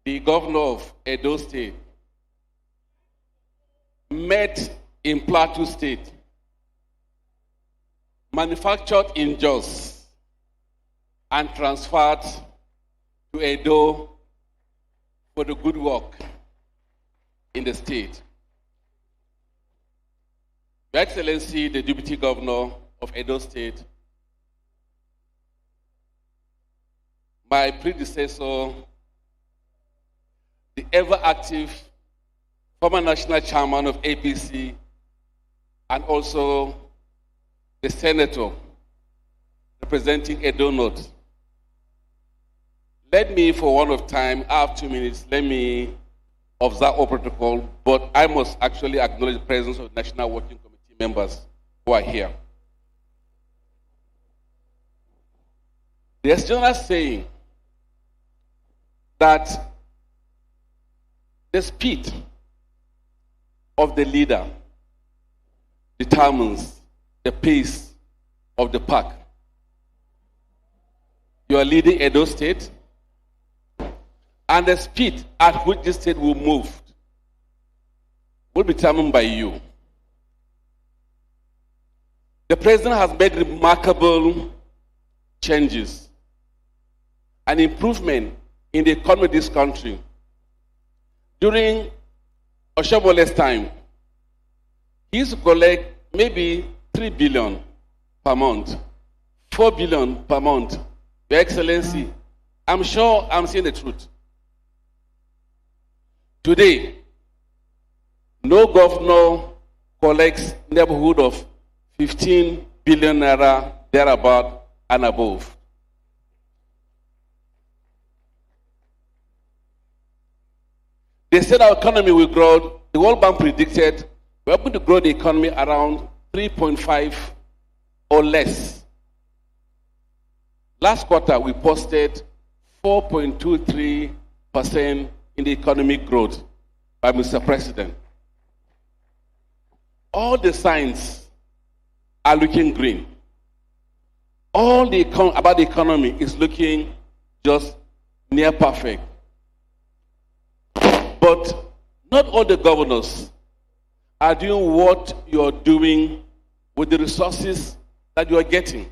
the governor of Edo State, met in Plateau State, manufactured in Jos, and transferred to Edo for the good work in the state. Your Excellency, the Deputy Governor of Edo State, my predecessor, the ever-active former national chairman of APC, and also the senator representing Edo North. Let me, for one of time, I have 2 minutes, let me observe our protocol, but I must actually acknowledge the presence of the National Working Committee members who are here. There's a general saying that the speed of the leader determines the pace of the pack. You are leading Edo State, and the speed at which this state will move will be determined by you. The president has made remarkable changes and improvement in the economy of this country. During Oshiomhole's time, he used to collect maybe 3 billion per month, 4 billion per month. Your Excellency, I'm sure I'm saying the truth. Today, no governor collects neighborhood of 15 billion naira, thereabout and above. They said our economy will grow. The World Bank predicted we're going to grow the economy around 3.5 or less. Last quarter, we posted 4.23% in the economic growth by Mr. President. All the signs are looking green. All the about the economy is looking just near perfect. But not all the governors are doing what you're doing with the resources that you are getting.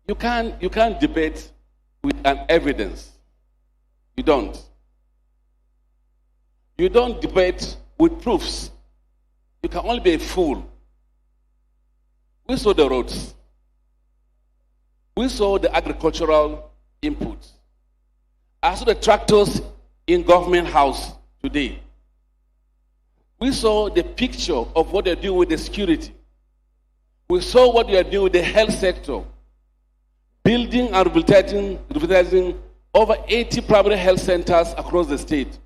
You can't debate with an evidence. You don't. You don't debate with proofs. You can only be a fool. We saw the roads. We saw the agricultural inputs. I saw the tractors in government house today. We saw the picture of what they're doing with the security. We saw what they are doing with the health sector. Building and revitalizing over 80 primary health centers across the state.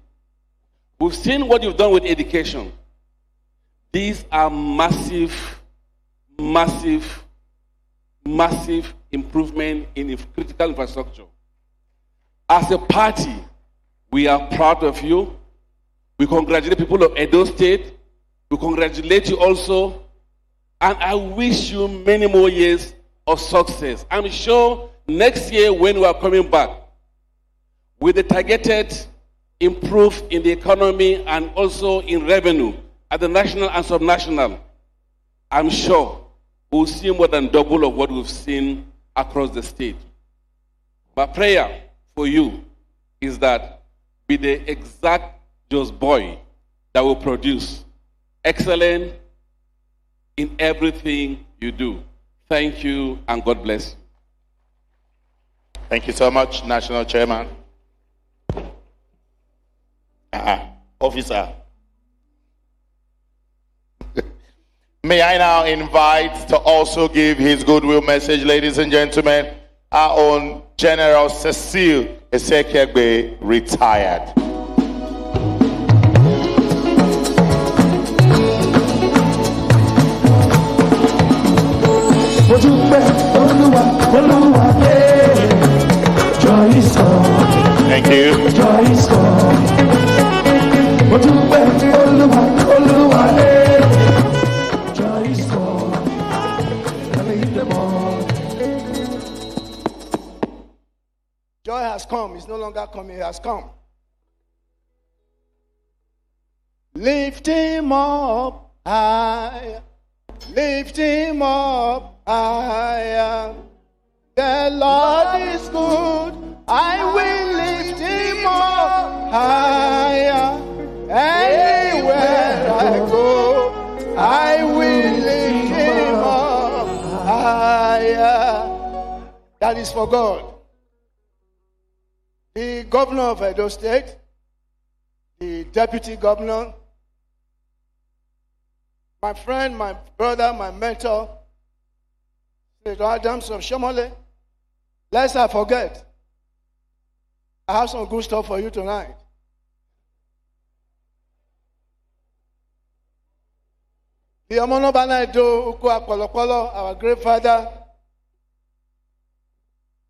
We've seen what you've done with education. These are massive, massive, massive improvement in critical infrastructure. As a party, we are proud of you. We congratulate people of Edo State. We congratulate you also. And I wish you many more years of success. I'm sure next year when we are coming back with the targeted improve in the economy and also in revenue at the national and subnational, I'm sure we'll see more than double of what we've seen across the state. My prayer for you is that be the exact just boy that will produce excellent in everything you do. Thank you and God bless you. Thank you so much, National Chairman. Officer. May I now invite to also give his goodwill message, ladies and gentlemen, our own General Cecil Agbe, retired. Thank you. Joy has come. It's no longer coming. It has come. Lift him up higher. Lift him up higher. The Lord is good. I will lift him up higher. Anywhere I go, I will lift him up higher. That is for God. The governor of Edo State, the deputy governor, my friend, my brother, my mentor, Senator Adams Oshiomhole. Lest I forget, I have some good stuff for you tonight. The Omonobana Edo Uku Akolokolo, our great father,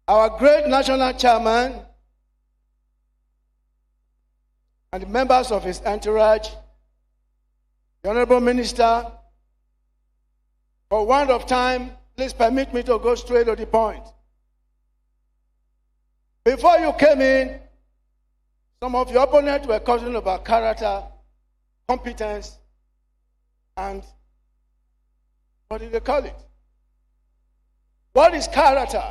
our great national chairman, and the members of his entourage, the Honorable Minister, for want of time, please permit me to go straight to the point. Before you came in, some of your opponents were talking about character, competence, and what do they call it? What is character?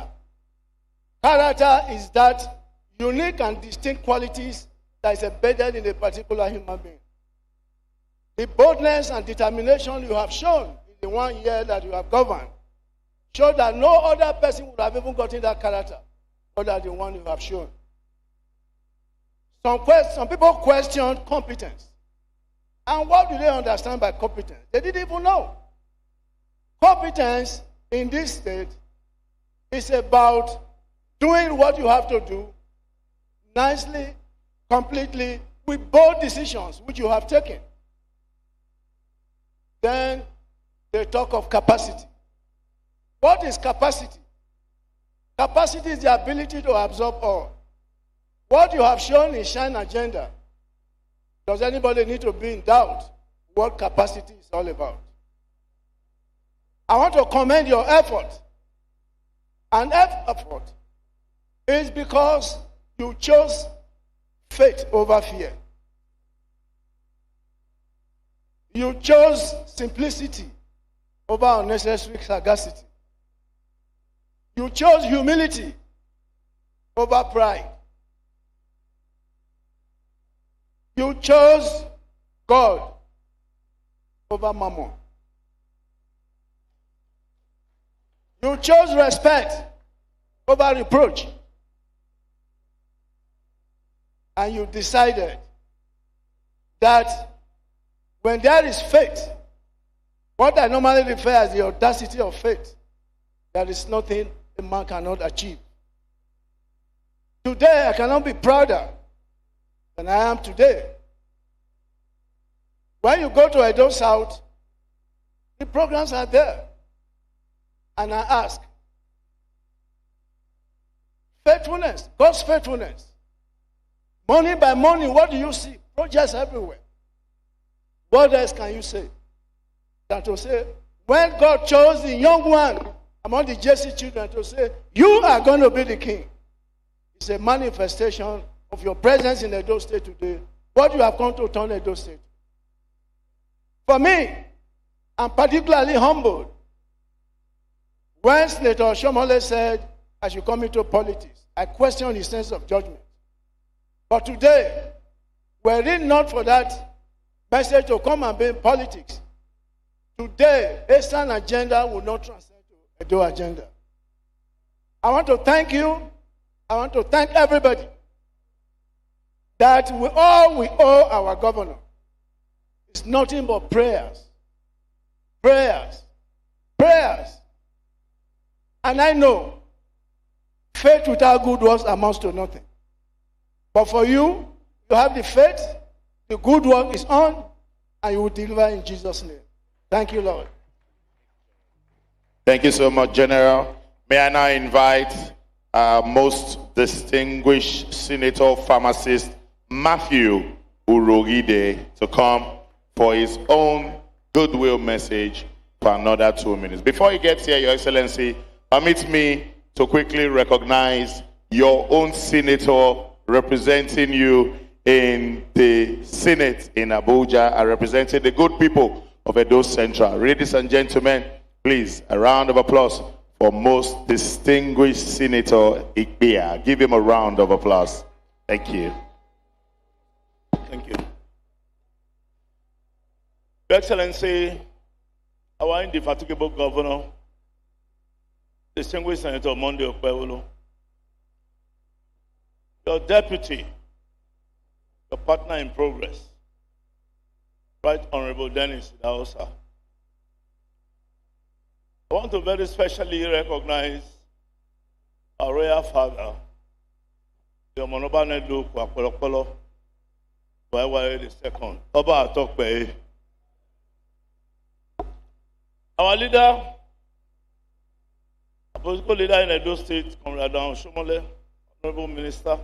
Character is that unique and distinct qualities that is embedded in a particular human being. The boldness and determination you have shown in the 1 year that you have governed show that no other person would have even gotten that character other than the one you have shown. Some people question competence. And what do they understand by competence? They didn't even know. Competence in this state is about doing what you have to do nicely, completely, with bold decisions which you have taken. Then they talk of capacity. What is capacity? Capacity is the ability to absorb all. What you have shown in Shine Agenda, does anybody need to be in doubt what capacity is all about? I want to commend your effort. And effort is because you chose faith over fear. You chose simplicity over unnecessary sagacity. You chose humility over pride. You chose God over mammon. You chose respect over reproach. And you decided that when there is faith, what I normally refer as the audacity of faith, there is nothing a man cannot achieve. Today, I cannot be prouder than I am today. When you go to Edo South, the programs are there. And I ask, faithfulness, God's faithfulness. Money by money, what do you see? Projects everywhere. What else can you say? Than to say, when God chose the young one among the Jesse children to say, you are going to be the king. It's a manifestation of your presence in Edo State today. What you have come to turn Edo State. For me, I'm particularly humbled when Senator Oshiomhole said, I should come into politics. I question his sense of judgment. But today, were it not for that message to come and be in politics, today, Eastern agenda will not transcend to Edo agenda. I want to thank you. I want to thank everybody that we owe our governor. It's nothing but prayers. Prayers. Prayers. And I know faith without good works amounts to nothing. But for you, you have the faith, the good work is on, and you will deliver in Jesus' name. Thank you, Lord. Thank you so much, General. May I now invite our most distinguished Senator Pharmacist, Matthew Uroide, to come for his own goodwill message for another 2 minutes. Before he gets here, Your Excellency, permit me to quickly recognize your own senator representing you in the Senate in Abuja and representing the good people of Edo Central. Ladies and gentlemen, please, a round of applause for most distinguished Senator Agbe. Give him a round of applause. Thank you. Thank you. Your Excellency, our indefatigable Governor, distinguished Senator Monday Okpewolo, your deputy, your partner in progress, Right Honorable Dennis Idahosa. I want to very specially recognize our royal father, the Omonobanedu Kwakwelokpolo, Waiwai II, Oba Atokpe. Our leader, a political leader in Edo State, Comrade Adams Oshiomhole, Honorable Minister.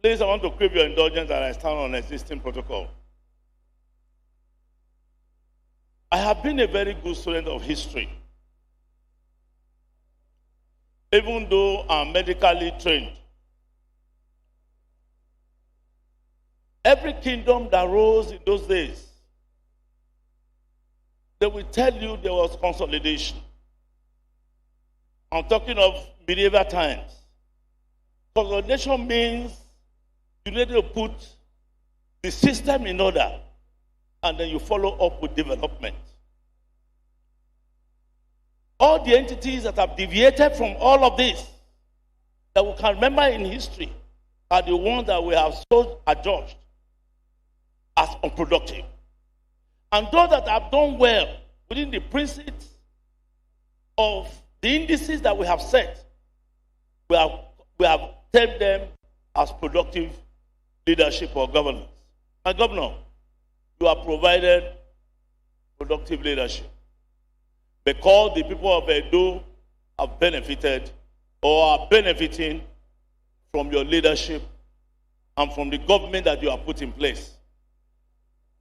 Please, I want to crave your indulgence that I stand on existing protocol. I have been a very good student of history, even though I'm medically trained. Every kingdom that rose in those days, they will tell you there was consolidation. I'm talking of medieval times. Consolidation means you need to put the system in order and then you follow up with development. All the entities that have deviated from all of this that we can remember in history are the ones that we have so adjudged as unproductive. And those that have done well within the principles of the indices that we have set, we have termed them as productive leadership or governance. And Governor, you have provided productive leadership because the people of Edo have benefited or are benefiting from your leadership and from the government that you have put in place.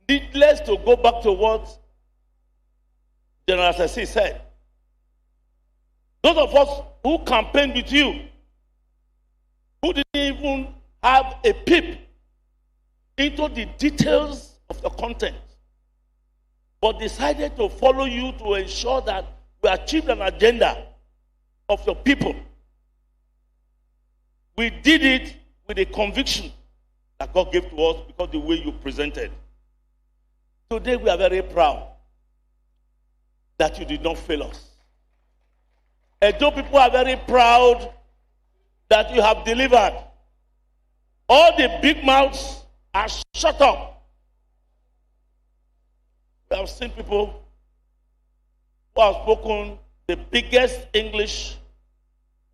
Needless to go back to what General Cecil said. Those of us who campaigned with you, who didn't even have a peep into the details of the content, but decided to follow you to ensure that we achieved an agenda of the people. We did it with a conviction that God gave to us because of the way you presented. Today we are very proud that you did not fail us. Edo people are very proud that you have delivered. All the big mouths are shut up. We have seen people who have spoken the biggest English,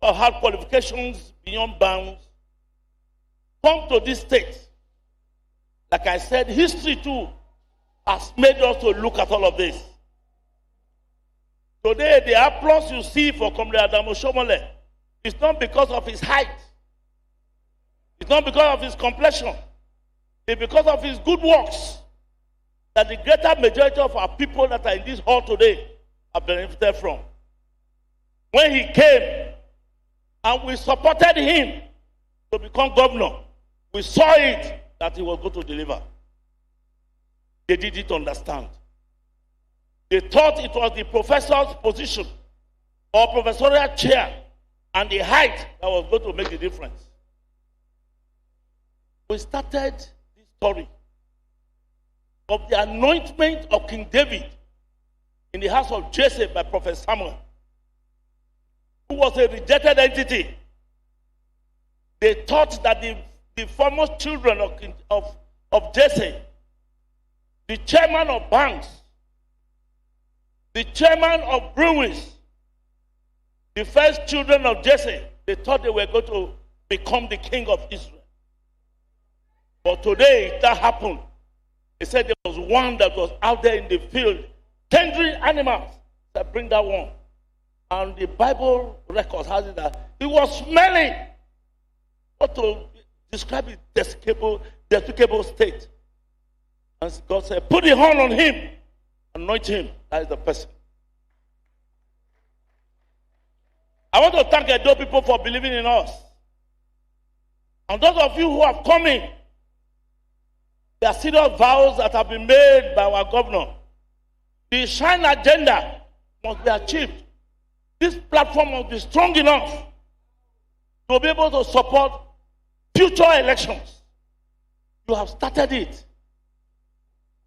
who have had qualifications beyond bounds, come to this state. Like I said, history too has made us to look at all of this. Today, the applause you see for Comrade Adams Oshiomhole is not because of his height. It's not because of his complexion. It's because of his good works that the greater majority of our people that are in this hall today have benefited from. When he came and we supported him to become governor, we saw it that he was going to deliver. They didn't understand. They thought it was the professor's position or professorial chair and the height that was going to make the difference. We started this story of the anointment of King David in the house of Jesse by Prophet Samuel, who was a rejected entity. They thought that the foremost children of Jesse, the chairman of banks, the chairman of breweries, the first children of Jesse, they thought they were going to become the king of Israel. But today, that happened. He said there was one that was out there in the field, tendering animals. That bring that one. And the Bible records has it that he was smelling. What to describe his despicable state. And God said, put the horn on him, anoint him. That is the person. I want to thank Edo people for believing in us. And those of you who have come in, there are serious vows that have been made by our governor. The shine agenda must be achieved. This platform must be strong enough to be able to support future elections. You have started it.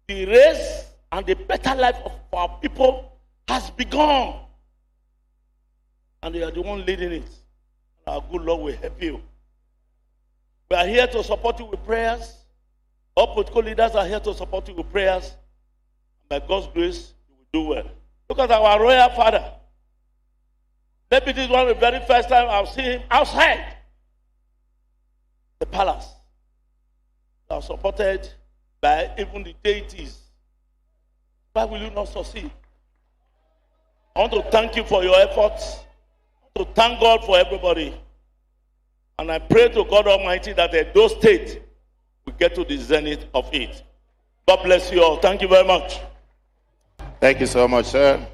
The race and the better life of our people has begun. And you are the one leading it. Our good Lord will help you. We are here to support you with prayers. All political leaders are here to support you with prayers. By God's grace, you will do well. Look at our royal father. Maybe this is one of the very first time I've seen him outside the palace. They are supported by even the deities. Why will you not succeed? I want to thank you for your efforts. I want to thank God for everybody. And I pray to God Almighty that Edo State will get to the zenith of it. God bless you all. Thank you very much. Thank you so much, sir.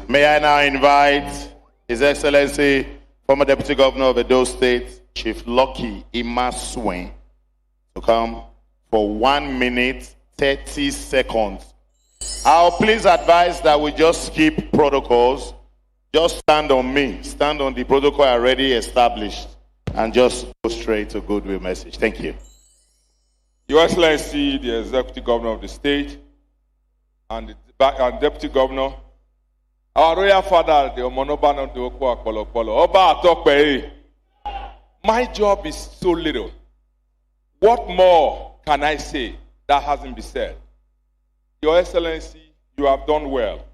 May I now invite His Excellency, former Deputy Governor of Edo State, Chief Lucky Imasuen, to come for 1 minute, 30 seconds. I'll please advise that we just skip protocols. Just stand on me. Stand on the protocol already established and just go straight to goodwill message. Thank you. Your Excellency, the Executive Governor of the state, and the Deputy Governor, our royal father, the Omonobano de Okwa Kolokolo, Oba Atokpe. My job is so little. What more can I say that hasn't been said? Your Excellency, you have done well.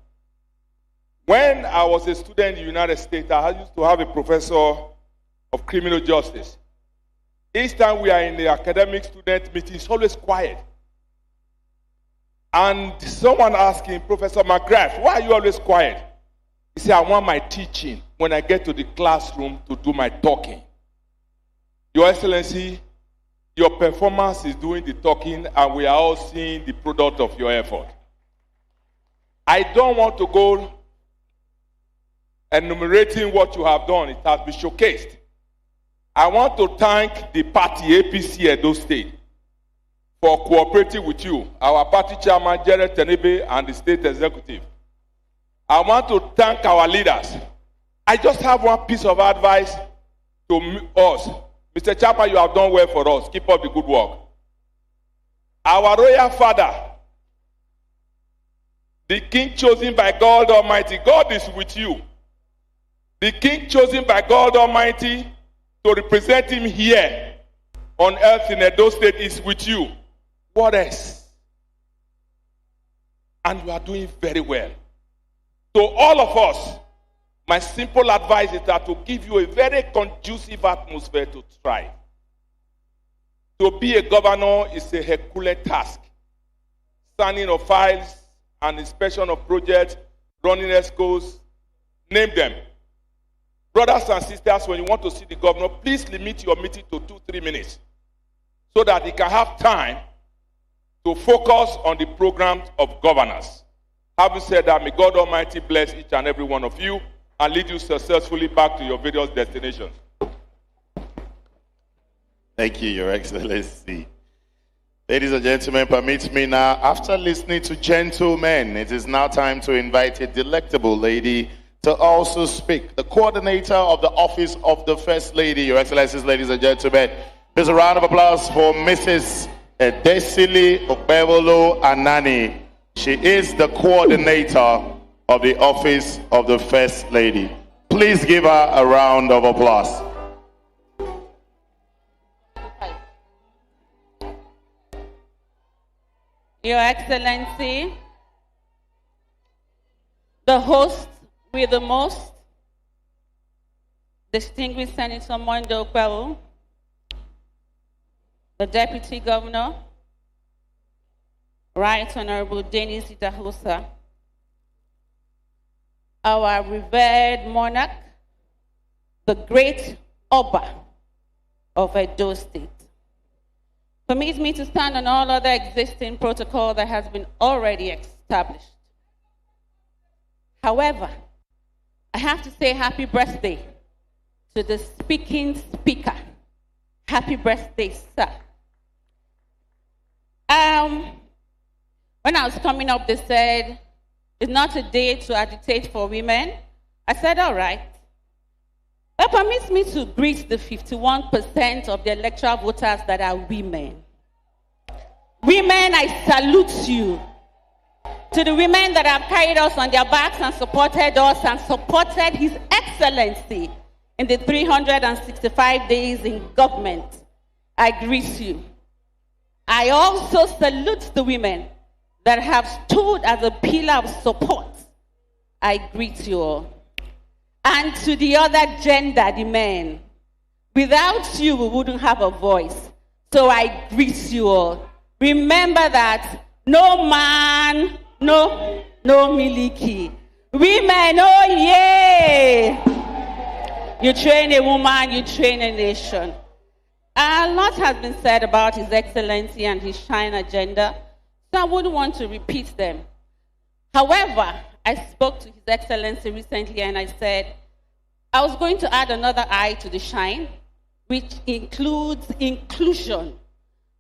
When I was a student in the United States, I used to have a professor of criminal justice. Each time we are in the academic student meeting, it's always quiet. And someone asked him, Professor McGrath, why are you always quiet? He said, I want my teaching when I get to the classroom to do my talking. Your Excellency, your performance is doing the talking, and we are all seeing the product of your effort. I don't want to go enumerating what you have done. It has been showcased. I want to thank the party APC Edo State for cooperating with you, our party chairman, Jared Tenebe, and the state executive. I want to thank our leaders. I just have one piece of advice to us. Mr. Chapa, you have done well for us. Keep up the good work. Our royal father, the king chosen by God Almighty, God is with you. The king chosen by God Almighty to represent him here on earth in Edo State is with you. What else? And you are doing very well. To all of us, my simple advice is that to give you a very conducive atmosphere to thrive. To be a governor is a Herculean task. Signing of files and inspection of projects, running escorts, name them. Brothers and sisters, when you want to see the governor, please limit your meeting to 2-3 minutes so that he can have time to focus on the programs of governance. Having said that, may God Almighty bless each and every one of you and lead you successfully back to your various destinations. Thank you, Your Excellency. Ladies and gentlemen, permit me now, after listening to gentlemen, it is now time to invite a delectable lady to also speak. The coordinator of the Office of the First Lady, Your Excellencies, ladies and gentlemen. Here's a round of applause for Mrs. Desili Okbevolo Anani. She is the coordinator of the Office of the First Lady. Please give her a round of applause. Your Excellency, the host with the most, distinguished Senator Mondo Okpelo, the Deputy Governor, Right Honorable Dennis Itahosa, our revered monarch, the great Oba of Edo State. Permit me to stand on all other existing protocol that has been already established. However, I have to say happy birthday to the speaking speaker. Happy birthday, sir. When I was coming up, they said, it's not a day to agitate for women. I said, all right. That permits me to greet the 51% of the electoral voters that are women. Women, I salute you. To the women that have carried us on their backs and supported us and supported His Excellency in the 365 days in government, I greet you. I also salute the women that have stood as a pillar of support. I greet you all. And to the other gender, the men, without you, we wouldn't have a voice. So I greet you all. Remember that no man, no miliki. Women, oh yeah! You train a woman, you train a nation. A lot has been said about His Excellency and his Shine agenda, so I wouldn't want to repeat them. However, I spoke to His Excellency recently and I said, I was going to add another I to the Shine, which includes inclusion,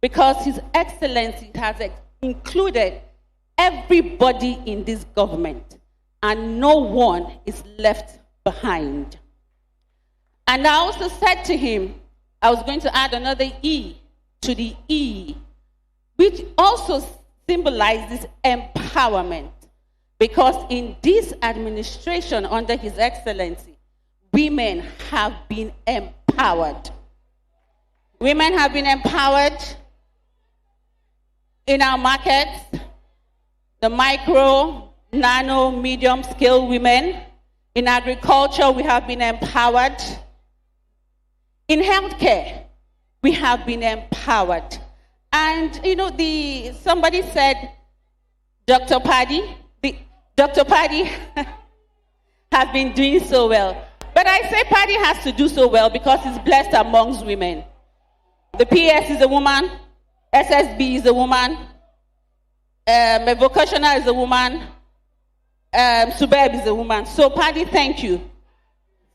because His Excellency has included everybody in this government, and no one is left behind. And I also said to him, I was going to add another E to the E, which also symbolizes empowerment, because in this administration under His Excellency, women have been empowered. Women have been empowered in our markets, the micro, nano, medium scale women. In agriculture, we have been empowered. In healthcare, we have been empowered. And somebody said, Dr. Paddy has been doing so well. But I say Paddy has to do so well because he's blessed amongst women. The PS is a woman, SSB is a woman, a vocational is a woman, Subeb is a woman. So Paddy, thank you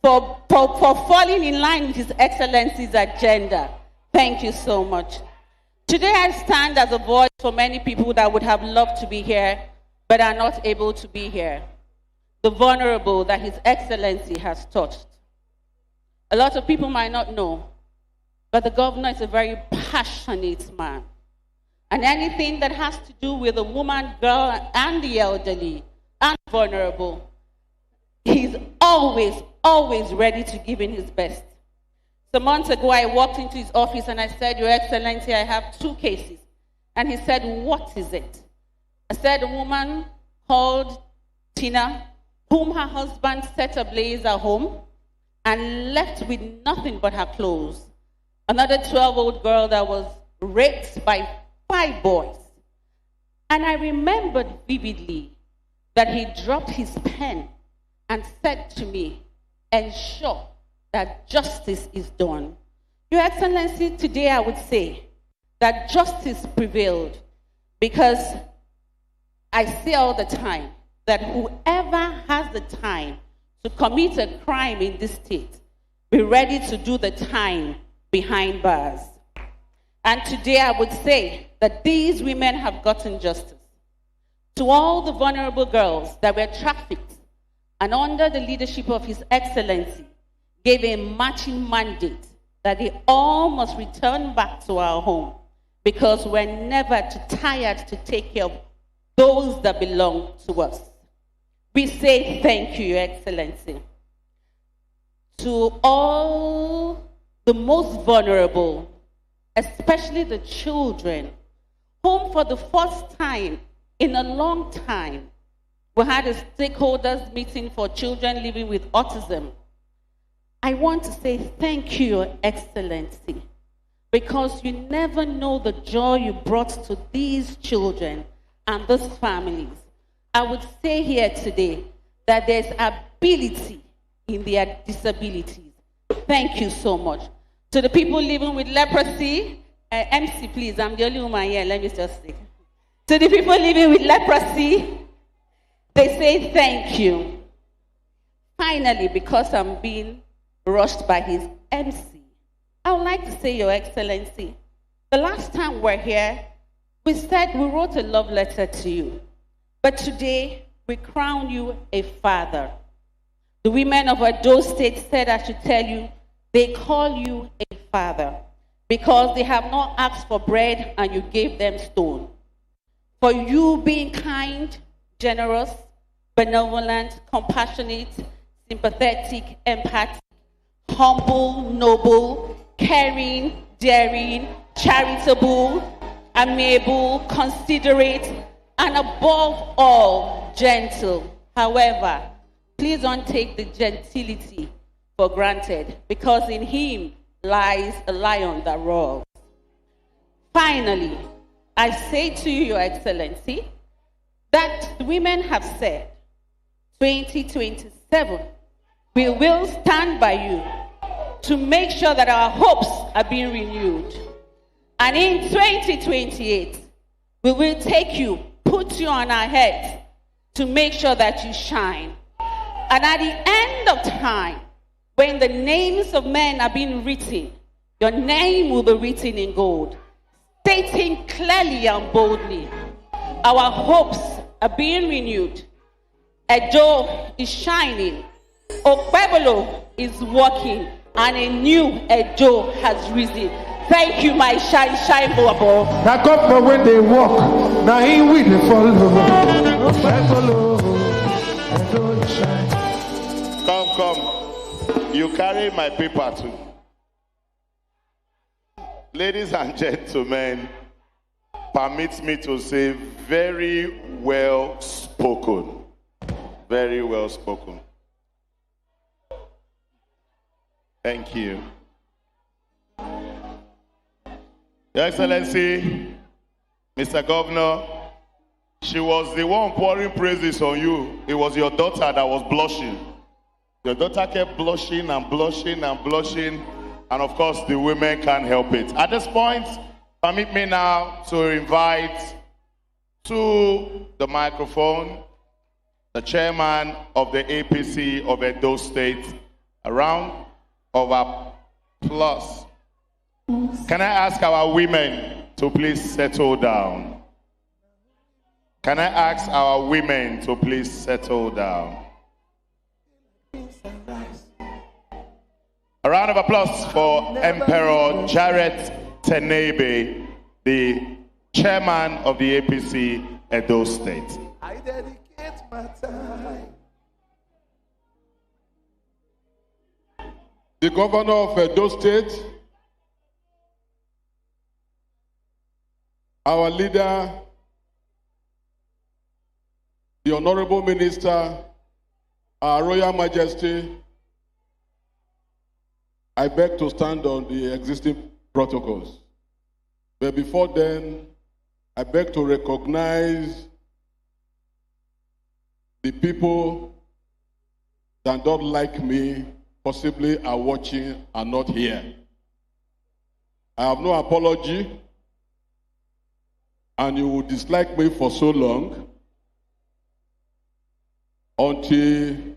for falling in line with His Excellency's agenda. Thank you so much. Today I stand as a voice for many people that would have loved to be here, but are not able to be here. The vulnerable that His Excellency has touched. A lot of people might not know, but the governor is a very passionate man. And anything that has to do with a woman, girl, and the elderly, and vulnerable, he's always ready to give in his best. Some months ago, I walked into his office and I said, Your Excellency, I have 2 cases. And he said, what is it? I said, a woman called Tina, whom her husband set ablaze at home and left with nothing but her clothes. Another 12-year-old girl that was raped by 5 boys. And I remembered vividly that he dropped his pen and said to me, ensure that justice is done. Your Excellency, today I would say that justice prevailed, because I say all the time that whoever has the time to commit a crime in this state, be ready to do the time behind bars. And today I would say that these women have gotten justice. To all the vulnerable girls that were trafficked and under the leadership of His Excellency gave a matching mandate that they all must return back to our home, because we're never too tired to take care of those that belong to us. We say thank you, Your Excellency. To all the most vulnerable, especially the children, whom for the first time in a long time, we had a stakeholders meeting for children living with autism. I want to say thank you, Your Excellency, because you never know the joy you brought to these children and those families. I would say here today that there's ability in their disabilities. Thank you so much. To the people living with leprosy, MC, please, I'm the only woman here, let me just say. To the people living with leprosy, they say thank you. Finally, because I'm being rushed by his MC, I would like to say, Your Excellency, the last time we were here, we said we wrote a love letter to you. But today, we crown you a father. The women of Edo State said I should tell you, they call you a father because they have not asked for bread and you gave them stone. For you being kind, generous, benevolent, compassionate, sympathetic, empathic, humble, noble, caring, daring, charitable, amiable, considerate, and above all, gentle. However, please don't take the gentility for granted, because in him lies a lion that roars. Finally, I say to you, Your Excellency, that the women have said, 2027, we will stand by you to make sure that our hopes are being renewed. And in 2028, we will take you, put you on our heads to make sure that you shine. And at the end of time, when the names of men are being written, your name will be written in gold, stating clearly and boldly, our hopes are being renewed. Edo is shining. Okpebolo is walking, and a new Edo has risen. Thank you, my shine bobo. Now government when they walk, now he will follow. Okpebolo, Edo shine. Come. You carry my paper too. Ladies and gentlemen, permit me to say very well spoken. Very well spoken. Thank you. Your Excellency, Mr. Governor, she was the one pouring praises on you. It was your daughter that was blushing. Your daughter kept blushing and blushing and blushing, and of course the women can't help it. At this point, permit me now to invite to the microphone the chairman of the APC of Edo State. A round of applause. Can I ask our women to please settle down? Can I ask our women to please settle down? A round of applause for Emperor Jarrett Tenebe, the chairman of the APC Edo State. I dedicate my time. The governor of Edo State, our leader, the Honorable Minister, our Royal Majesty, I beg to stand on the existing protocols. But before then, I beg to recognize the people that don't like me, possibly are watching and not here. I have no apology, and you will dislike me for so long until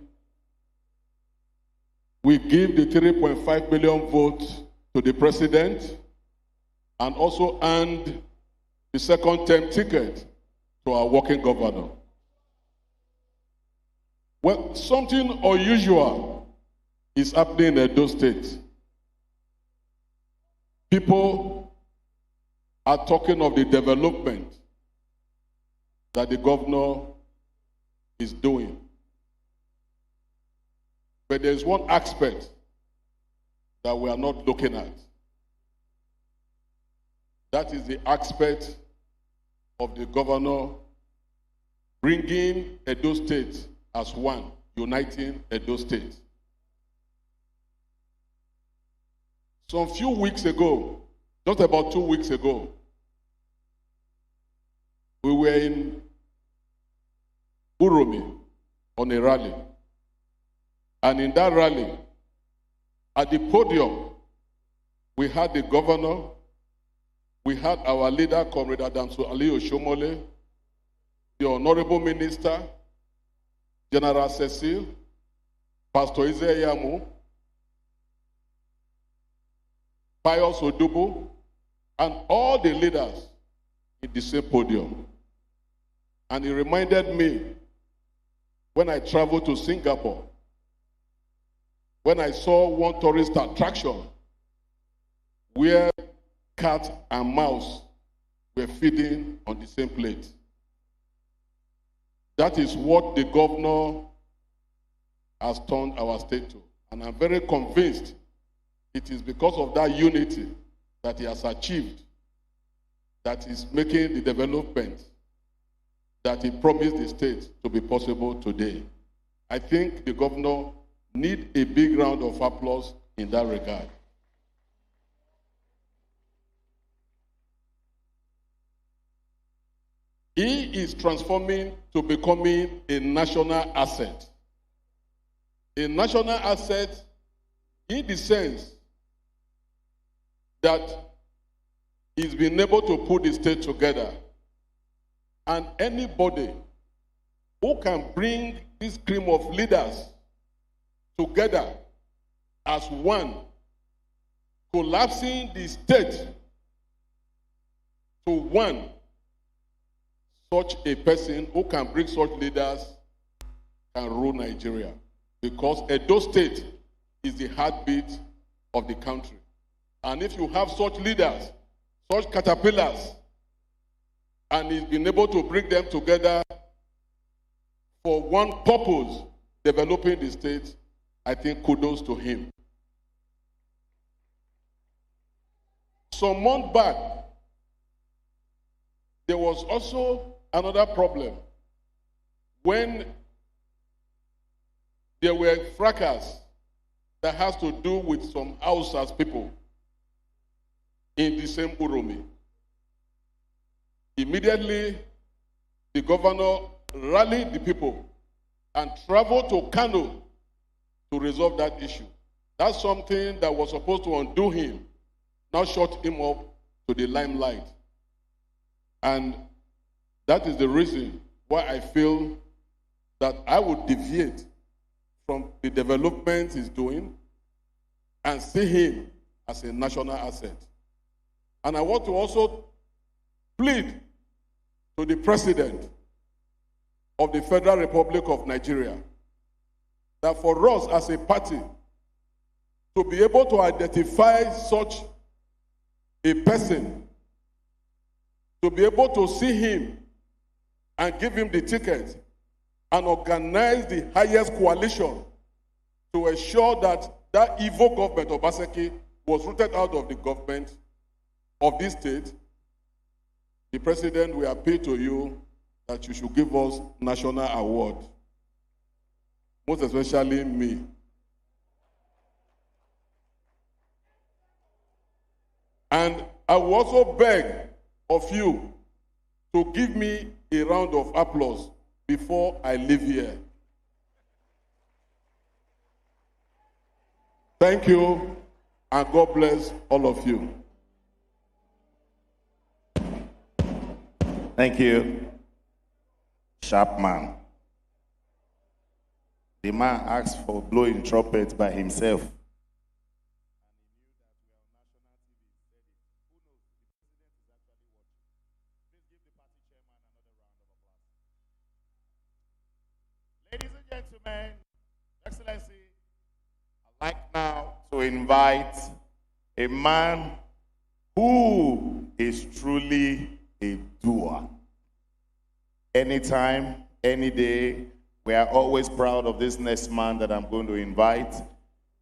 we give the 3.5 million votes to the president and also hand the second-term ticket to our working governor. Well, something unusual is happening in Edo State. People are talking of the development that the governor is doing. But there's one aspect that we are not looking at. That is the aspect of the governor bringing Edo State as one, uniting Edo State. Some few weeks ago, just about 2 weeks ago, we were in Uromi on a rally. And in that rally, at the podium, we had the governor, we had our leader, Comrade Adams Oshiomhole, the Honorable Minister, General Cecil, Pastor Izeyamu, Pius Odubu, and all the leaders in the same podium. And he reminded me when I traveled to Singapore, when I saw one tourist attraction where cat and mouse were feeding on the same plate. That is what the governor has turned our state to. And I'm very convinced it is because of that unity that he has achieved that is making the development that he promised the state to be possible today. I think the governor needs a big round of applause in that regard. He is transforming to becoming a national asset. A national asset in the sense that he's been able to put the state together. And anybody who can bring this cream of leaders together as one, collapsing the state to one, such a person who can bring such leaders can rule Nigeria. Because Edo State is the heartbeat of the country. And if you have such leaders, such caterpillars, and he's been able to bring them together for one purpose, developing the state, I think kudos to him. Some months back, there was also another problem when there were fracas that has to do with some Hausas people in the same Uromi. Immediately, the governor rallied the people and traveled to Kano to resolve that issue. That's something that was supposed to undo him, now shut him up to the limelight. And that is the reason why I feel that I would deviate from the development he's doing and see him as a national asset. And I want to also plead to the President of the Federal Republic of Nigeria that for us as a party to be able to identify such a person, to be able to see him and give him the ticket and organize the highest coalition to ensure that that evil government of Obaseki was rooted out of the government of this state. The President will appeal to you that you should give us national award, most especially me. And I will also beg of you to give me a round of applause before I leave here. Thank you, and God bless all of you. Thank you, sharp man. The man asked for blowing trumpets by himself. Ladies and gentlemen, Excellency, I'd like now to invite a man who is truly a doer. Anytime, any day, we are always proud of this next man that I'm going to invite.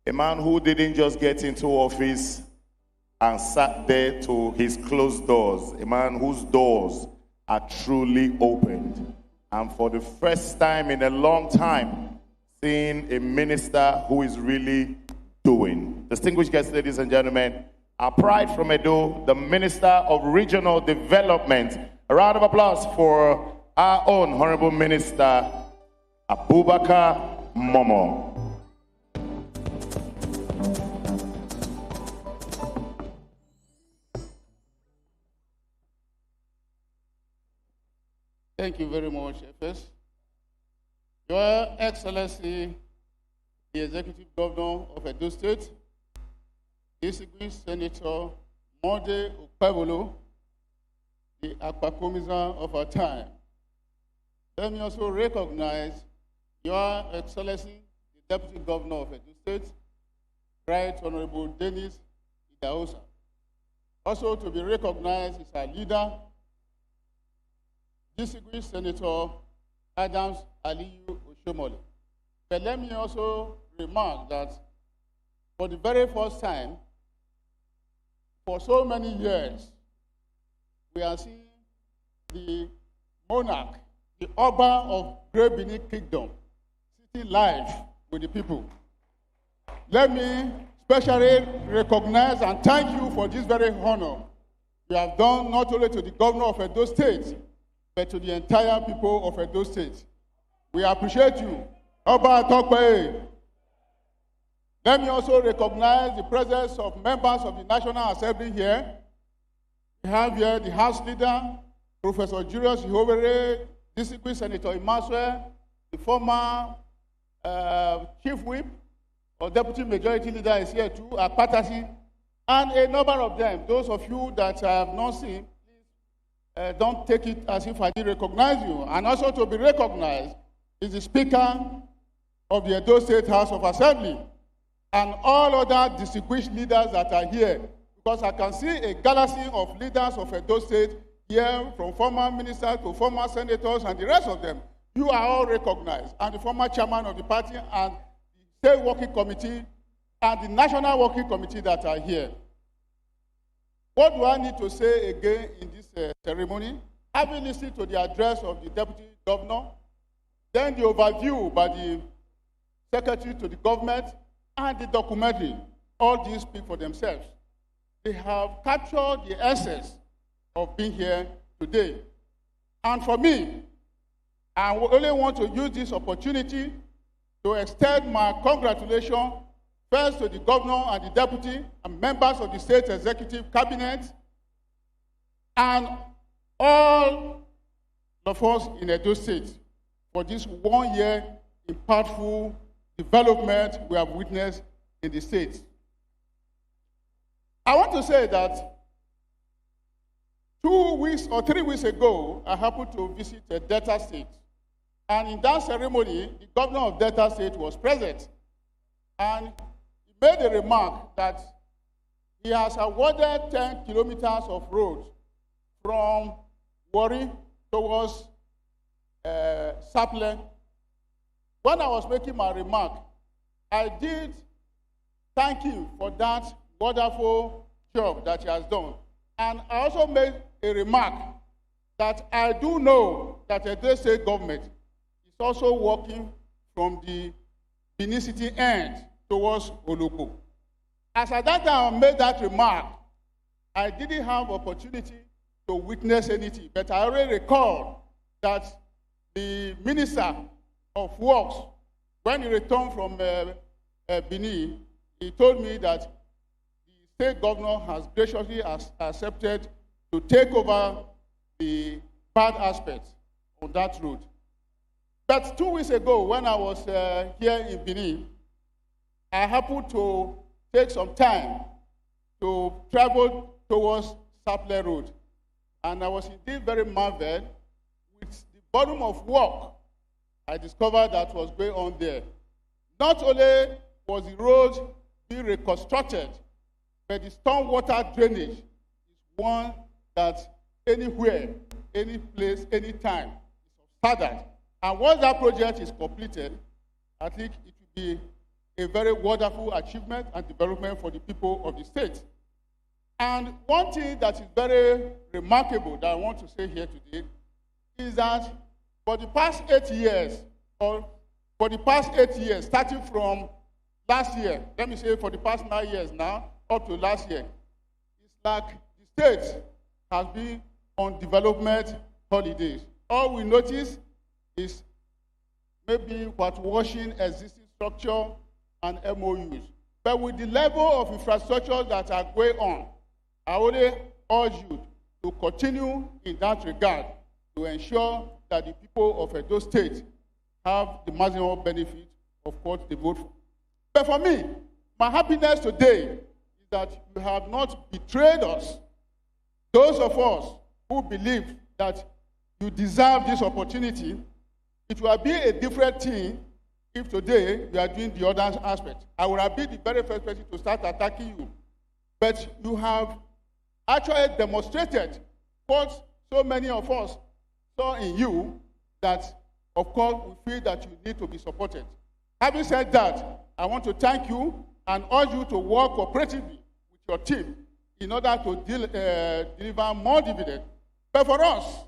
A man who didn't just get into office and sat there to his closed doors. A man whose doors are truly opened. And for the first time in a long time, seeing a minister who is really doing. Distinguished guests, ladies and gentlemen, our pride from Edo, the Minister of Regional Development. A round of applause for our own Honorable Minister, Abubakar Momo. Thank you very much, FS. Your Excellency, the Executive Governor of Edo State, distinguished Senator Monde Okpebolo, the Akpakomiza of our time. Let me also recognize Your Excellency, the Deputy Governor of Edo State, Right Honorable Dennis Idahosa. Also to be recognized is our leader, distinguished Senator Adams Oshiomhole. But let me also remark that for the very first time, for so many years, we are seeing the monarch, the Oba of Great Benin Kingdom, sitting live with the people. Let me especially recognize and thank you for this very honor you have done not only to the governor of Edo State, but to the entire people of Edo State. We appreciate you. Oba Tokpe. Let me also recognize the presence of members of the National Assembly here. We have here the House Leader, Professor Julius Ihobere, distinguished Senator Imasuen, the former Chief Whip, or Deputy Majority Leader is here too, Akpatasi, and a number of them. Those of you that I have not seen, please don't take it as if I did recognize you. And also to be recognized is the Speaker of the Edo State House of Assembly and all other distinguished leaders that are here, because I can see a galaxy of leaders of Edo State here, from former ministers to former senators and the rest of them. You are all recognized, and the former chairman of the party and the state working committee and the national working committee that are here. What do I need to say again in this ceremony? Having listened to the address of the deputy governor, then the overview by the secretary to the government, and the documentary, all these speak for themselves. They have captured the essence of being here today. And for me, I only want to use this opportunity to extend my congratulations first to the governor and the deputy and members of the state executive cabinet and all of us in Edo State for this 1 year impactful development we have witnessed in the state. I want to say that 2 weeks or 3 weeks ago, I happened to visit a Delta State. And in that ceremony, the governor of Delta State was present. And he made a remark that he has awarded 10 kilometers of road from Warri towards Sapele. When I was making my remark, I did thank him for that wonderful job that he has done. And I also made a remark that I do know that the Edo State government is also working from the Benin City end towards Odubu. As at that time I made that remark, I didn't have opportunity to witness anything, but I already recall that the Minister of Works, when he returned from Benin, he told me that the state governor has graciously accepted to take over the bad aspects on that road. But 2 weeks ago, when I was here in Benin, I happened to take some time to travel towards Sapele Road. And I was indeed very marveled with the volume of work I discovered that was going on there. Not only was the road being reconstructed, but the stormwater drainage is one that anywhere, any place, anytime is of standard. And once that project is completed, I think it will be a very wonderful achievement and development for the people of the state. And one thing that is very remarkable that I want to say here today is that for the past 8 years, starting from last year, let me say for the past 9 years now, up to last year, it's like the state has been on development holidays. All we notice is maybe whitewashing existing structure and MOUs. But with the level of infrastructure that are going on, I only urge you to continue in that regard to ensure that the people of Edo State have the maximum benefit of what they vote for. But for me, my happiness today is that you have not betrayed us. Those of us who believe that you deserve this opportunity, it will be a different thing if today you are doing the other aspect. I would have been the very first person to start attacking you. But you have actually demonstrated what so many of us saw in you that, of course, we feel that you need to be supported. Having said that, I want to thank you and urge you to work cooperatively with your team in order to deliver more dividends. But for us,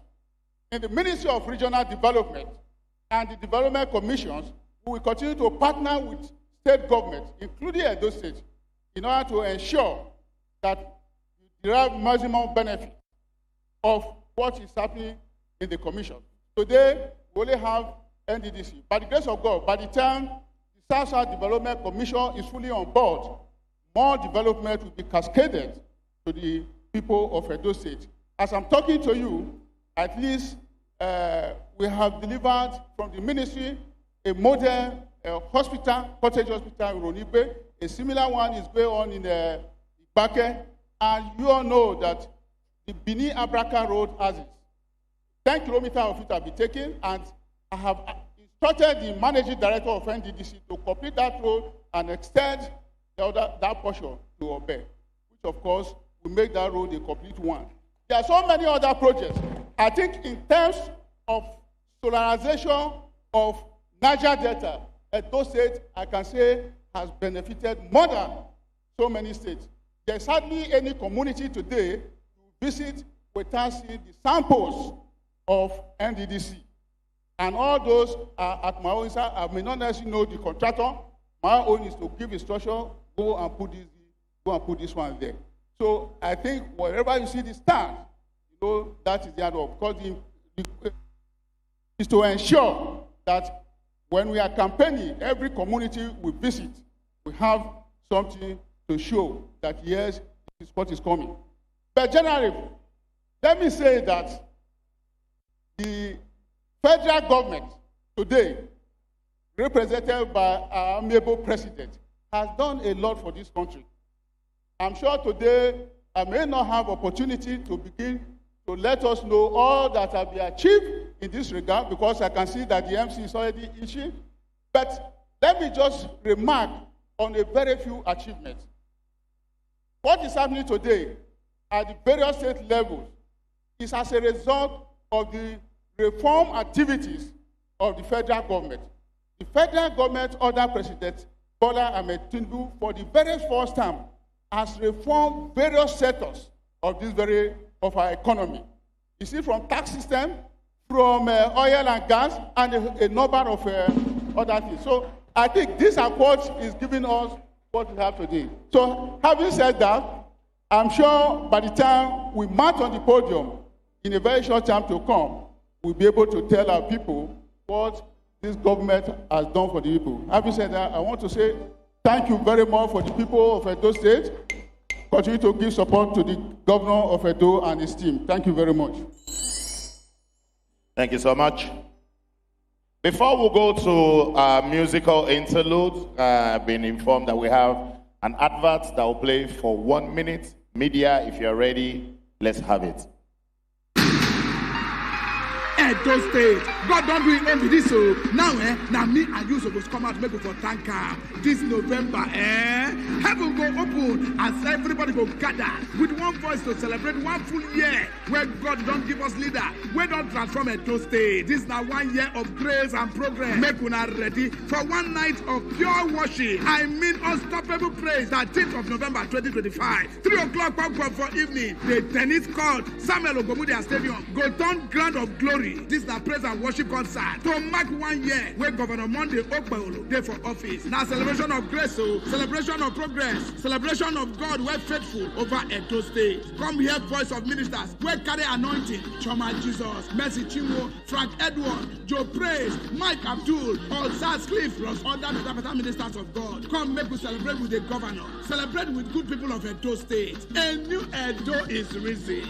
in the Ministry of Regional Development and the Development Commissions, we will continue to partner with state governments, including Edo State, in order to ensure that you derive maximum benefit of what is happening in the commission. Today, we only have NDDC. By the grace of God, by the time the South-South Development Commission is fully on board, more development will be cascaded to the people of Edo State. As I'm talking to you, at least we have delivered from the ministry a model hospital, cottage hospital in Ronibe. A similar one is going on in Ibake. And you all know that the Bini Abraka Road has it. 10 kilometers of it have been taken, and I have instructed the managing director of NDDC to complete that road and extend that portion to Obe, which of course will make that road a complete one. There are so many other projects. I think in terms of solarization of Niger Delta, Edo State, I can say, has benefited more than so many states. There's hardly any community today you visit without seeing the samples of NDDC. And all those are at my own side. I may not necessarily know the contractor. My own is to give instruction, go and put this one there. So I think wherever you see the stand, you know that is the other. Because the is to ensure that when we are campaigning, every community we visit, we have something to show that yes, this is what is coming. But generally, let me say that the federal government today, represented by our amiable president, has done a lot for this country. I'm sure today I may not have opportunity to begin to let us know all that have been achieved in this regard, because I can see that the MC is already itching. But let me just remark on a very few achievements. What is happening today at the various state levels is as a result of the reform activities of the federal government. The federal government under President Bola Ahmed Tinubu, for the very first time, has reformed various sectors of our economy. You see, from tax system, from oil and gas, and a number of other things. So I think this approach is giving us what we have today. So having said that, I'm sure by the time we march on the podium in a very short time to come, we'll be able to tell our people what this government has done for the people. Having said that, I want to say thank you very much for the people of Edo State. Continue to give support to the governor of Edo and his team. Thank you very much. Thank you so much. Before we go to our musical interlude, I've been informed that we have an advert that will play for 1 minute. Media, if you're ready, let's have it. Edo State, God don't do it envy this so now now me and you supposed come out maybe for tanker this November heaven go open as everybody go gather with one voice to celebrate 1 full year where God don't give us leader, we don't transform Edo State. This is now 1 year of grace and progress. Make una ready for 1 night of pure worship. I mean unstoppable praise. 13th of November 2025, 3 o'clock for evening. The tennis court Samuel Ogomudia Stadium go down ground of glory. This is the praise and worship concert to mark 1 year where Governor Monday Okpebholo day for office. Now celebration of grace, celebration of progress, celebration of God we're faithful over Edo State. Come hear voice of ministers where carry anointing. Choma Jesus, Mercy Chinwo, Frank Edward, Joe Praise, Mike Abdul, all Sars Cliff plus other ministers of God. Come make we celebrate with the governor. Celebrate with good people of Edo State. A new Edo is risen.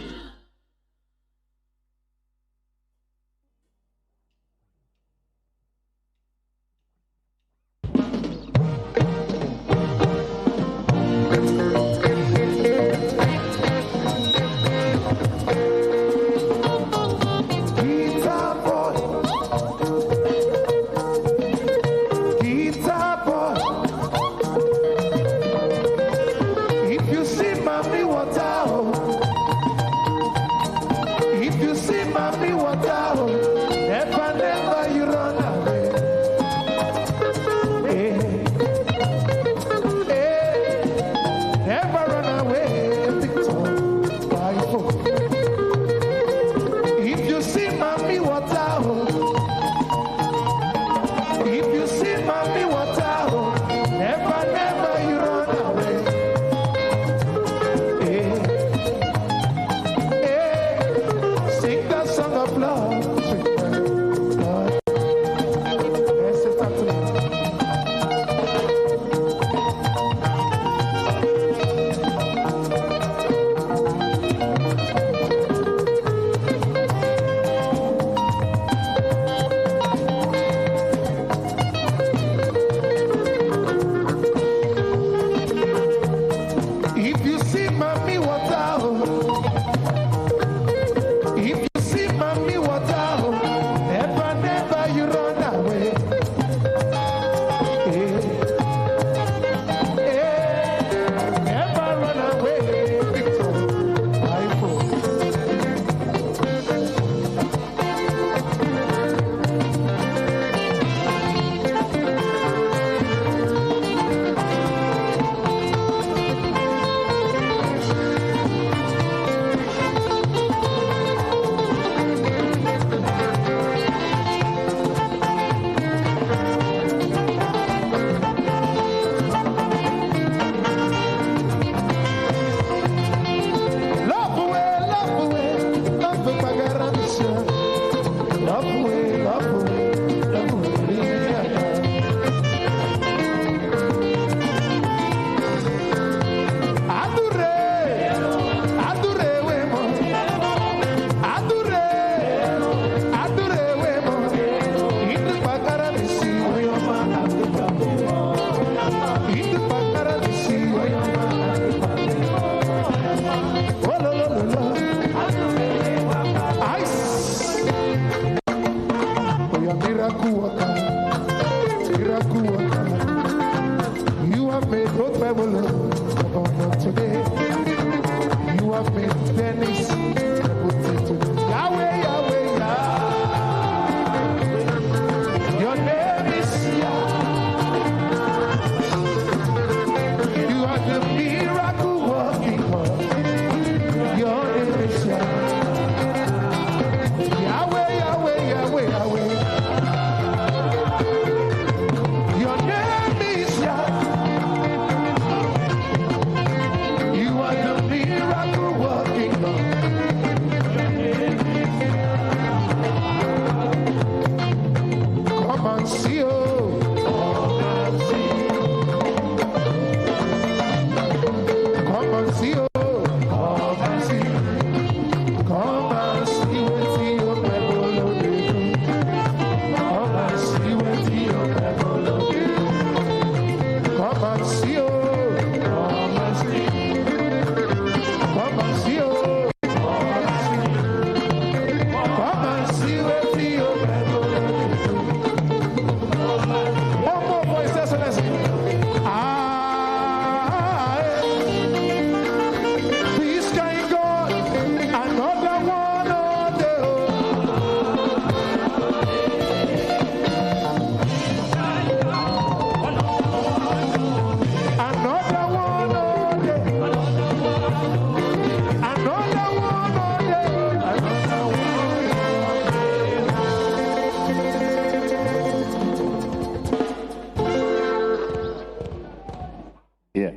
Yeah.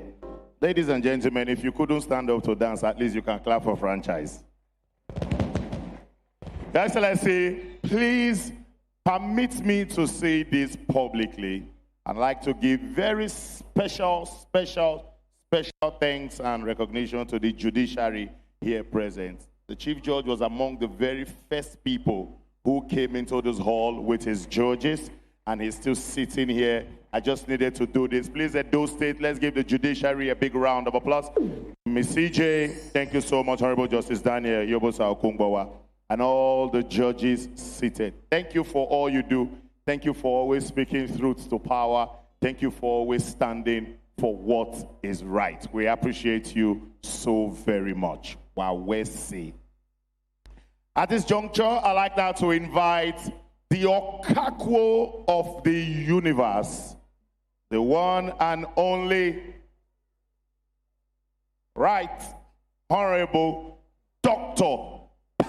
Ladies and gentlemen, if you couldn't stand up to dance, at least you can clap for franchise. Your Excellency, please permit me to say this publicly. I'd like to give very special thanks and recognition to the judiciary here present. The Chief Judge was among the very first people who came into this hall with his judges, and he's still sitting here. I just needed to do this. Please, Edo State, let's give the judiciary a big round of applause. Ms. CJ, thank you so much, Honorable Justice Daniel Yobosa Okungbawa, and all the judges seated. Thank you for all you do. Thank you for always speaking truth to power. Thank you for always standing for what is right. We appreciate you so very much. Wow, we're see. At this juncture, I'd like now to invite the Okakwo of the universe, the one and only Right Honorable Dr.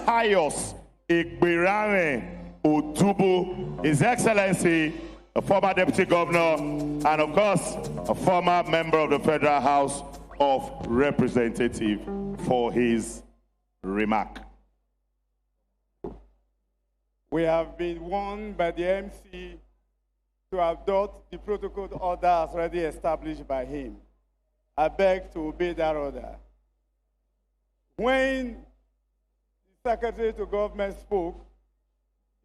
Pius Igberame Odubu, His Excellency, a former Deputy Governor, and of course, a former member of the Federal House of Representatives, for his remark. We have been warned by the MC to adopt the protocol order as already established by him. I beg to obey that order. When the Secretary to Government spoke,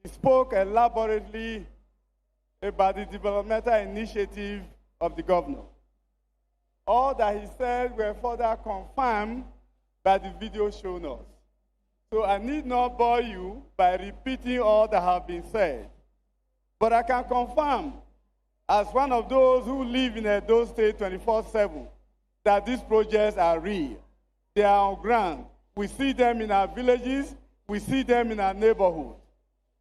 he spoke elaborately about the developmental initiative of the governor. All that he said were further confirmed by the video shown us. So I need not bore you by repeating all that have been said. But I can confirm, as one of those who live in Edo State 24/7, that these projects are real. They are on ground. We see them in our villages. We see them in our neighborhood.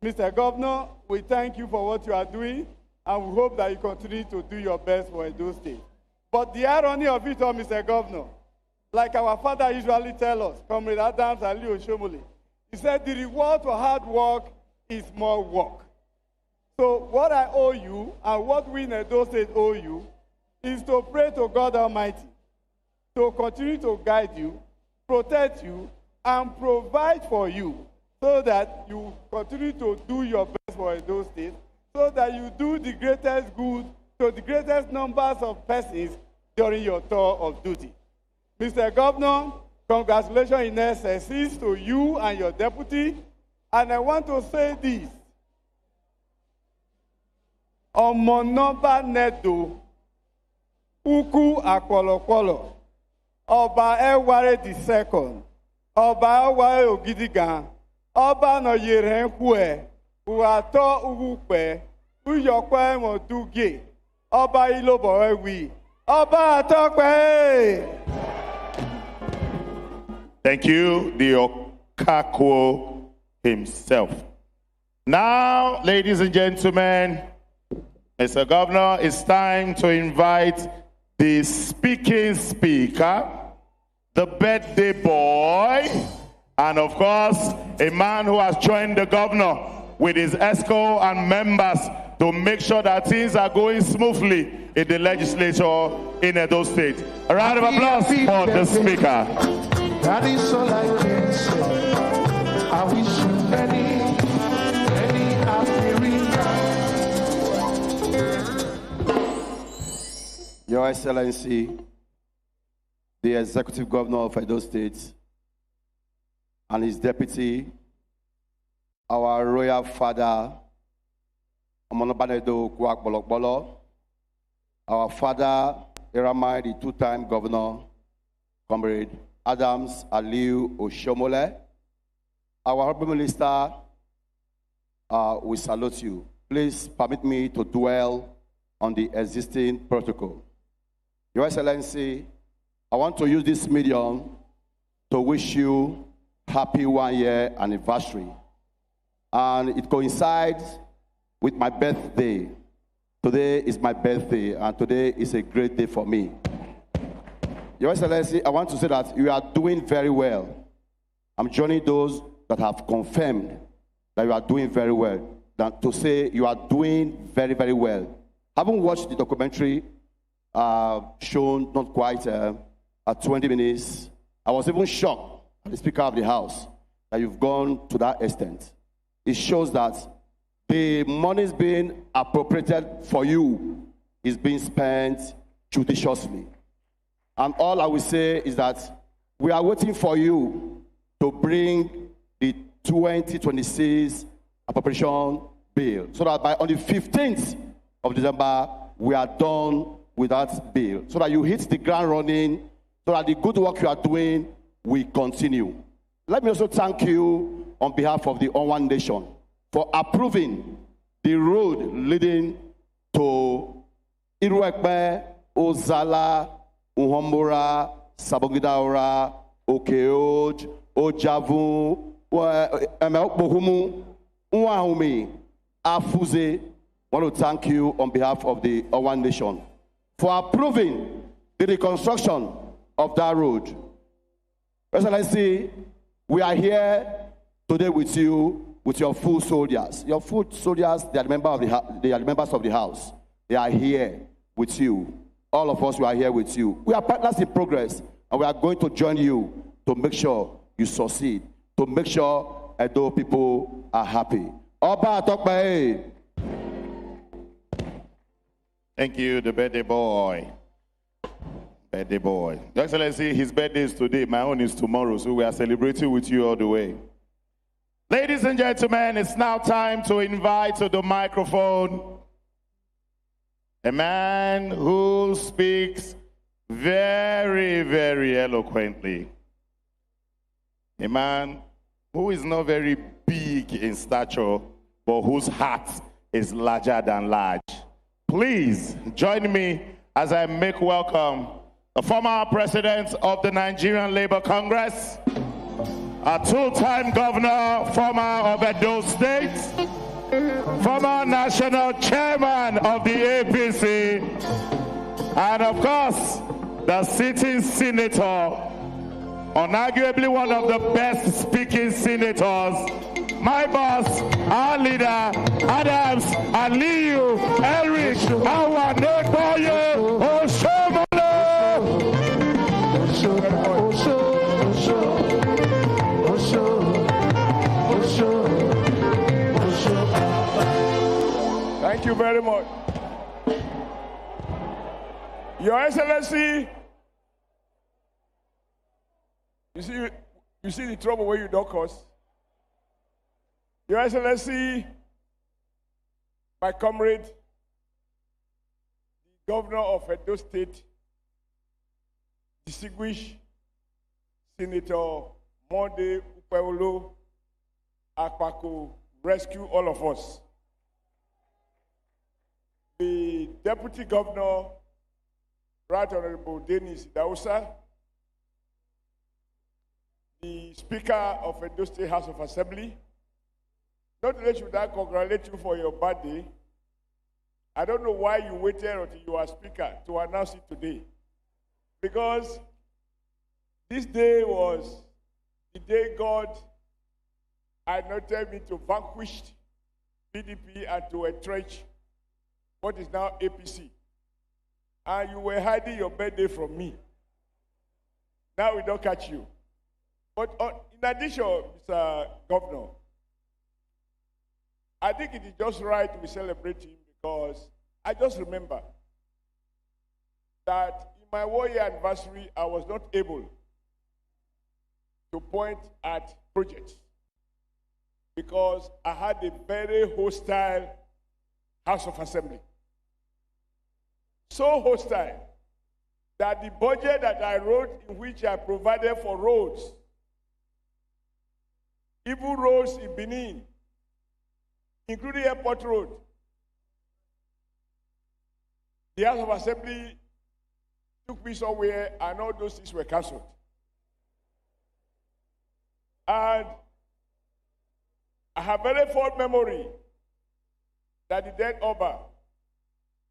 Mr. Governor, we thank you for what you are doing, and we hope that you continue to do your best for Edo State. But the irony of it all, Mr. Governor, like our father usually tells us, Comrade Adams Oshiomhole, he said the reward for hard work is more work. So what I owe you, and what we in Edo State owe you, is to pray to God Almighty to continue to guide you, protect you, and provide for you, so that you continue to do your best for Edo State, so that you do the greatest good to the greatest numbers of persons during your tour of duty. Mr. Governor, congratulations in excess to you and your deputy, and I want to say this. Omonoba Nedo, Uku Akwolokwolo, Oba Eware II, Oba Eware Ogidigan, Oba no Yerenkwe, Uato Uwukwe, Uyokwe Moduge, Oba Ilobo Ewi, Oba Atokwe. Thank you, the Okakwo himself. Now, ladies and gentlemen, Mr. Governor, it's time to invite the speaking speaker, the birthday boy, and of course, a man who has joined the governor with his ESCO and members to make sure that things are going smoothly in the legislature in Edo State. A round of applause for the speaker. That is all I can say. I wish you many happy returns. Your Excellency, the Executive Governor of Edo State, and his deputy, our royal father, Omonobanedo Kwakbolokbolo, our father, Eramai, the two-time governor, Comrade Adams Oshiomhole, our Honorable Minister, we salute you. Please permit me to dwell on the existing protocol. Your Excellency, I want to use this medium to wish you happy 1-year anniversary. And it coincides with my birthday. Today is my birthday, and today is a great day for me. Your Excellency, I want to say that you are doing very well. I'm joining those that have confirmed that you are doing very well, than to say you are doing very, very well. Having watched the documentary shown not quite at 20 minutes. I was even shocked at the Speaker of the House that you've gone to that extent. It shows that the money is being appropriated for you is being spent judiciously. And all I will say is that we are waiting for you to bring the 2026 appropriation bill so that by on the 15th of December, we are done with that bill so that you hit the ground running, so that the good work you are doing will continue. Let me also thank you on behalf of the One Nation for approving the road leading to Iruekpe, Ozala, Uhombora, Sabogidaura, Okeoj, Ojavu, Bohumu, Uahumi, Afuze. I want to thank you on behalf of the One Nation for approving the reconstruction of that road. Excellency, we are here today with you, with your full soldiers. Your full soldiers, they are members of the House. They are here with you. All of us, we are here with you. We are partners in progress, and we are going to join you to make sure you succeed, to make sure Edo people are happy. Oba Atokpe. Thank you, the birthday boy. Birthday boy. Your Excellency, his birthday is today. My own is tomorrow, so we are celebrating with you all the way. Ladies and gentlemen, it's now time to invite to the microphone a man who speaks very, very eloquently. A man who is not very big in stature, but whose heart is larger than large. Please join me as I make welcome the former president of the Nigerian Labour Congress, a two-time governor, former of Edo State, former national chairman of the APC, and of course, the sitting senator, unarguably one of the best speaking senators, my boss, our leader, Adams Oshiomhole. Thank you very much. Your Excellency, you see the trouble where you don't cause. Your Excellency, my comrade, the governor of Edo State, distinguished Senator Monde Upeolo Akpako, rescue all of us. The Deputy Governor, Right Honorable Dennis Dausa, the Speaker of Edo State House of Assembly. Not only should I congratulate you for your birthday, I don't know why you waited until you are Speaker to announce it today. Because this day was the day God anointed me to vanquish PDP and to entrench what is now APC. And you were hiding your birthday from me. Now we don't catch you. But in addition, Mr. Governor, I think it is just right we celebrate him because I just remember that in my 1-year anniversary, I was not able to point at projects because I had a very hostile House of Assembly. So hostile that the budget that I wrote in which I provided for roads, even roads in Benin, including Airport Road, the House of Assembly took me somewhere and all those things were cancelled. And I have very fond memory that the then Oba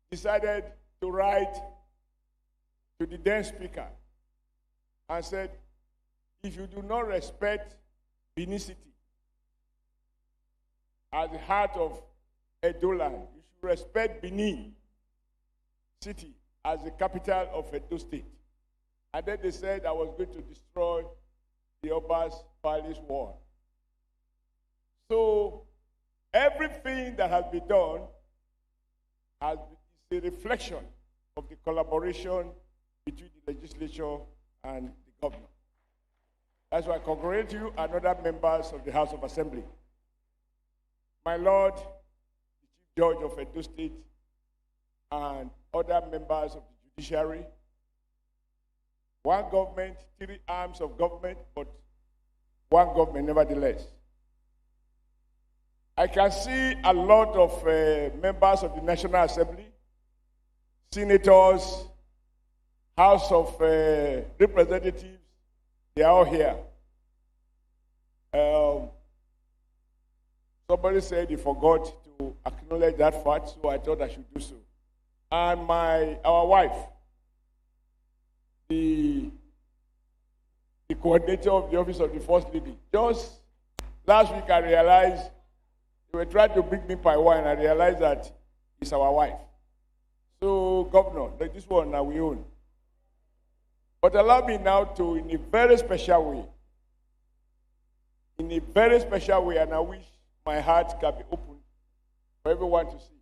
decided to write to the then Speaker and said, if you do not respect Benin City as the heart of Edo land, you should respect Benin City as the capital of Edo State. And then they said I was going to destroy the Oba's palace wall. So everything that has been done is a reflection of the collaboration between the legislature and the governor. That's why I congratulate you and other members of the House of Assembly. My Lord, the Chief Judge of Edo State, and other members of the judiciary. One government, three arms of government, but one government nevertheless. I can see a lot of members of the National Assembly, senators, House of Representatives, they are all here. Somebody said he forgot to acknowledge that fact, so I thought I should do so. And our wife, the coordinator of the office of the First Lady. Just last week I realized they were trying to bring me paiwa, and I realized that it's our wife. So, Governor, this one now we own. But allow me now to, in a very special way, and I wish my heart can be open for everyone to see.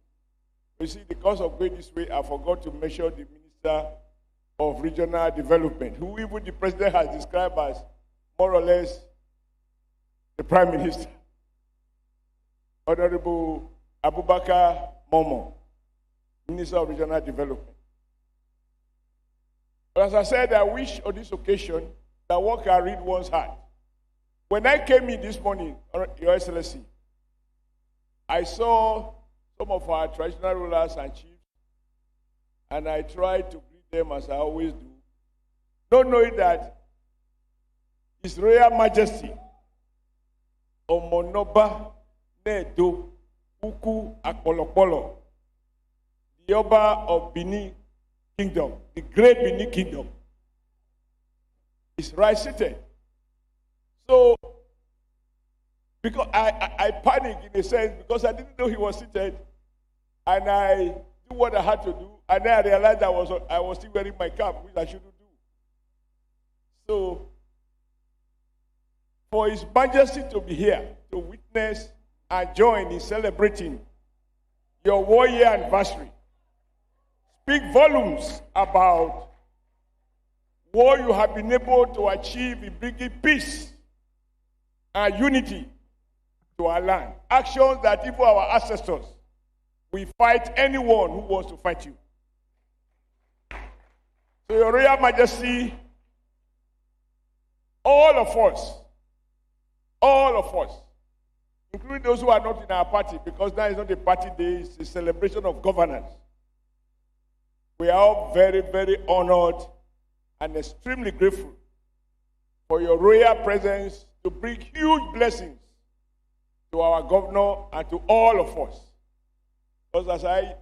You see, because of going this way, I forgot to mention the Minister of Regional Development, who even the President has described as more or less the Prime Minister, Honorable Abubakar Momo, Minister of Regional Development. But as I said, I wish on this occasion that one can read one's heart. When I came in this morning, Your Excellency, I saw some of our traditional rulers and chiefs, and I tried to greet them as I always do, not knowing that His Royal Majesty, Omonoba Nedo Uku Akpolokpolo, the Oba of Benin Kingdom, the great Benin Kingdom, is right seated. So, because I panicked in a sense because I didn't know he was seated, and I did what I had to do, and then I realized I was still wearing my cap, which I shouldn't do. So, for His Majesty to be here to witness and join in celebrating your 1-year anniversary speak volumes about what you have been able to achieve in bringing peace and unity to our land. Actions that even our ancestors will fight anyone who wants to fight you. So, Your Royal Majesty, all of us, including those who are not in our party, because now is not a party day, it's a celebration of governance. We are all very, very honored and extremely grateful for your royal presence to bring huge blessings to our governor and to all of us. Because as I used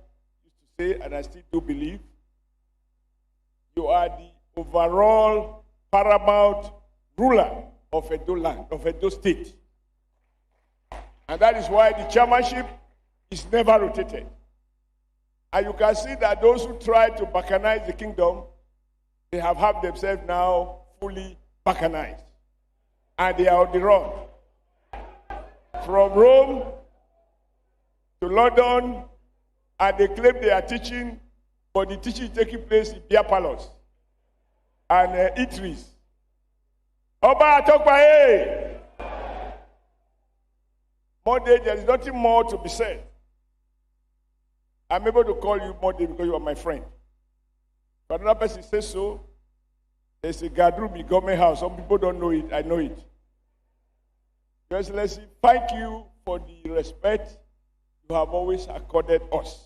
to say, and I still do believe, you are the overall paramount ruler of Edo land, of Edo State. And that is why the chairmanship is never rotated. And you can see that those who try to balkanize the kingdom, they have themselves now fully balkanized. And they are on the run. From Rome to London, and they claim they are teaching, but the teaching is taking place in beer parlors and eateries. Oba Atokpae! Monday, there is nothing more to be said. I'm able to call you Monday because you are my friend. But another person says so. There's a guard room in government house. Some people don't know it. I know it. Your Excellency, thank you for the respect you have always accorded us.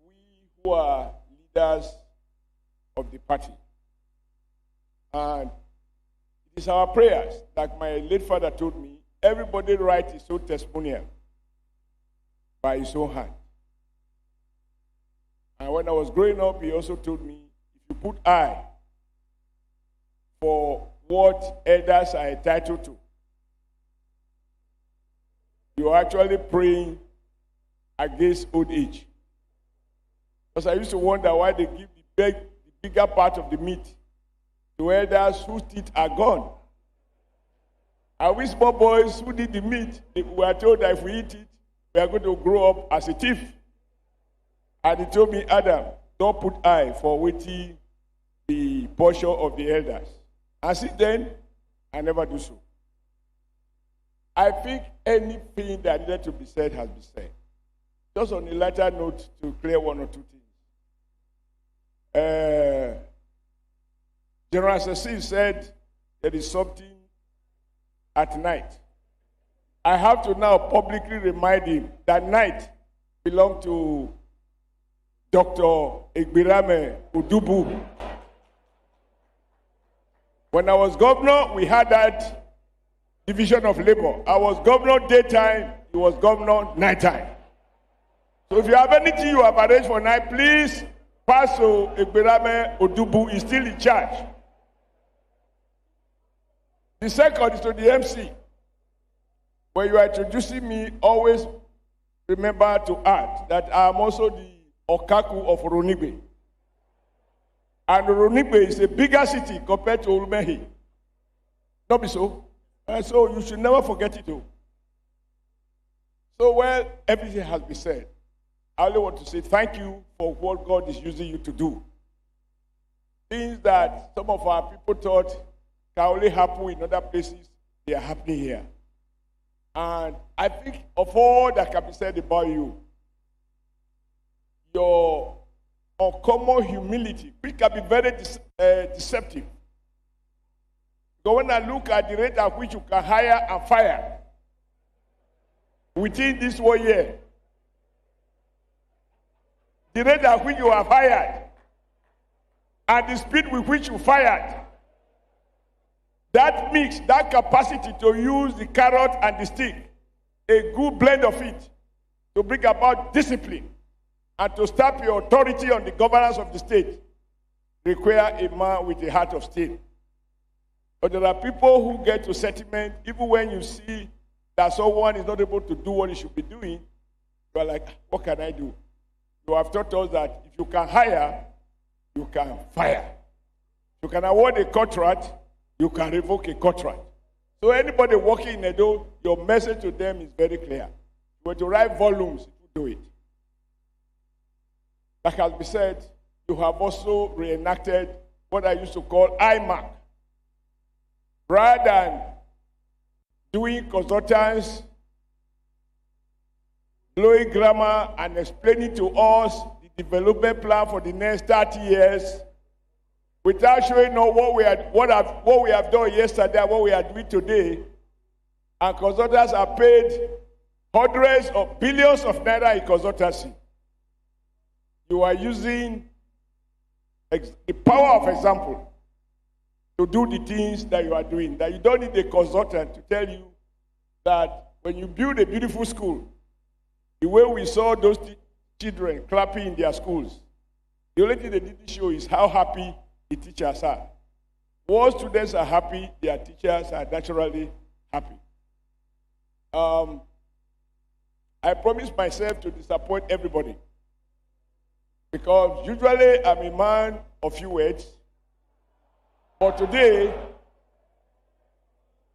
We who are leaders of the party. And it is our prayers, like my late father told me, everybody writes his own testimonial by his own hand. And when I was growing up, he also told me, if you put I for what elders are entitled to, you are actually praying against old age. Because I used to wonder why they give the bigger part of the meat to elders whose teeth are gone. And we small boys who did the meat, we were told that if we eat it, we are going to grow up as a thief. And he told me, Adam, don't put eye for waiting the portion of the elders. And since then, I never do so. I think anything that needed to be said has been said. Just on a lighter note to clear one or two things. General Cecil said there is something at night. I have to now publicly remind him that night belonged to Dr. Igberame Odubu. When I was governor, we had that division of labor. I was governor daytime, he was governor nighttime. So if you have anything you have arranged for night, please pass to Igberame Odubu, is still in charge. The second is to the MC. When you are introducing me, always remember to add that I am also the Okaku of Ronigbe. And Ronigbe is a bigger city compared to Olumehi. Not be so? And so you should never forget it too. So well, everything has been said. I only want to say thank you for what God is using you to do. Things that some of our people thought can only happen in other places, they are happening here. And I think of all that can be said about you, your uncommon humility, which can be very deceptive. But when I look at the rate at which you can hire and fire within this 1 year, the rate at which you have hired and the speed with which you fired, that mix, that capacity to use the carrot and the stick, a good blend of it, to bring about discipline and to stamp your authority on the governance of the state, require a man with a heart of steel. But there are people who get to settlement, even when you see that someone is not able to do what he should be doing, you are like, what can I do? You have taught us that if you can hire, you can fire. You can award a contract, you can revoke a contract. So anybody working in Edo, your message to them is very clear. You were to write volumes, you do it. Like has been said, you have also reenacted what I used to call IMAC. Rather than doing consultants, blowing grammar, and explaining to us the development plan for the next 30 years, without showing us what we have done yesterday and what we are doing today, and consultants are paid hundreds of billions of naira in consultancy. You are using the power of example to do the things that you are doing. That you don't need a consultant to tell you that when you build a beautiful school, the way we saw those children clapping in their schools, the only thing they didn't show is how happy the teachers are. Once students are happy, their teachers are naturally happy. I promised myself to disappoint everybody, because usually I'm a man of few words. But today,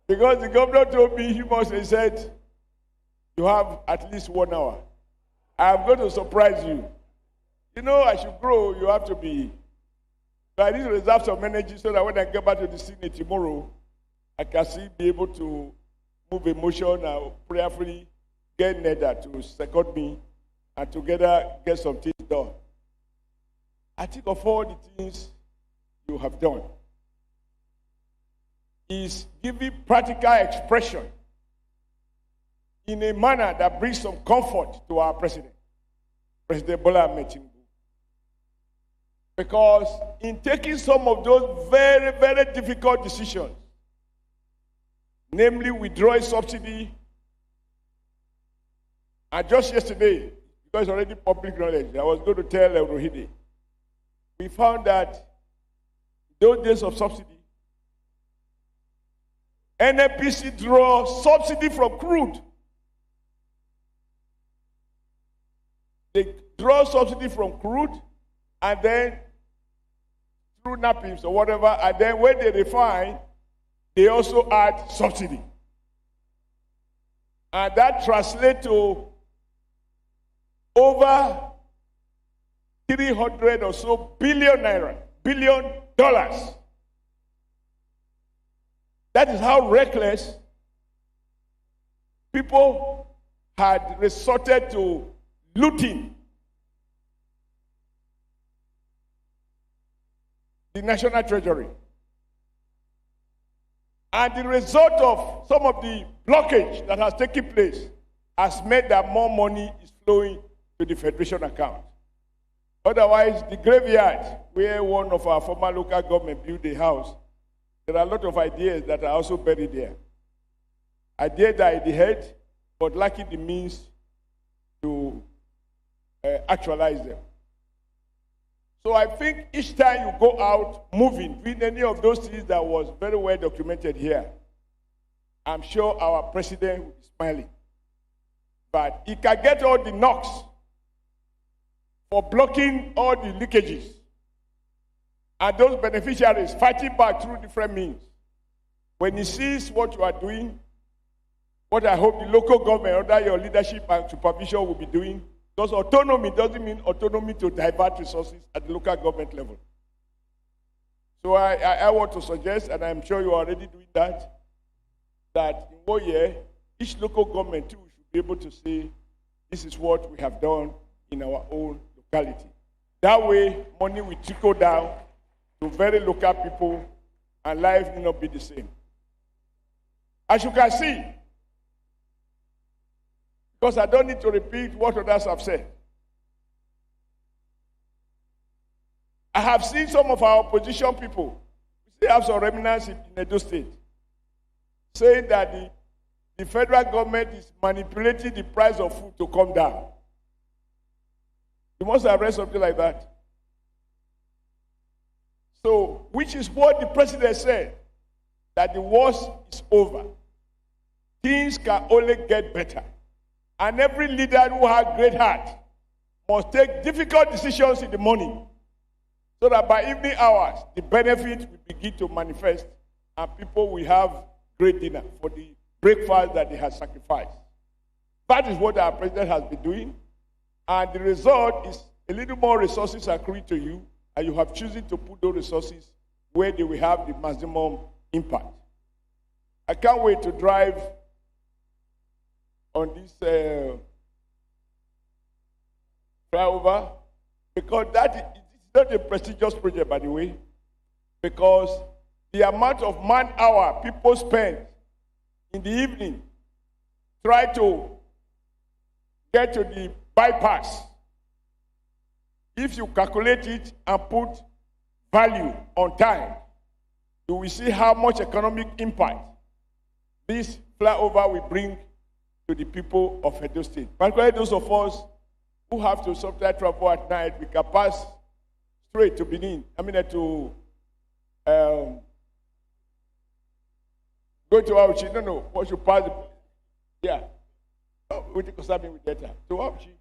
because the governor told me he said, you have at least 1 hour. I'm going to surprise you. You know, I should grow, you have to be. So I need to reserve some energy so that when I get back to the Senate tomorrow, I can still be able to move emotion and prayerfully get Neda to second me and together get some things done. I think of all the things you have done is giving practical expression in a manner that brings some comfort to our president, President Bola Ahmed Tinubu. Because in taking some of those very, very difficult decisions, namely withdrawing subsidy, and just yesterday, because it's already public knowledge, I was going to tell Uroide, we found that those days of subsidy, NNPC draw subsidy from crude. They draw subsidy from crude, and then through nappies or whatever, and then when they refine, they also add subsidy. And that translates to over 300 or so billion dollars. That is how reckless people had resorted to looting the national treasury. And the result of some of the blockage that has taken place has made that more money is flowing to the federation account. Otherwise, the graveyard, where one of our former local government built a house, there are a lot of ideas that are also buried there. Ideas that are in the head, but lacking the means to actualize them. So I think each time you go out moving, doing any of those things that was very well documented here, I'm sure our president will be smiling. But he can get all the knocks for blocking all the leakages. And those beneficiaries fighting back through different means. When he sees what you are doing, what I hope the local government under your leadership and supervision will be doing, because autonomy doesn't mean autonomy to divert resources at the local government level. So I want to suggest, and I'm sure you are already doing that in 1 year, each local government too should be able to say, this is what we have done in our own locality. That way, money will trickle down to very local people, and life will not be the same. As you can see, because I don't need to repeat what others have said, I have seen some of our opposition people, we still have some remnants in Edo State, saying that the federal government is manipulating the price of food to come down. You must have read something like that. So, which is what the president said, that the worst is over. Things can only get better. And every leader who has great heart must take difficult decisions in the morning, so that by evening hours, the benefit will begin to manifest and people will have great dinner for the breakfast that they have sacrificed. That is what our president has been doing. And the result is a little more resources accruing to you, and you have chosen to put those resources where they will have the maximum impact. I can't wait to drive on this flyover, because that is not a prestigious project, by the way, because the amount of man-hour people spend in the evening try to get to the bypass. If you calculate it and put value on time, you will see how much economic impact this flyover will bring to the people of Edo State. Particularly those of us who have to sometimes travel at night, we can pass straight to Benin. To go to Auchi. No, what you pass? Yeah. We take something with data. To Auchi.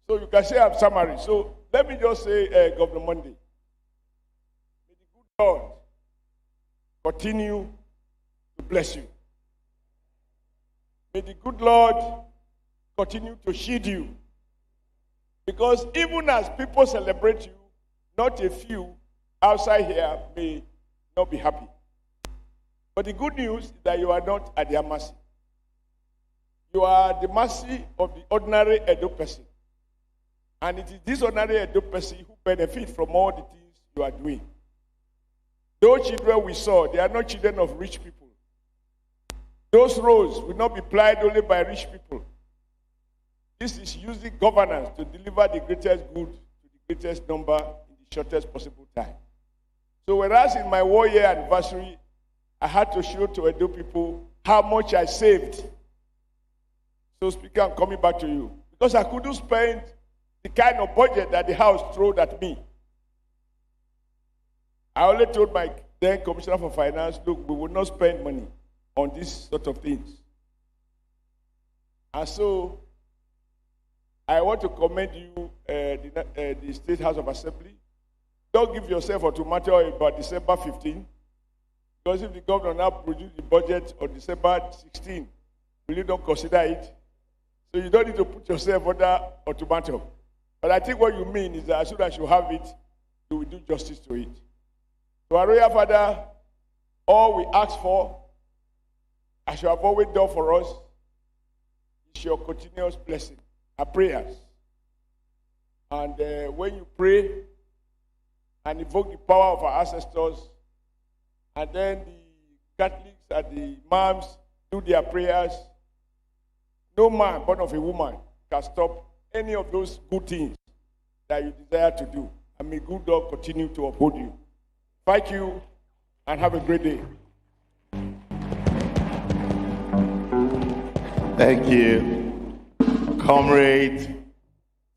So you can say I'm summary. So let me just say, Governor Monday, may the good Lord continue to bless you. May the good Lord continue to shield you. Because even as people celebrate you, not a few outside here may not be happy. But the good news is that you are not at their mercy. You are at the mercy of the ordinary Edo person. And it is this ordinary Edo person who benefits from all the things you are doing. Those children we saw, they are not children of rich people. Those roads will not be plied only by rich people. This is using governance to deliver the greatest good to the greatest number in the shortest possible time. So whereas in my 1 year anniversary, I had to show to Edo people how much I saved. So Speaker, I'm coming back to you. Because I couldn't spend the kind of budget that the House threw at me. I only told my then Commissioner for Finance, look, we will not spend money on these sort of things. And so I want to commend you, the State House of Assembly. Don't give yourself ultimatum about December 15, because if the governor now produce the budget on December 16, will you don't consider it? So you don't need to put yourself under ultimatum. But I think what you mean is that as soon as you have it, you will do justice to it. To our Royal Father, all we ask for, as you have always done for us, is your continuous blessing and prayers. And when you pray and invoke the power of our ancestors, and then the Catholics and the imams do their prayers, no man born of a woman can stop any of those good things that you desire to do. And may good God continue to uphold you. Thank you, and have a great day. Thank you, Comrade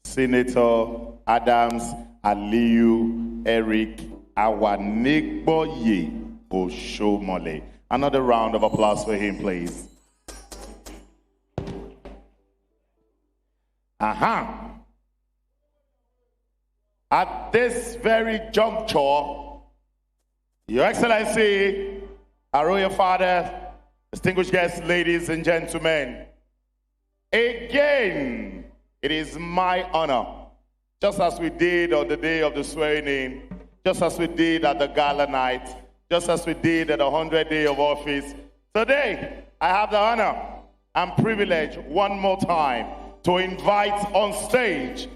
Senator Adams Eric Awanigboye Oshiomhole. Another round of applause for him, please. At this very juncture, Your Excellency, our Royal Father, distinguished guests, ladies and gentlemen, again, it is my honor, just as we did on the day of the swearing in, just as we did at the gala night, just as we did at the 100th day of office. Today, I have the honor and privilege one more time to invite on stage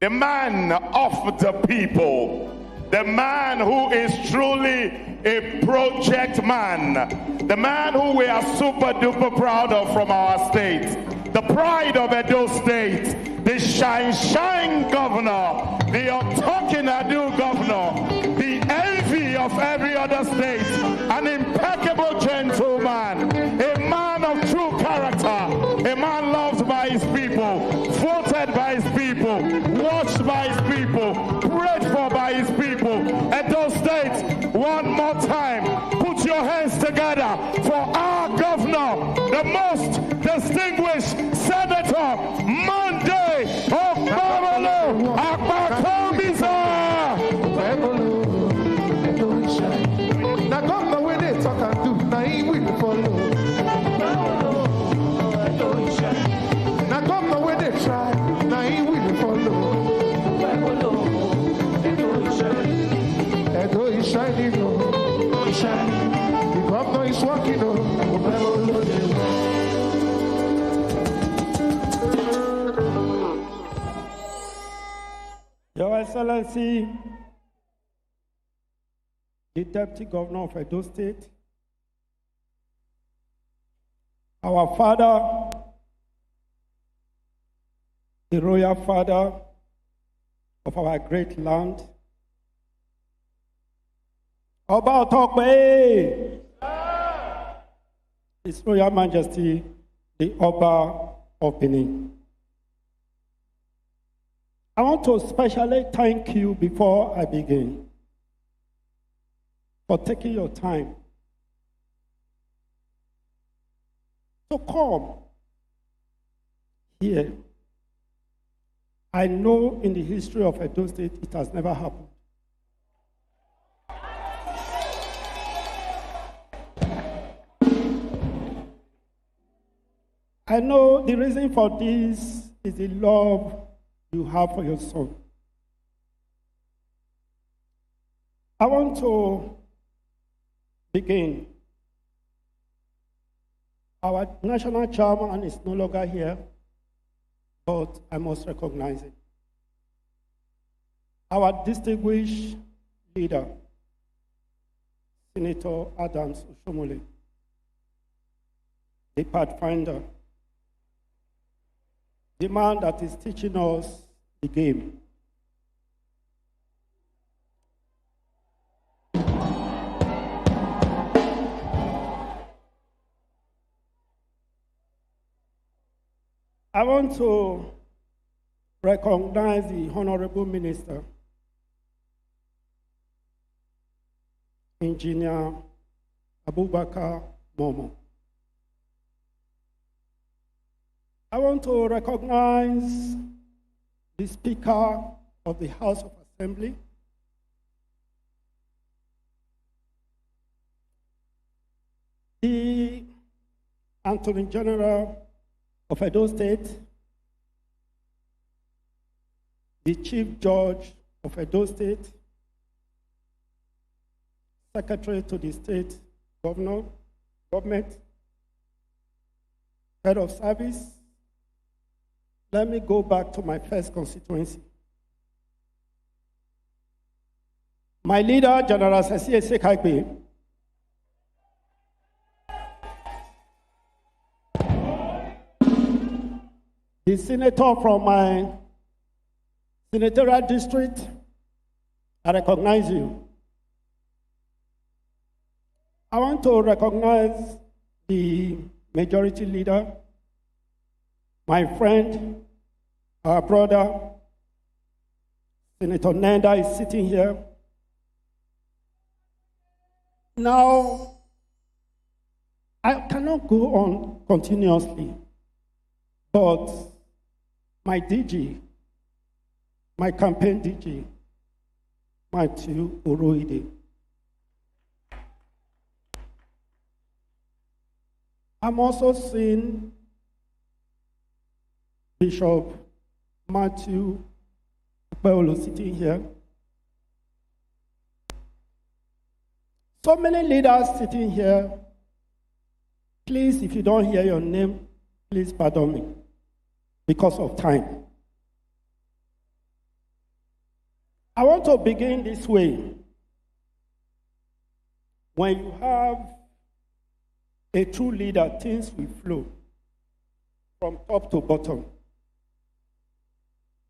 the man of the people, the man who is truly a project man, the man who we are super duper proud of from our state, the pride of Edo State, the shine governor, the talking ado governor, the envy of every other state, an impeccable gentleman, a man of true character, a man loved by his people, voted by his people, watched by his people, prayed for by his people. Edo State, one more time, put your hands together for our governor, the most distinguished Senator Monday of Babalo, Akbakomisa. Now governor, when they talk and do, now he will follow. Now governor, when they try, now he will follow. Edo is shining, oh, shining. The governor is working, Your Excellency, the Deputy Governor of Edo State, our Father, the Royal Father of our great land, Oba Otokwe, His Royal Majesty, the Oba of Benin. I want to especially thank you before I begin for taking your time to come here. I know in the history of Edo State it has never happened. I know the reason for this is the love you have for your son. I want to begin. Our national chairman is no longer here, but I must recognize it. Our distinguished leader, Senator Adams Oshiomhole, the pathfinder, the man that is teaching us the game. I want to recognize the Honorable Minister, Engineer Abubakar Momo. I want to recognize the Speaker of the House of Assembly, the Attorney General of Edo State, the Chief Judge of Edo State, Secretary to the State Government, Head of Service. Let me go back to my first constituency. My leader, General Cecil Agbe, the senator from my senatorial district, I recognize you. I want to recognize the majority leader, my friend, our brother, Senator Nenda is sitting here. Now, I cannot go on continuously, but my DG, my campaign DG, Matthew Uroide, I'm also seeing Bishop Matthew Uroide sitting here. So many leaders sitting here. Please, if you don't hear your name, please pardon me because of time. I want to begin this way. When you have a true leader, things will flow from top to bottom.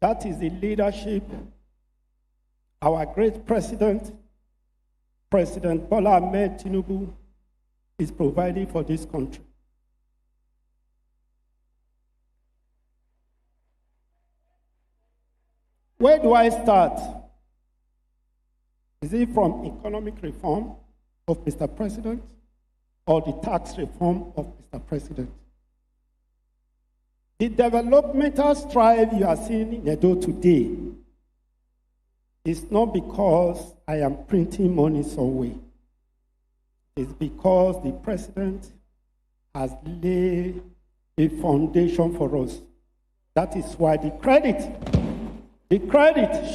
That is the leadership our great president, President Bola Ahmed Tinubu, is providing for this country. Where do I start? Is it from economic reform of Mr. President or the tax reform of Mr. President? The developmental strive you are seeing in Edo today is not because I am printing money somewhere. It's because the president has laid a foundation for us. That is why the credit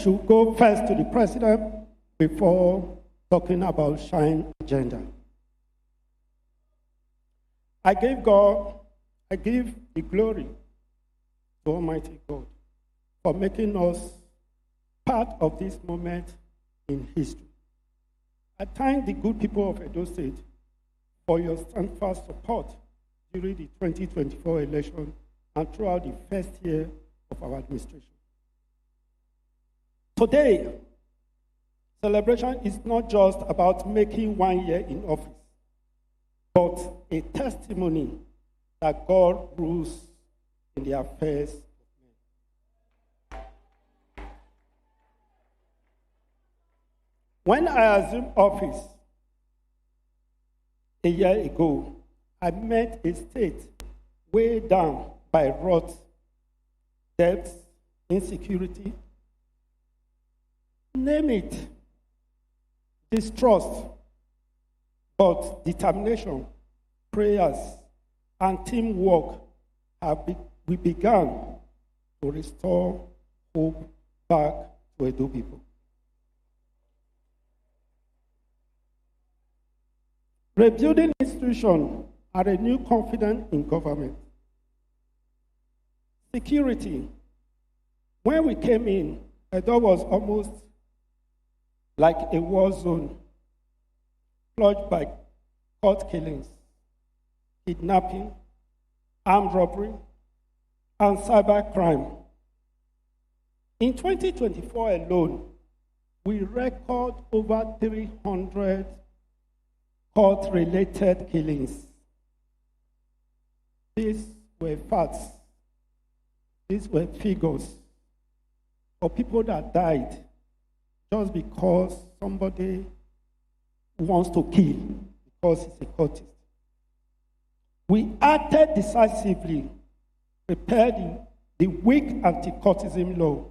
should go first to the president before talking about shine agenda. I give the glory to Almighty God for making us part of this moment in history. I thank the good people of Edo State for your steadfast support during the 2024 election and throughout the first year of our administration. Today, celebration is not just about making 1 year in office, but a testimony that God rules in the affairs of men. When I assumed office a year ago, I met a state weighed down by rot, debts, insecurity, name it, distrust, but determination, prayers, and teamwork we began to restore hope back to Edo people. Rebuilding institutions and renew confidence in government. Security. When we came in, Edo was almost like a war zone, plagued by court killings, kidnapping, armed robbery, and cyber crime. In 2024 alone, we record over 300 court-related killings. These were facts. These were figures of people that died just because somebody wants to kill because he's a cultist. We acted decisively, prepared the weak anti-cultism law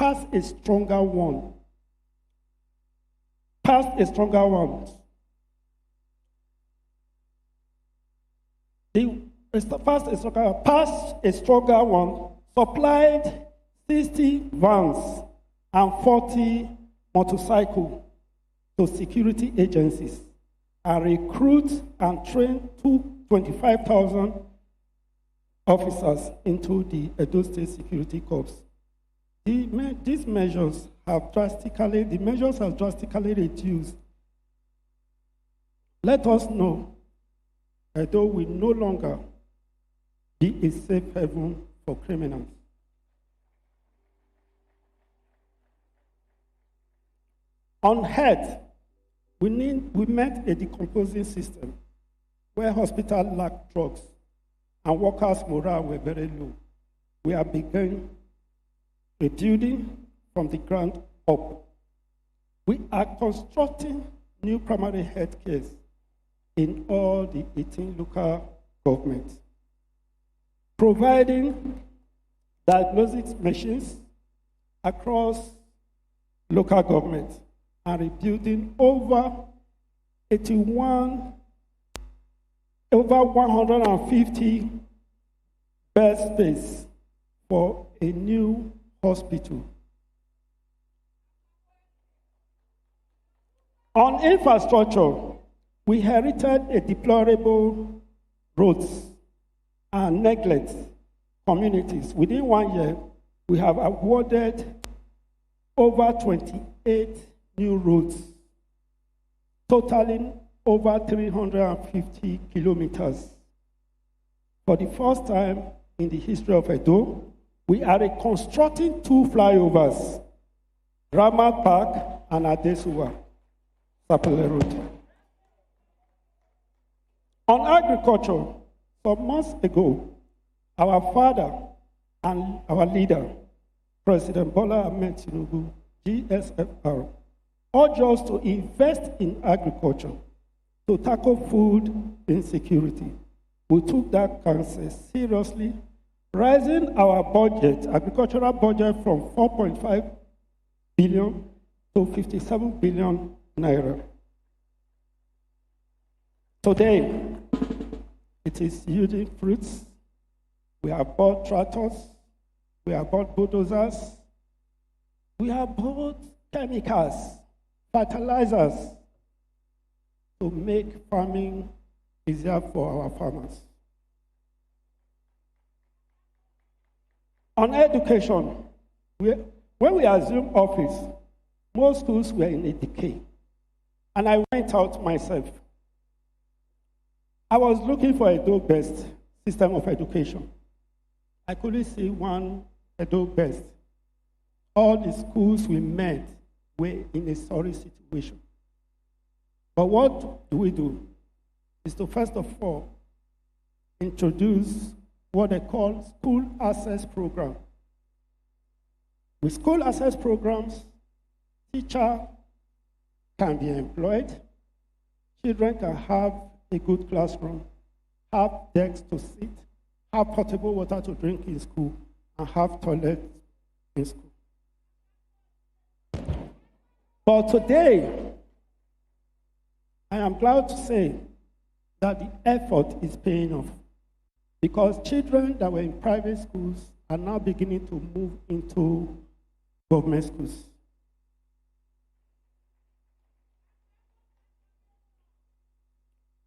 pass a stronger one. Pass a stronger one. Pass a stronger one, supplied 60 vans and 40 motorcycles to security agencies and recruit and train 25,000 officers into the Edo State Security Corps. These measures have drastically reduced. Let us know Edo will no longer be a safe haven for criminals. On health, we met a decomposing system where hospitals lacked drugs and workers' morale were very low. We have begun rebuilding from the ground up. We are constructing new primary health care in all the 18 local governments, providing diagnostic machines across local governments, and rebuilding over 150 bed space for a new hospital. On infrastructure, we inherited a deplorable roads and neglect communities. Within 1 year, we have awarded over 28 new roads, totaling over 350 kilometers. For the first time in the history of Edo, we are reconstructing 2 flyovers, Ramat Park and Adesuwa, Sapele Road. On agriculture, some months ago, our father and our leader, President Bola Ahmed Tinubu, GSFR, urged us to invest in agriculture to tackle food insecurity. We took that counsel seriously, raising our budget, agricultural budget, from 4.5 billion to 57 billion naira. Today, it is yielding fruits. We have bought tractors, we have bought bulldozers, we have bought chemicals, fertilizers, to make farming easier for our farmers. On education, when we assumed office, most schools were in a decay. And I went out myself. I was looking for a Edo-based system of education. I couldn't see one Edo-based. All the schools we met were in a sorry situation. But what do? Is to first of all introduce what they call school access program. With school access programs, teacher can be employed, children can have a good classroom, have desks to sit, have potable water to drink in school, and have toilets in school. But today, I am glad to say that the effort is paying off, because children that were in private schools are now beginning to move into government schools.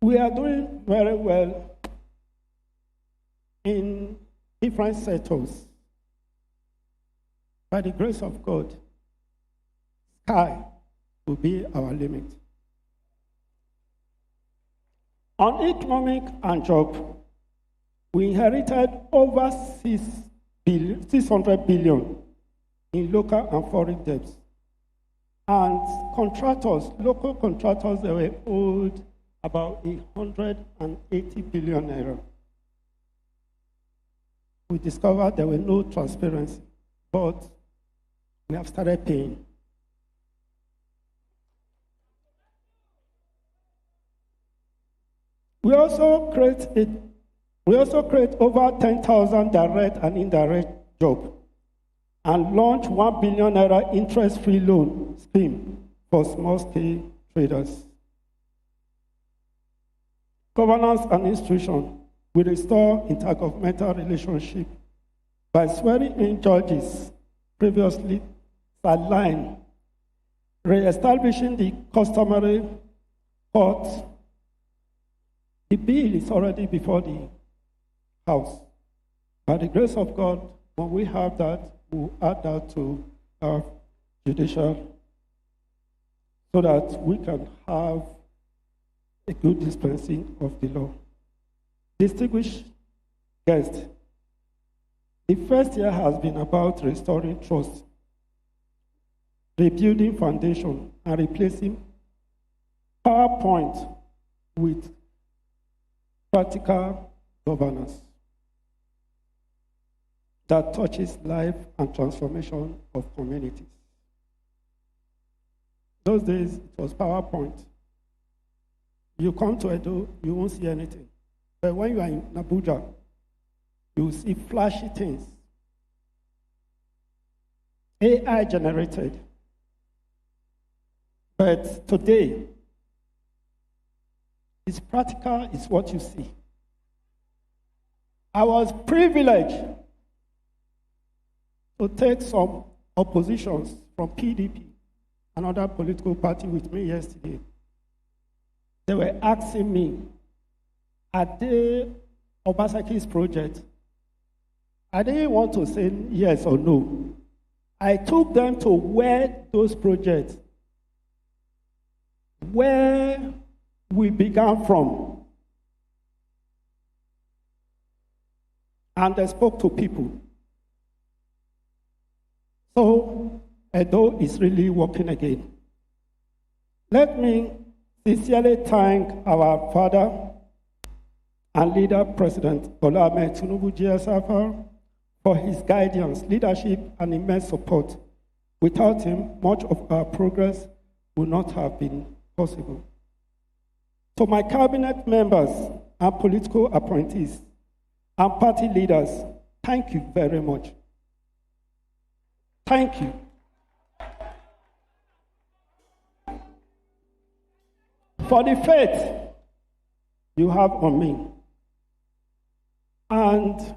We are doing very well in different sectors. By the grace of God, sky will be our limit. On economic and job, we inherited over 600 billion in local and foreign debts. And contractors, local contractors, they were owed about 180 billion naira. We discovered there were no transparency, but we have started paying. We also create over 10,000 direct and indirect jobs. and launch 1 billion naira interest-free loan scheme for small-scale traders. Governance and institution will restore intergovernmental relationship by swearing in judges previously sidelined, re-establishing the customary court. The bill is already before the House. By the grace of God, when we have that, we'll add that to our judicial so that we can have a good dispensing of the law. Distinguished guests, the first year has been about restoring trust, rebuilding foundation, and replacing PowerPoint with practical governance that touches life and transformation of communities. Those days, it was PowerPoint. You come to Edo, you won't see anything. But when you are in Abuja, you will see flashy things. AI generated. But today, it's practical, it's what you see. I was privileged to take some oppositions from PDP, another political party, with me yesterday. They were asking me, are they Obasaki's project? I didn't want to say yes or no. I took them to where those projects, where we began from. And I spoke to people. So, Edo is really working again. Let me sincerely thank our father and leader, President Bola Ahmed Tinubu GSFR, for his guidance, leadership, and immense support. Without him, much of our progress would not have been possible. To my cabinet members and political appointees and party leaders, thank you very much. Thank you. For the faith you have on me, and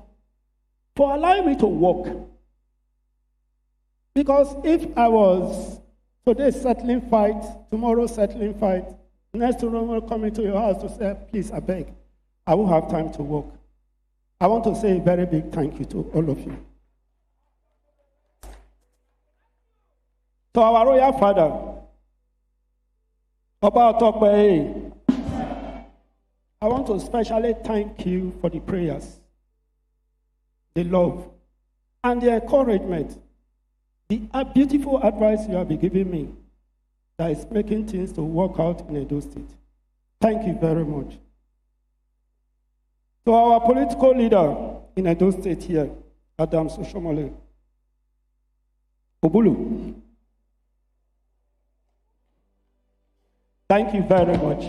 for allowing me to walk. Because if I was today settling fight, tomorrow settling fight, next tomorrow coming to your house to say, please, I beg, I won't have time to walk. I want to say a very big thank you to all of you. To our royal father, Oba Otokwe, I want to especially thank you for the prayers, the love, and the encouragement, the beautiful advice you have been giving me that is making things to work out in Edo State. Thank you very much. To our political leader in Edo State here, Adams Oshiomhole, Obulu, thank you very much.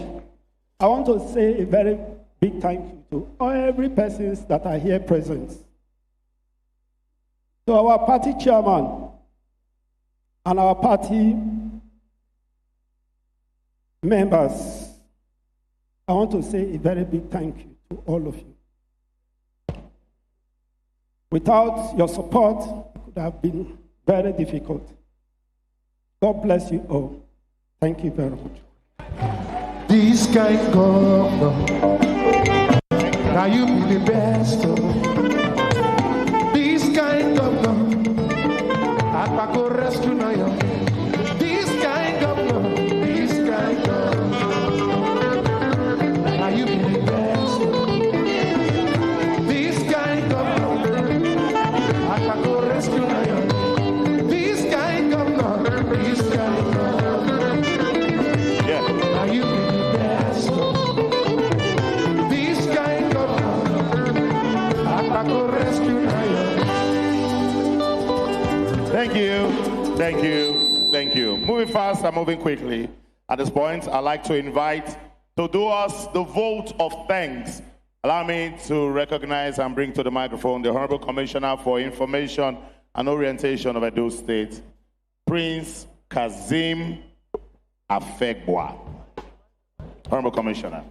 I want to say a very big thank you to every person that are here present. To our party chairman and our party members, I want to say a very big thank you to all of you. Without your support, it could have been very difficult. God bless you all. Thank you very much. This kind governor, now you be the best. This kind governor, I go rescue now. This kind governor, now you be the best. This kind governor, I go rescue now. This kind governor, Yeah. now you be the best. This kind governor, I go rescue now. Thank you, thank you, thank you. Moving fast and moving quickly. At this point, I'd like to invite to do us the vote of thanks. Allow me to recognize and bring to the microphone the Honorable Commissioner for Information and Orientation of Edo State, Prince Kazim Afegbwa. Honorable Commissioner.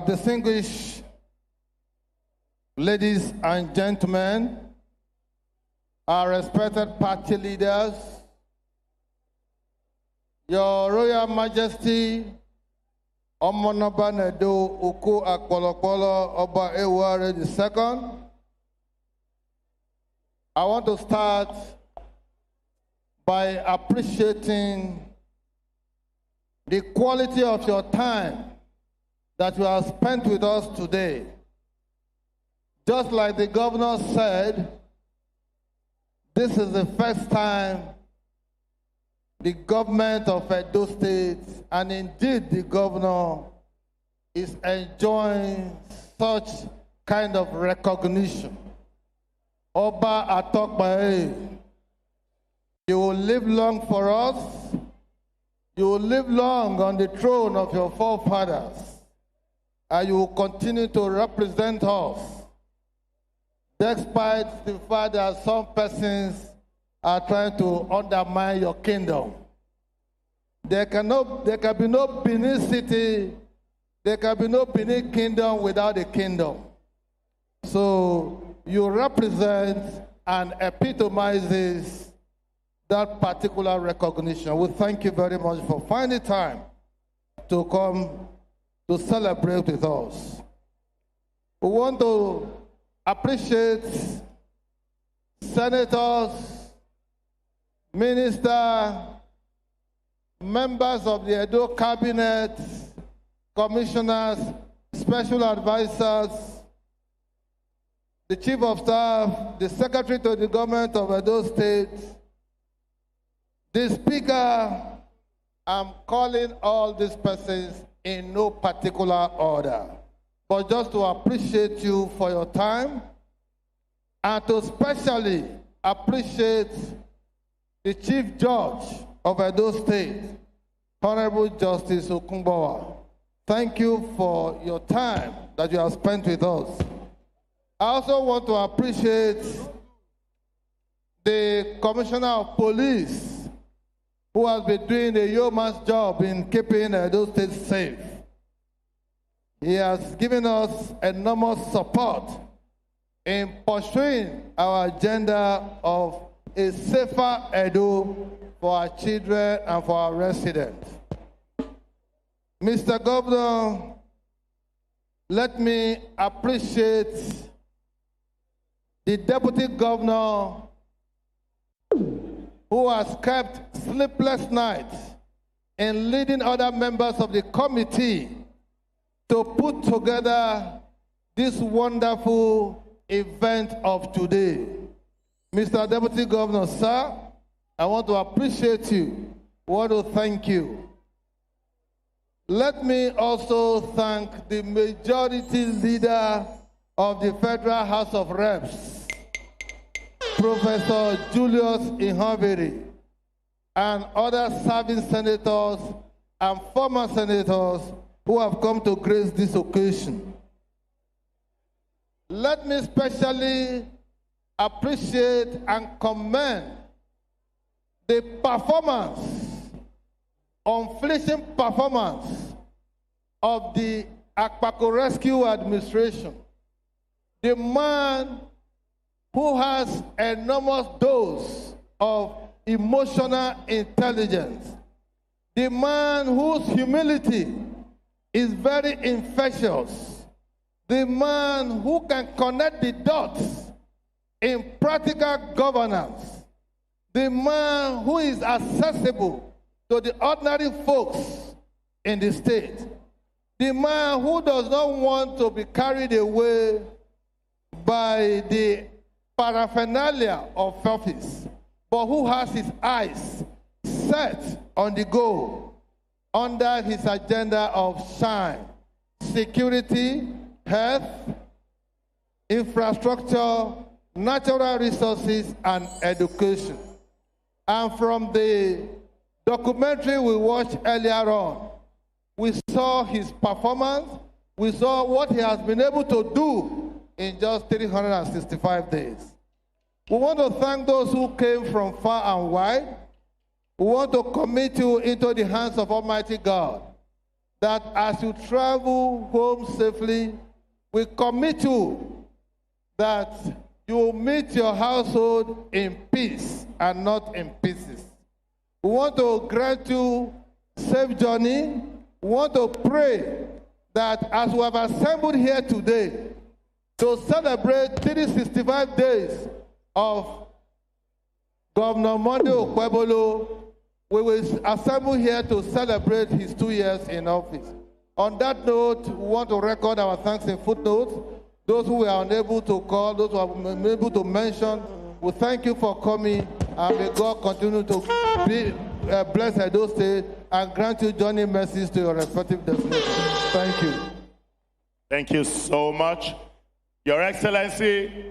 Distinguished ladies and gentlemen, our respected party leaders, Your Royal Majesty, Omonoba Nedo Uku Akpolokpolo Oba Eware II, I want to start by appreciating the quality of your time that you have spent with us today. Just like the governor said, this is the first time the government of Edo State, and indeed the governor, is enjoying such kind of recognition. Oba Atokbae, you will live long for us. You will live long on the throne of your forefathers, and you will continue to represent us, despite the fact that some persons are trying to undermine your kingdom. There can be no Benin city, there can be no Benin kingdom without a kingdom. So you represent and epitomizes that particular recognition. We thank you very much for finding time to come to celebrate with us. We want to appreciate senators, ministers, members of the Edo cabinet, commissioners, special advisors, the chief of staff, the secretary to the government of Edo State, the speaker. I'm calling all these persons in no particular order, but just to appreciate you for your time and to especially appreciate the Chief Judge of Edo State, Honorable Justice Okunbawa. Thank you for your time that you have spent with us. I also want to appreciate the Commissioner of Police, who has been doing a yeoman's job in keeping Edo State safe. He has given us enormous support in pursuing our agenda of a safer Edo for our children and for our residents. Mr. Governor, let me appreciate the Deputy Governor who has kept sleepless nights in leading other members of the committee to put together this wonderful event of today. Mr. Deputy Governor, sir, I want to appreciate you. I want to thank you. Let me also thank the majority leader of the Federal House of Reps, Professor Julius Ihoviri, and other serving senators and former senators who have come to grace this occasion. Let me especially appreciate and commend the performance, unflinching performance of the Akpako Rescue Administration. The man who has enormous dose of emotional intelligence. The man whose humility is very infectious. The man who can connect the dots in practical governance. The man who is accessible to the ordinary folks in the state. The man who does not want to be carried away by the paraphernalia of office, but who has his eyes set on the goal under his agenda of shine, security, health, infrastructure, natural resources, and education. And from the documentary we watched earlier on, we saw his performance, we saw what he has been able to do in just 365 days. We want to thank those who came from far and wide. We want to commit you into the hands of Almighty God, that as you travel home safely, we commit you that you will meet your household in peace and not in pieces. We want to grant you safe journey. We want to pray that as we have assembled here today to celebrate 365 days of Governor Monday Okwebolo, we will assemble here to celebrate his 2 years in office. On that note, we want to record our thanks in footnotes. Those who were unable to call, those who are unable to mention, we thank you for coming, and may God continue to bless Edo State and grant you journey mercies to your respective destinations. Thank you. Thank you so much. Your Excellency,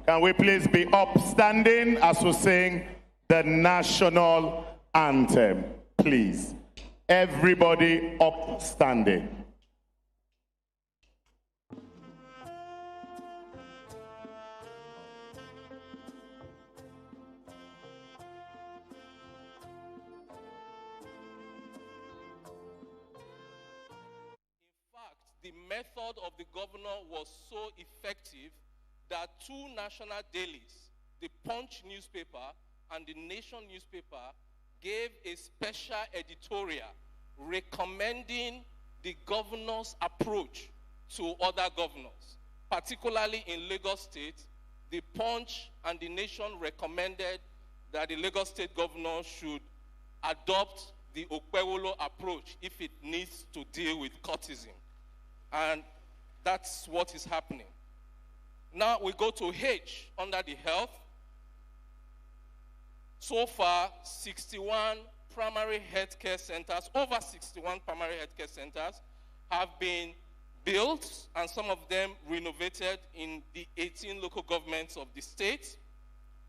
can we please be upstanding as we sing the national anthem, please? Everybody upstanding. The method of the governor was so effective that 2 national dailies, the Punch newspaper and the Nation newspaper, gave a special editorial recommending the governor's approach to other governors. Particularly in Lagos State, the Punch and the Nation recommended that the Lagos State governor should adopt the Okwewolo approach if it needs to deal with courtesan. And that's what is happening. Now we go to H under the health. So far, 61 primary healthcare centers, over 61 primary healthcare centers have been built, and some of them renovated in the 18 local governments of the state.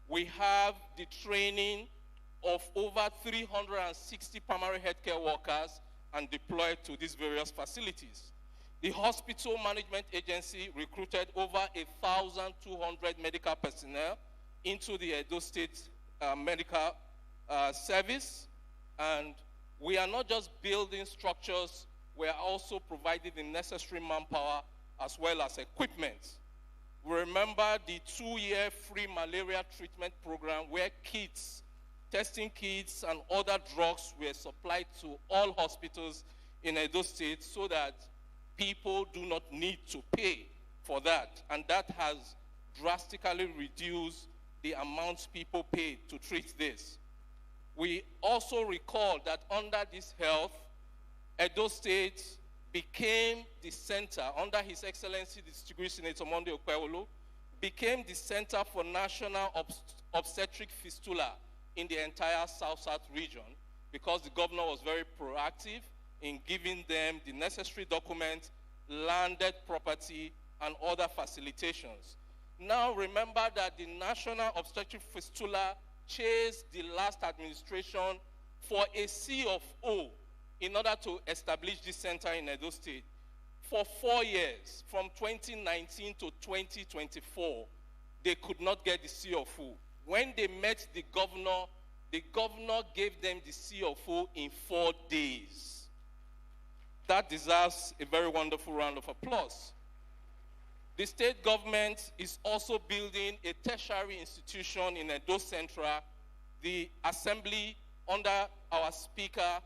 We have the training of over 360 primary healthcare workers and deployed to these various facilities. The Hospital Management Agency recruited over 1,200 medical personnel into the Edo State medical service. And we are not just building structures, we are also providing the necessary manpower as well as equipment. We remember the 2-year free malaria treatment program where kits, testing kits and other drugs were supplied to all hospitals in Edo State so that people do not need to pay for that. And that has drastically reduced the amounts people pay to treat this. We also recall that under this health, Edo State became the center, under His Excellency the Distinguished Senator Monday Okwewolo, became the center for national obstetric fistula in the entire South-South region, because the governor was very proactive in giving them the necessary documents, landed property, and other facilitations. Now remember that the National Obstetric Fistula chased the last administration for a C of O in order to establish this center in Edo State. For 4 years, from 2019 to 2024, they could not get the C of O. When they met the governor gave them the C of O in 4 days. That deserves a very wonderful round of applause. The state government is also building a tertiary institution in Edo Central. The Assembly, under our Speaker,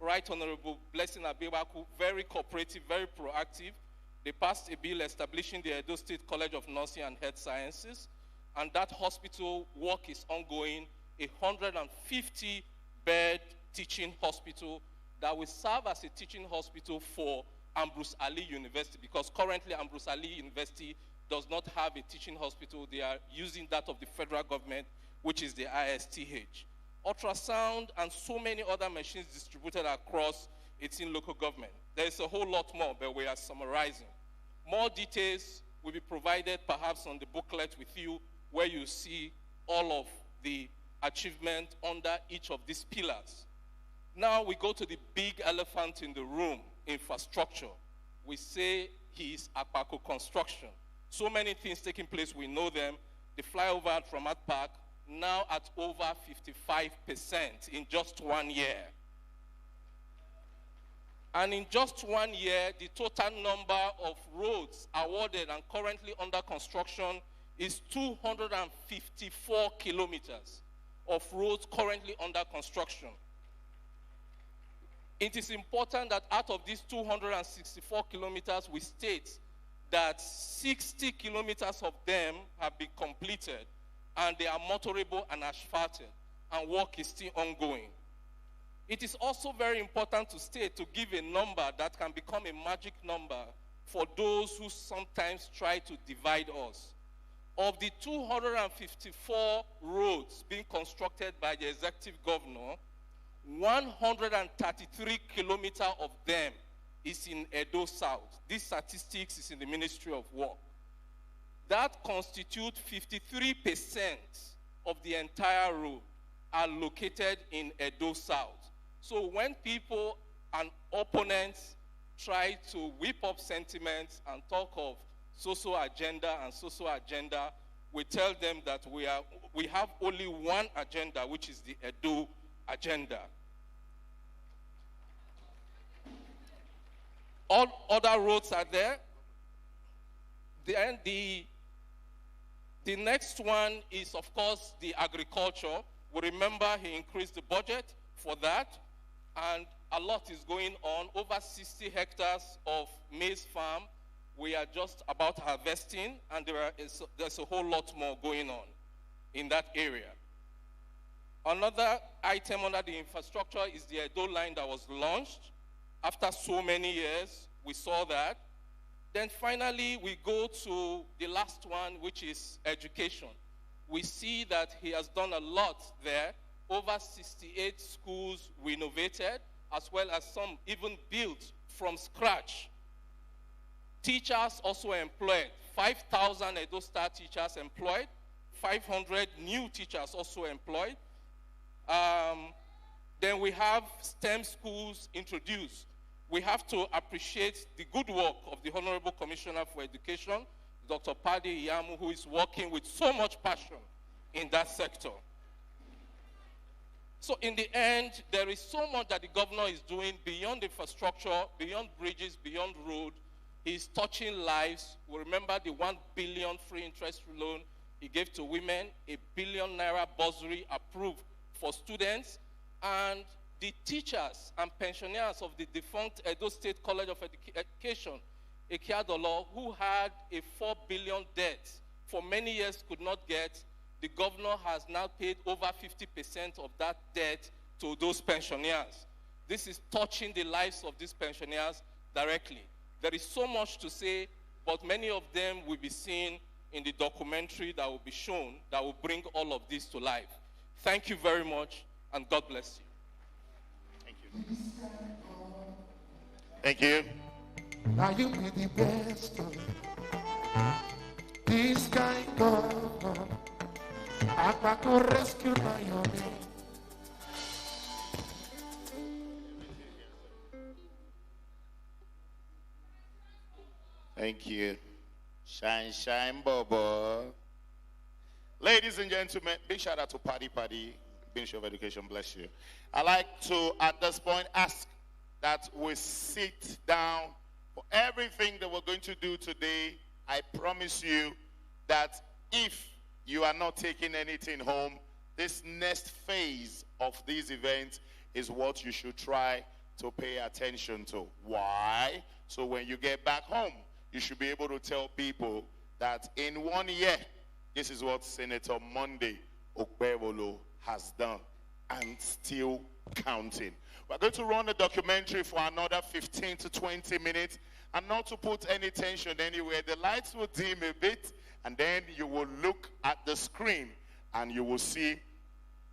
Right Honorable Blessing Abebaku, very cooperative, very proactive. They passed a bill establishing the Edo State College of Nursing and Health Sciences, and that hospital work is ongoing, a 150-bed teaching hospital that will serve as a teaching hospital for Ambrose Ali University, because currently Ambrose Ali University does not have a teaching hospital. They are using that of the federal government, which is the ISTH. Ultrasound and so many other machines distributed across 18 local government. There is a whole lot more, but we are summarizing. More details will be provided perhaps on the booklet with you, where you see all of the achievement under each of these pillars. Now we go to the big elephant in the room, infrastructure. We say he is Akpako construction. So many things taking place, we know them. The flyover at Ramat Park, now at over 55% in just 1 year. And in just 1 year, the total number of roads awarded and currently under construction is 254 kilometers of roads currently under construction. It is important that out of these 264 kilometers, we state that 60 kilometers of them have been completed and they are motorable and asphalted, and work is still ongoing. It is also very important to state, to give a number that can become a magic number for those who sometimes try to divide us. Of the 254 roads being constructed by the executive governor, 133 kilometers of them is in Edo South. This statistics is in the Ministry of Work. That constitutes 53% of the entire road are located in Edo South. So when people and opponents try to whip up sentiments and talk of social agenda, we tell them that we have only one agenda, which is the Edo agenda. All other roads are there. Then the next one is, of course, the agriculture. We remember he increased the budget for that, and a lot is going on. Over 60 hectares of maize farm we are just about harvesting, and there's a whole lot more going on in that area. Another item under the infrastructure is the Edo line that was launched. After so many years, we saw that. Then finally, we go to the last one, which is education. We see that he has done a lot there. Over 68 schools renovated, as well as some even built from scratch. Teachers also employed, 5,000 Edo Star teachers employed, 500 new teachers also employed. Then we have STEM schools introduced. We have to appreciate the good work of the Honorable Commissioner for Education, Dr. Padi Iyamu, who is working with so much passion in that sector. So in the end, there is so much that the governor is doing beyond infrastructure, beyond bridges, beyond road. He's touching lives. We remember the 1 billion free interest loan he gave to women, a 1 billion naira bursary approved for students, and the teachers and pensioners of the defunct Edo State College of Education, Ekiadolo, who had a 4 billion debt for many years could not get. The governor has now paid over 50% of that debt to those pensioners. This is touching the lives of these pensioners directly. There is so much to say, but many of them will be seen in the documentary that will be shown that will bring all of this to life. Thank you very much, and God bless you. Thank you. Thank you. Now you be the best. This kind of I'm back to rescue my name. Thank you. Shine, shine, Bobo. Ladies and gentlemen, big shout out to Paddy, Ministry of Education, bless you. I'd like to, at this point, ask that we sit down for everything that we're going to do today. I promise you that if you are not taking anything home, this next phase of these events is what you should try to pay attention to. Why? So when you get back home, you should be able to tell people that in 1 year, this is what Senator Monday Okpebolo has done, and still counting. We're going to run the documentary for another 15 to 20 minutes, and not to put any tension anywhere. The lights will dim a bit, and then you will look at the screen, and you will see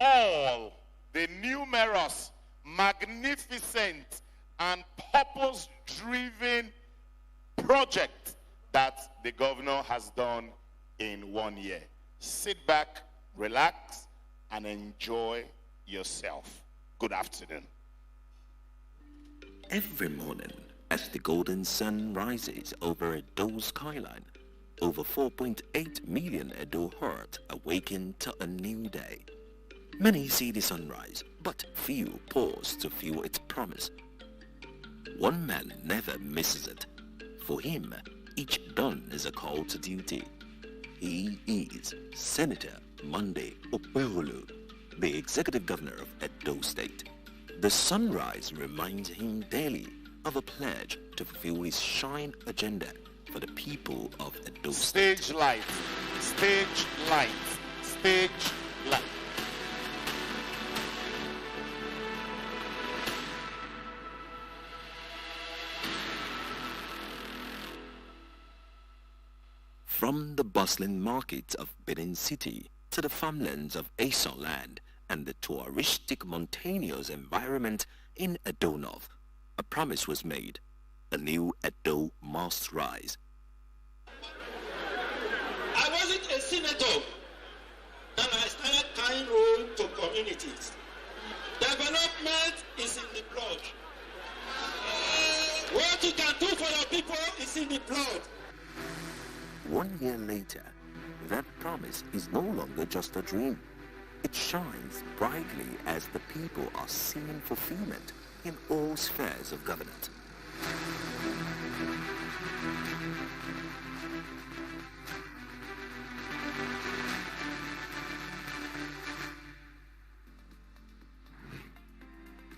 all the numerous, magnificent, and purpose-driven project that the governor has done in 1 year. Sit back, relax, and enjoy yourself. Good afternoon. Every morning, as the golden sun rises over Edo's skyline, over 4.8 million Edo hearts awaken to a new day. Many see the sunrise, but few pause to feel its promise. One man never misses it. For him, each dawn is a call to duty. He is Senator Monday Okpeholo, the executive governor of Edo State. The sunrise reminds him daily of a pledge to fulfill his shine agenda for the people of Edo State. Stage light, stage light, stage light. From the bustling markets of Benin City to the farmlands of Aso land and the touristic mountainous environment in Edo North, a promise was made. A new Edo must rise. I wasn't a senator, then I started carrying role to communities. Development is in the blood. What you can do for your people is in the blood. 1 year later, that promise is no longer just a dream. It shines brightly as the people are seeing fulfillment in all spheres of government.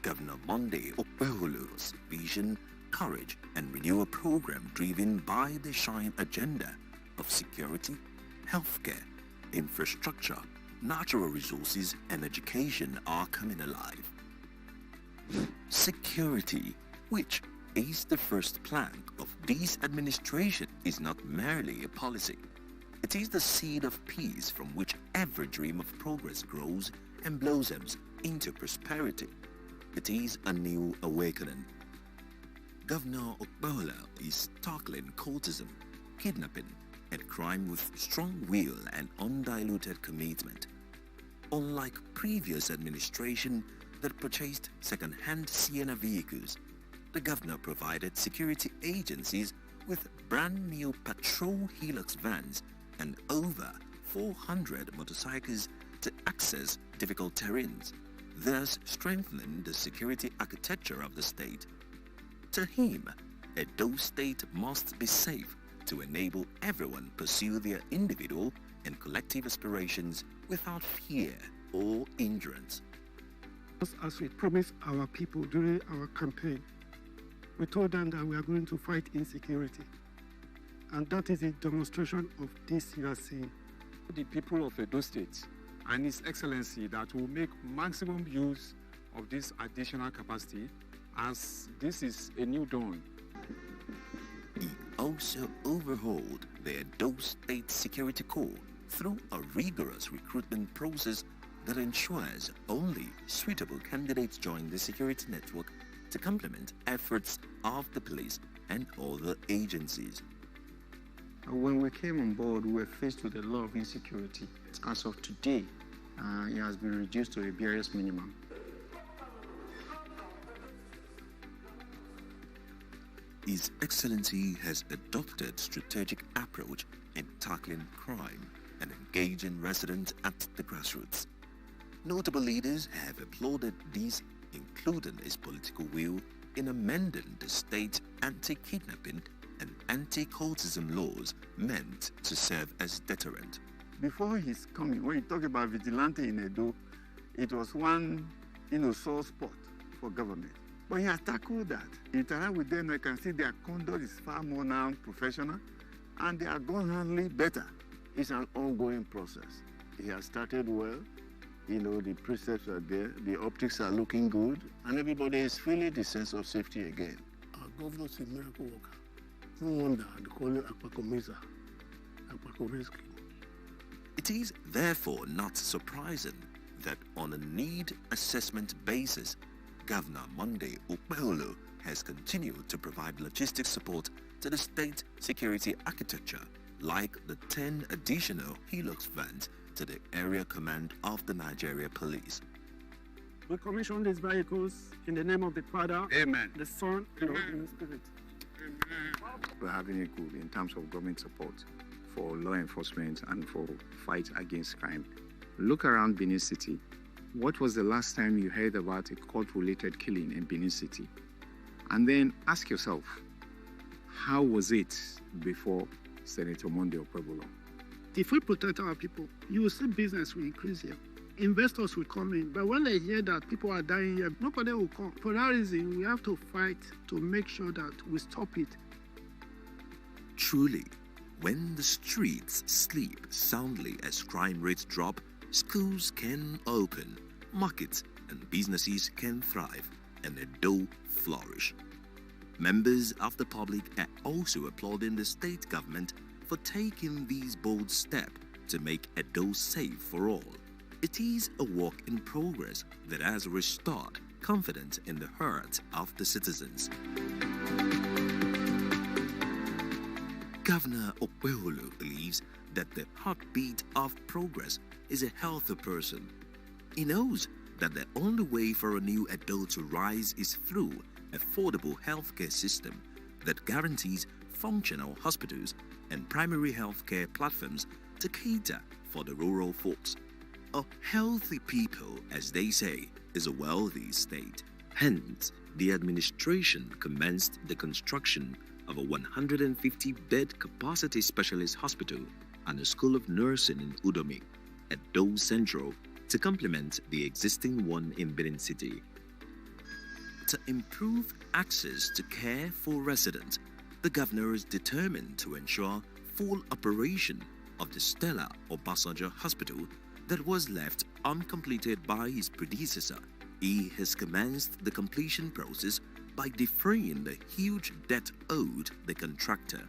Governor Monday Okpeholo's vision, courage, and renewal program driven by the Shine agenda of security, healthcare, infrastructure, natural resources, and education are coming alive. Security, which is the first plank of this administration, is not merely a policy. It is the seed of peace from which every dream of progress grows and blossoms into prosperity. It is a new awakening. Governor Okpeholo is tackling cultism, kidnapping, and crime with strong will and undiluted commitment. Unlike previous administration that purchased second-hand Sienna vehicles, the governor provided security agencies with brand new patrol Hilux vans and over 400 motorcycles to access difficult terrains, thus strengthening the security architecture of the state. To him, Edo State must be safe to enable everyone pursue their individual and collective aspirations without fear or hindrance. As we promised our people during our campaign, we told them that we are going to fight insecurity. And that is a demonstration of this you are seeing. The people of Edo State and His Excellency that will make maximum use of this additional capacity, as this is a new dawn. He also overhauled the Edo State Security Corps through a rigorous recruitment process that ensures only suitable candidates join the security network to complement efforts of the police and other agencies. When we came on board, we were faced with a lot of insecurity. As of today, it has been reduced to a barest minimum. His Excellency has adopted strategic approach in tackling crime and engaging residents at the grassroots. Notable leaders have applauded this, including his political will in amending the state anti-kidnapping and anti-cultism laws meant to serve as deterrent. Before his coming, when you talk about vigilante in Edo, it was one, sore spot for government. But he has tackled that. Interact with them, I can see their conduct is far more now professional, and they are gun handling better. It's an ongoing process. He has started well. The precepts are there, the optics are looking good, and everybody is feeling the sense of safety again. Our governor is a miracle worker. No wonder they call it Akpakomeza, Akpako Rescue. It is therefore not surprising that on a need assessment basis, Governor Monday Okpeholo has continued to provide logistic support to the state security architecture, like the 10 additional Hilux vans to the area command of the Nigeria Police. We commission these vehicles in the name of the Father, Amen. the Son, and the Holy Spirit. We're having a good in terms of government support for law enforcement and for fight against crime. Look around Benin City. What was the last time you heard about a court-related killing in Benin City? And then ask yourself, how was it before Senator Monday Okwebolo? If we protect our people, you will see business will increase here. Investors will come in. But when they hear that people are dying here, nobody will come. For that reason, we have to fight to make sure that we stop it. Truly, when the streets sleep soundly as crime rates drop, schools can open, markets and businesses can thrive, and Edo flourish. Members of the public are also applauding the state government for taking these bold steps to make Edo safe for all. It is a work in progress that has restored confidence in the hearts of the citizens. Governor Okwebolo believes that the heartbeat of progress is a healthy person. He knows that the only way for a new Edo to rise is through affordable healthcare system that guarantees functional hospitals and primary healthcare platforms to cater for the rural folks. A healthy people, as they say, is a wealthy state. Hence, the administration commenced the construction of a 150-bed capacity specialist hospital and a school of nursing in Udomi, Edo Central, to complement the existing one in Benin City. To improve access to care for residents, the governor is determined to ensure full operation of the Stella Obasanjo Hospital that was left uncompleted by his predecessor. He has commenced the completion process by defraying the huge debt owed the contractor.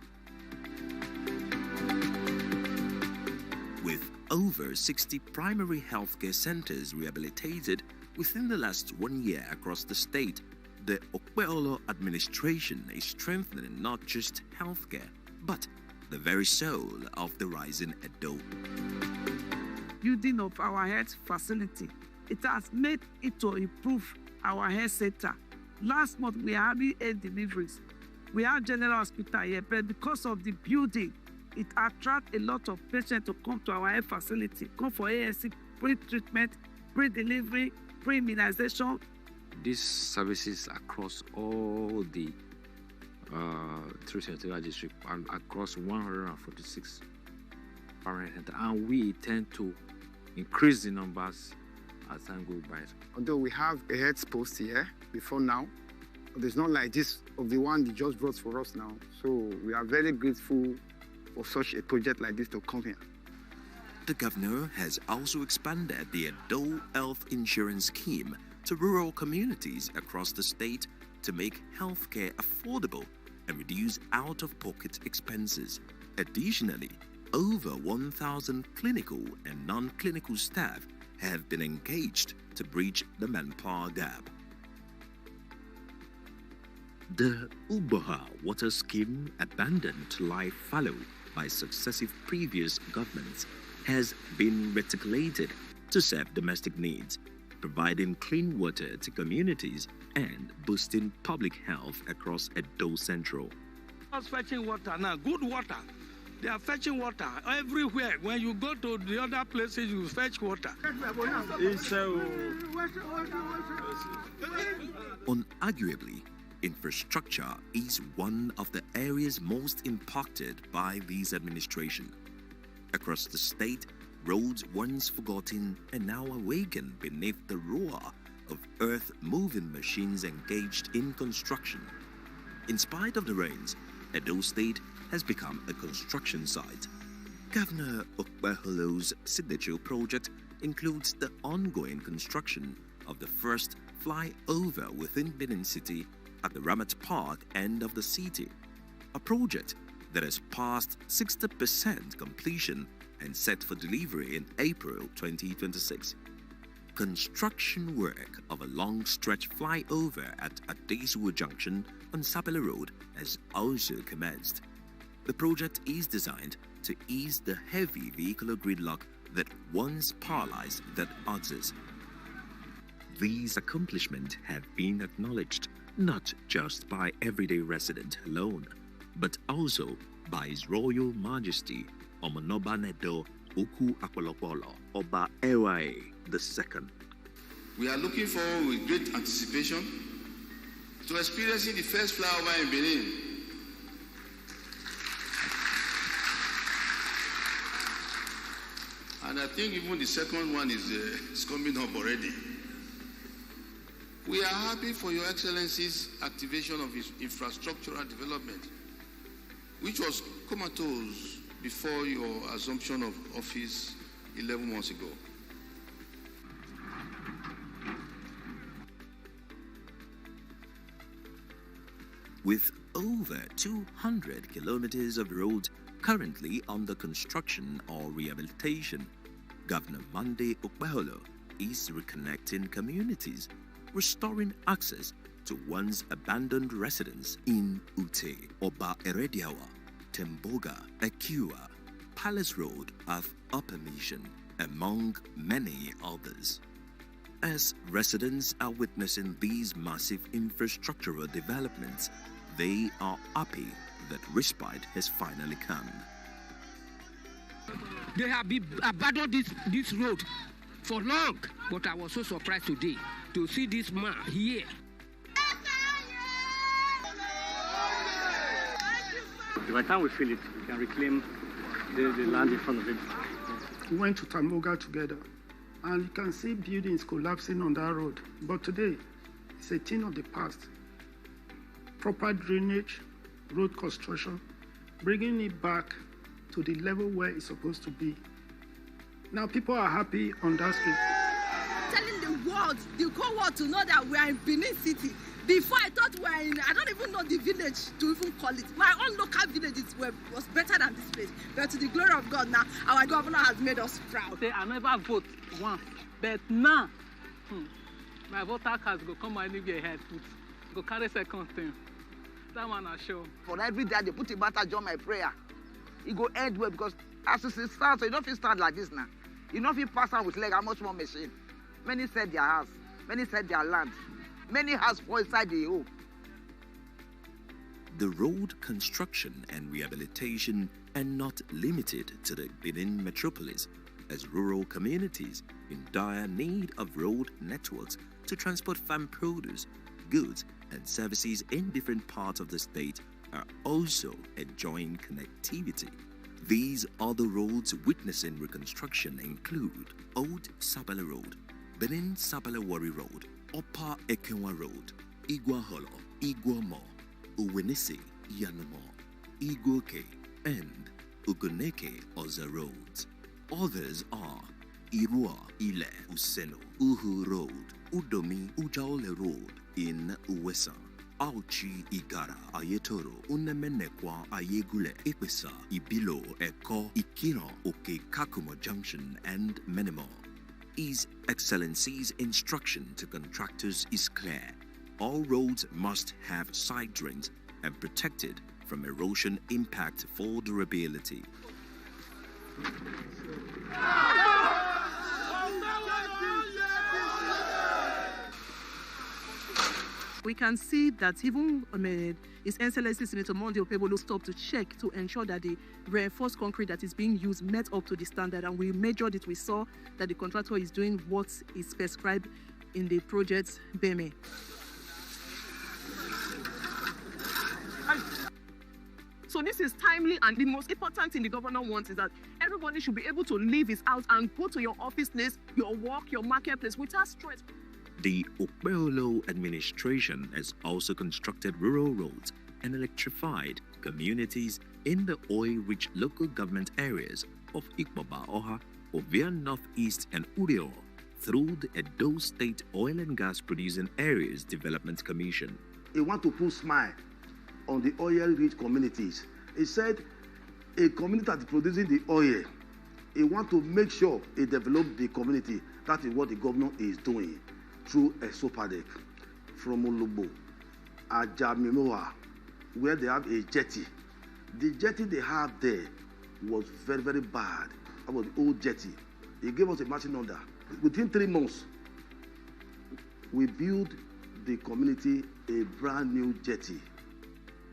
With over 60 primary healthcare centers rehabilitated within the last 1 year across the state, the Okwebolo administration is strengthening not just healthcare, but the very soul of the rising Edo. Building of our health facility, it has made it to improve our health center. Last month, we are having 8 deliveries. We have general hospital here, but because of the building, it attracts a lot of patients to come to our health facility, come for ASC, pre-treatment, pre-delivery, pre-immunization. These services across all the 3 senatorial districts and across 146 parent centers, and we intend to increase the numbers as time goes by. Although we have a health post here before now, but it's not like this of the one they just brought for us now. So we are very grateful for such a project like this to come here. The governor has also expanded the Edo Health Insurance Scheme to rural communities across the state to make healthcare affordable and reduce out-of-pocket expenses. Additionally, over 1,000 clinical and non-clinical staff have been engaged to bridge the manpower gap. The Uboha water scheme, abandoned to lie fallow by successive previous governments, has been reticulated to serve domestic needs, providing clean water to communities and boosting public health across Edo Central. Us fetching water now, good water. They are fetching water everywhere. When you go to the other places, you fetch water. Unarguably, infrastructure is one of the areas most impacted by this administration. Across the state, roads once forgotten are now awakened beneath the roar of earth-moving machines engaged in construction. In spite of the rains, Edo State has become a construction site. Governor Okwebolo's signature project includes the ongoing construction of the first flyover within Benin City at the Ramat Park end of the city, a project that has passed 60% completion and set for delivery in April 2026. Construction work of a long-stretch flyover at Adesuwa Junction on Sapele Road has also commenced. The project is designed to ease the heavy vehicular gridlock that once paralyzed their others. These accomplishments have been acknowledged not just by everyday residents alone, but also by His Royal Majesty Omonoba Nedo Oku Akwolopolo Oba Ewae II. We are looking forward with great anticipation to experiencing the first flyover in Benin. And I think even the second one is coming up already. We are happy for Your Excellency's activation of his infrastructural development, which was comatose before your assumption of office 11 months ago. With over 200 kilometers of road currently under construction or rehabilitation, Governor Monday Okpeholo is reconnecting communities, restoring access to once abandoned residents in Ute, Oba Erediawa, Temboga, Ekiwa, Palace Road of Upper Mission, among many others. As residents are witnessing these massive infrastructural developments, they are happy that respite has finally come. They have abandoned this road for long, but I was so surprised today to see this man here. By the time we fill it, we can reclaim the land in front of it. We went to Tamoga together, and you can see buildings collapsing on that road. But today, it's a thing of the past. Proper drainage, road construction, bringing it back to the level where it's supposed to be. Now people are happy on that street. Telling the world, the whole world to know that we are in Benin City. Before I thought we were in, I don't even know the village to even call it. My own local villages was better than this place. But to the glory of God now, our governor has made us proud. Okay, I never vote once, but now, my voter cards go come anywhere head put. Go carry second thing. That one I show. For every day, they put a matter join my prayer. It go end well because as it starts, so you don't feel stand like this now. You don't feel pass on with leg, how much more machine. Many said their house, many said their land. Many has fall inside the hole. The road construction and rehabilitation are not limited to the Benin metropolis, as rural communities in dire need of road networks to transport farm produce, goods, and services in different parts of the state are also enjoying connectivity. These other roads witnessing reconstruction include Old Sabala Road, Benin Sabala Wari Road, Upper Ekenwa Road, Iguaholo, Iguamo, Uwenisi, Yanamo, Iguoke, and Uguneke Oza roads. Others are Irua, Ile, Useno, Uhu Road, Udomi, Ujaole Road in Uwesa, Auchi Igara, Ayetoro, Unemenekwa, Ayegule, Ipesa, Ibilo, Eko, Ikiro, Oke Kakumo Junction, and many more. His Excellency's instruction to contractors is clear. All roads must have side drains and protected from erosion impact for durability. We can see that even His Excellency Senator Monday Okpeholo stopped to check to ensure that the reinforced concrete that is being used met up to the standard, and we measured it. We saw that the contractor is doing what is prescribed in the project BEME. So this is timely, and the most important thing the governor wants is that everybody should be able to leave his house and go to your office place, your work, your marketplace without stress. The Okpeholo administration has also constructed rural roads and electrified communities in the oil-rich local government areas of Ikpoba Oha, Ovia Northeast, and Urio through the Edo State Oil and Gas Producing Areas Development Commission. He want to put smile on the oil-rich communities. He said a community that is producing the oil, he want to make sure he develop the community. That is what the governor is doing through a Sopadek from Olubu, Ajamimoa, where they have a jetty. The jetty they have there was very, very bad. That was the old jetty. He gave us a marching order. Within 3 months, we built the community a brand new jetty.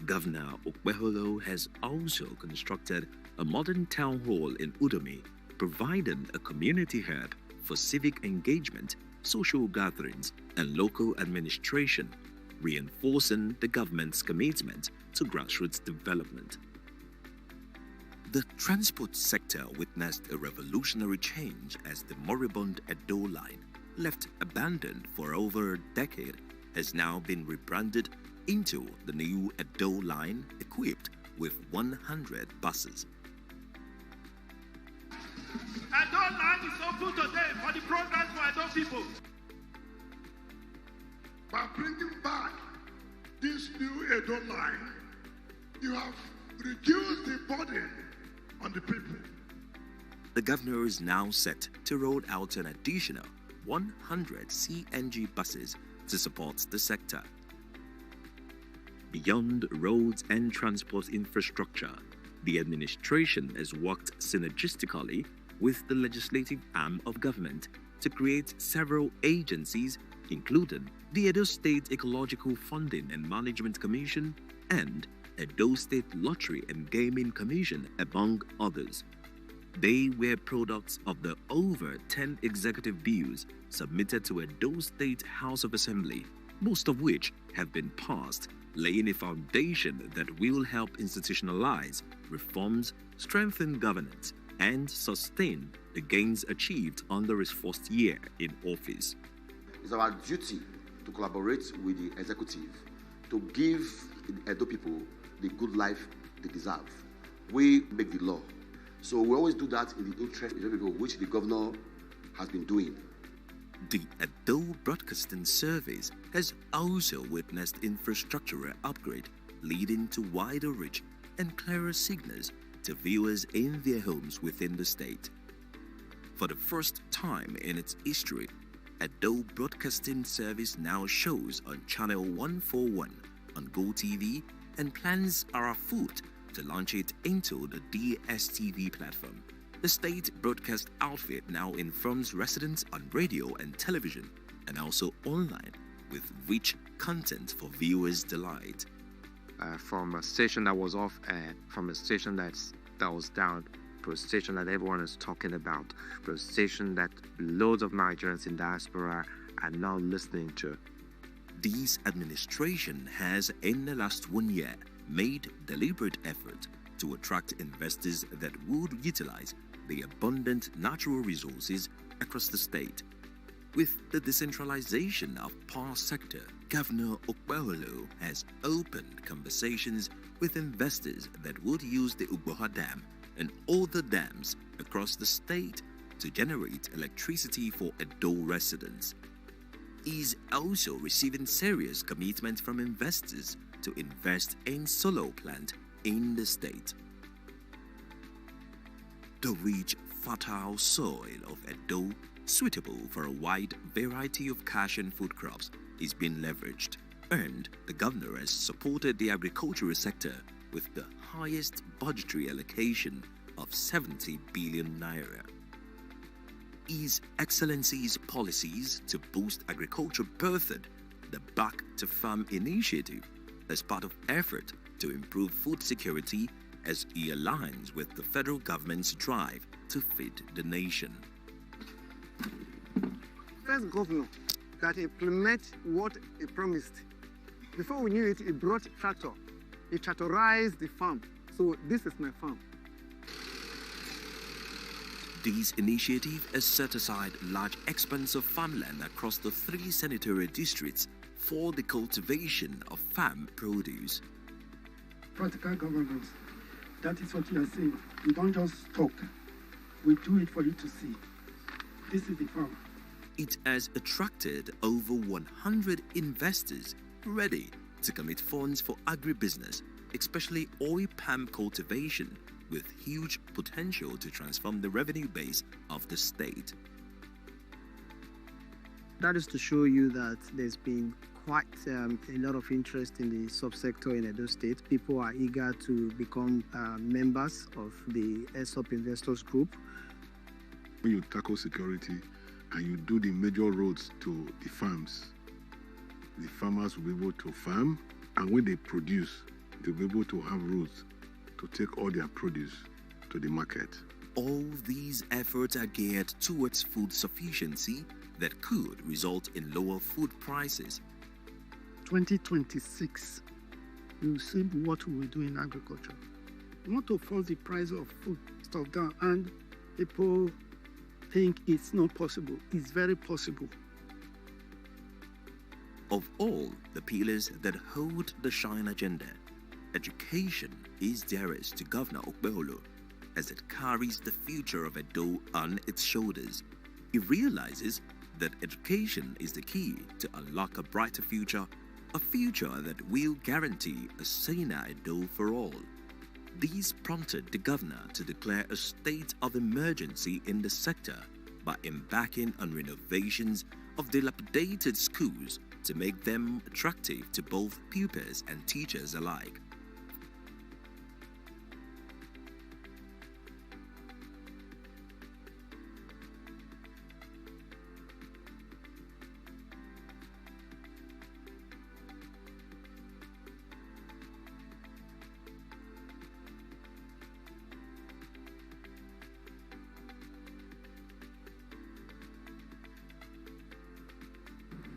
Governor Oshiomhole has also constructed a modern town hall in Udomi, providing a community hub for civic engagement, social gatherings, and local administration, reinforcing the government's commitment to grassroots development. The transport sector witnessed a revolutionary change as the moribund Edo line, left abandoned for over a decade, has now been rebranded into the new Edo line equipped with 100 buses. Edo line is open today for the progress for Edo people. By bringing back this new Edo line, you have reduced the burden on the people. The governor is now set to roll out an additional 100 CNG buses to support the sector. Beyond roads and transport infrastructure, the administration has worked synergistically with the legislative arm of government to create several agencies, including the Edo State Ecological Funding and Management Commission and Edo State Lottery and Gaming Commission, among others. They were products of the over 10 executive bills submitted to Edo State House of Assembly, most of which have been passed, laying a foundation that will help institutionalize reforms, strengthen governance, and sustain the gains achieved under his first year in office. It's our duty to collaborate with the executive to give the Edo people the good life they deserve. We make the law. So we always do that in the interest of the people, which the governor has been doing. The Edo Broadcasting Service has also witnessed infrastructural upgrade, leading to wider reach and clearer signals to viewers in their homes within the state. For the first time in its history, Edo Broadcasting Service now shows on Channel 141 on GoTV, and plans are afoot to launch it into the DSTV platform. The state broadcast outfit now informs residents on radio and television, and also online, with rich content for viewers' delight. From a station that was off air, from a station that was down, to a station that everyone is talking about, to a station that loads of Nigerians in diaspora are now listening to. This administration has, in the last 1 year, made deliberate effort to attract investors that would utilize the abundant natural resources across the state. With the decentralization of power sector, Governor Oshiomhole has opened conversations with investors that would use the Ugboha Dam and other dams across the state to generate electricity for Edo residents. He is also receiving serious commitment from investors to invest in solar plant in the state. The rich, fertile soil of Edo, suitable for a wide variety of cash and food crops, is being leveraged, and the governor has supported the agricultural sector with the highest budgetary allocation of 70 billion naira. His Excellency's policies to boost agriculture birthed the Back to Farm initiative as part of effort to improve food security as he aligns with the federal government's drive to feed the nation. First governor that implement what he promised. Before we knew it, he brought tractor. He tractorized the farm. So this is my farm. This initiative has set aside large expanse of farmland across the 3 senatorial districts for the cultivation of farm produce. Practical governance. That is what you are saying. We don't just talk. We do it for you to see. This is the farm. It has attracted over 100 investors ready to commit funds for agribusiness, especially oil palm cultivation, with huge potential to transform the revenue base of the state. That is to show you that there's been quite a lot of interest in the subsector in Edo State. People are eager to become members of the ESOP Investors Group. when you tackle security and you do the major roads to the farms, the farmers will be able to farm, and when they produce, they'll be able to have roads to take all their produce to the market. All these efforts are geared towards food sufficiency that could result in lower food prices. 2026, we will see what we will do in agriculture. We want to force the price of food stuff down, and people think it's not possible. It's very possible. Of all the pillars that hold the Shine agenda, education is dearest to Governor Okpeholo, as it carries the future of Edo on its shoulders. He realizes that education is the key to unlock a brighter future, a future that will guarantee a saner Edo for all. These prompted the governor to declare a state of emergency in the sector by embarking on renovations of dilapidated schools to make them attractive to both pupils and teachers alike.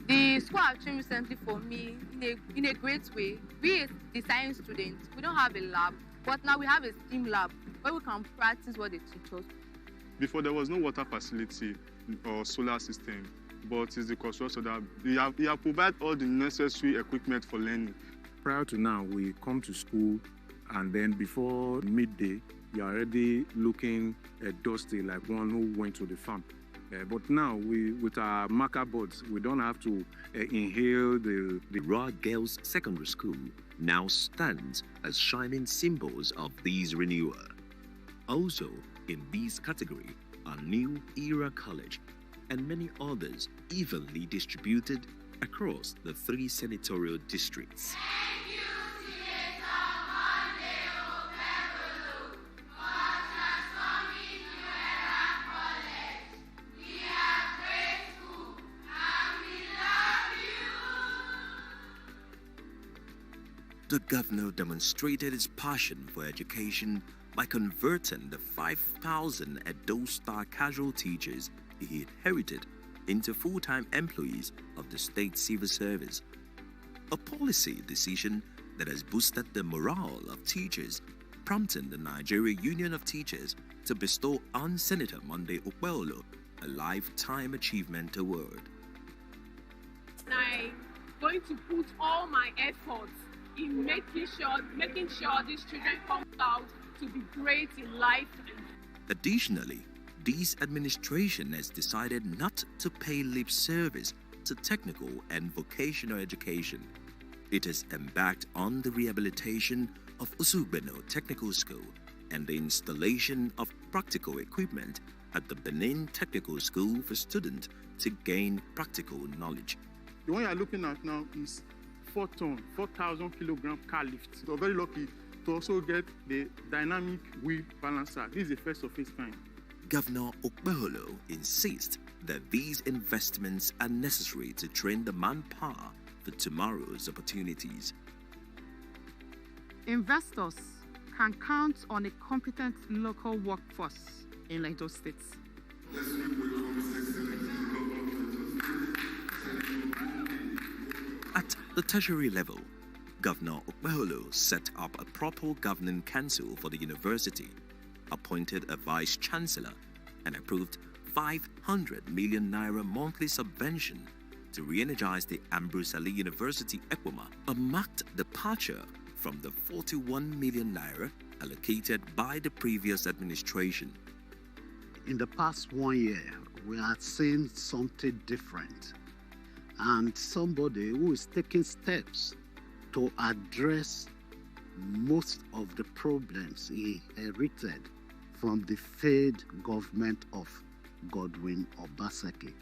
The school have changed recently for me in a great way. We, the science students, we don't have a lab, but now we have a STEAM lab where we can practice what they teach us. Before, there was no water facility or solar system, but it's the construction that we have provided all the necessary equipment for learning. Prior to now, we come to school, and then before midday, you're already looking dusty like one who went to the farm. But now, with our marker boards, we don't have to inhale the... Raw Girls Secondary School now stands as shining symbols of this renewal. Also, in this category are New Era College and many others evenly distributed across the 3 senatorial districts. The governor demonstrated his passion for education by converting the 5,000 Edo Star casual teachers he inherited into full-time employees of the state civil service. A policy decision that has boosted the morale of teachers, prompting the Nigeria Union of Teachers to bestow on Senator Monday Okpeholo a Lifetime Achievement Award. I'm going to put all my efforts in making sure these children come out to be great in life. Additionally, this administration has decided not to pay lip service to technical and vocational education. It has embarked on the rehabilitation of Usugbeno Technical School and the installation of practical equipment at the Benin Technical School for students to gain practical knowledge. The one you are looking at now is 4,000 kilogram car lift. So very lucky to also get the dynamic wheel balancer. This is the first of its kind. Governor Okpeholo insists that these investments are necessary to train the manpower for tomorrow's opportunities. Investors can count on a competent local workforce in Edo State. At the tertiary level, Governor Okpeholo set up a proper governing council for the university, appointed a vice-chancellor, and approved 500 million naira monthly subvention to re-energize the Ambrose Ali University Ekwoma, a marked departure from the 41 million naira allocated by the previous administration. In the past 1 year, we are seeing something different, and somebody who is taking steps to address most of the problems he inherited from the failed government of Godwin Obaseki.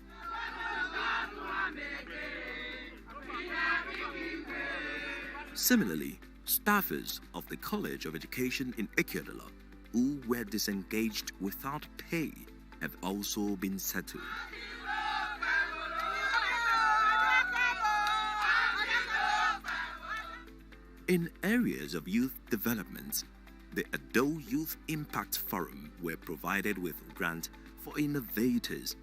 Similarly, staffers of the College of Education in Ikiodola, who were disengaged without pay, have also been settled. In areas of youth development, the Ado Youth Impact Forum were provided with grant for innovators,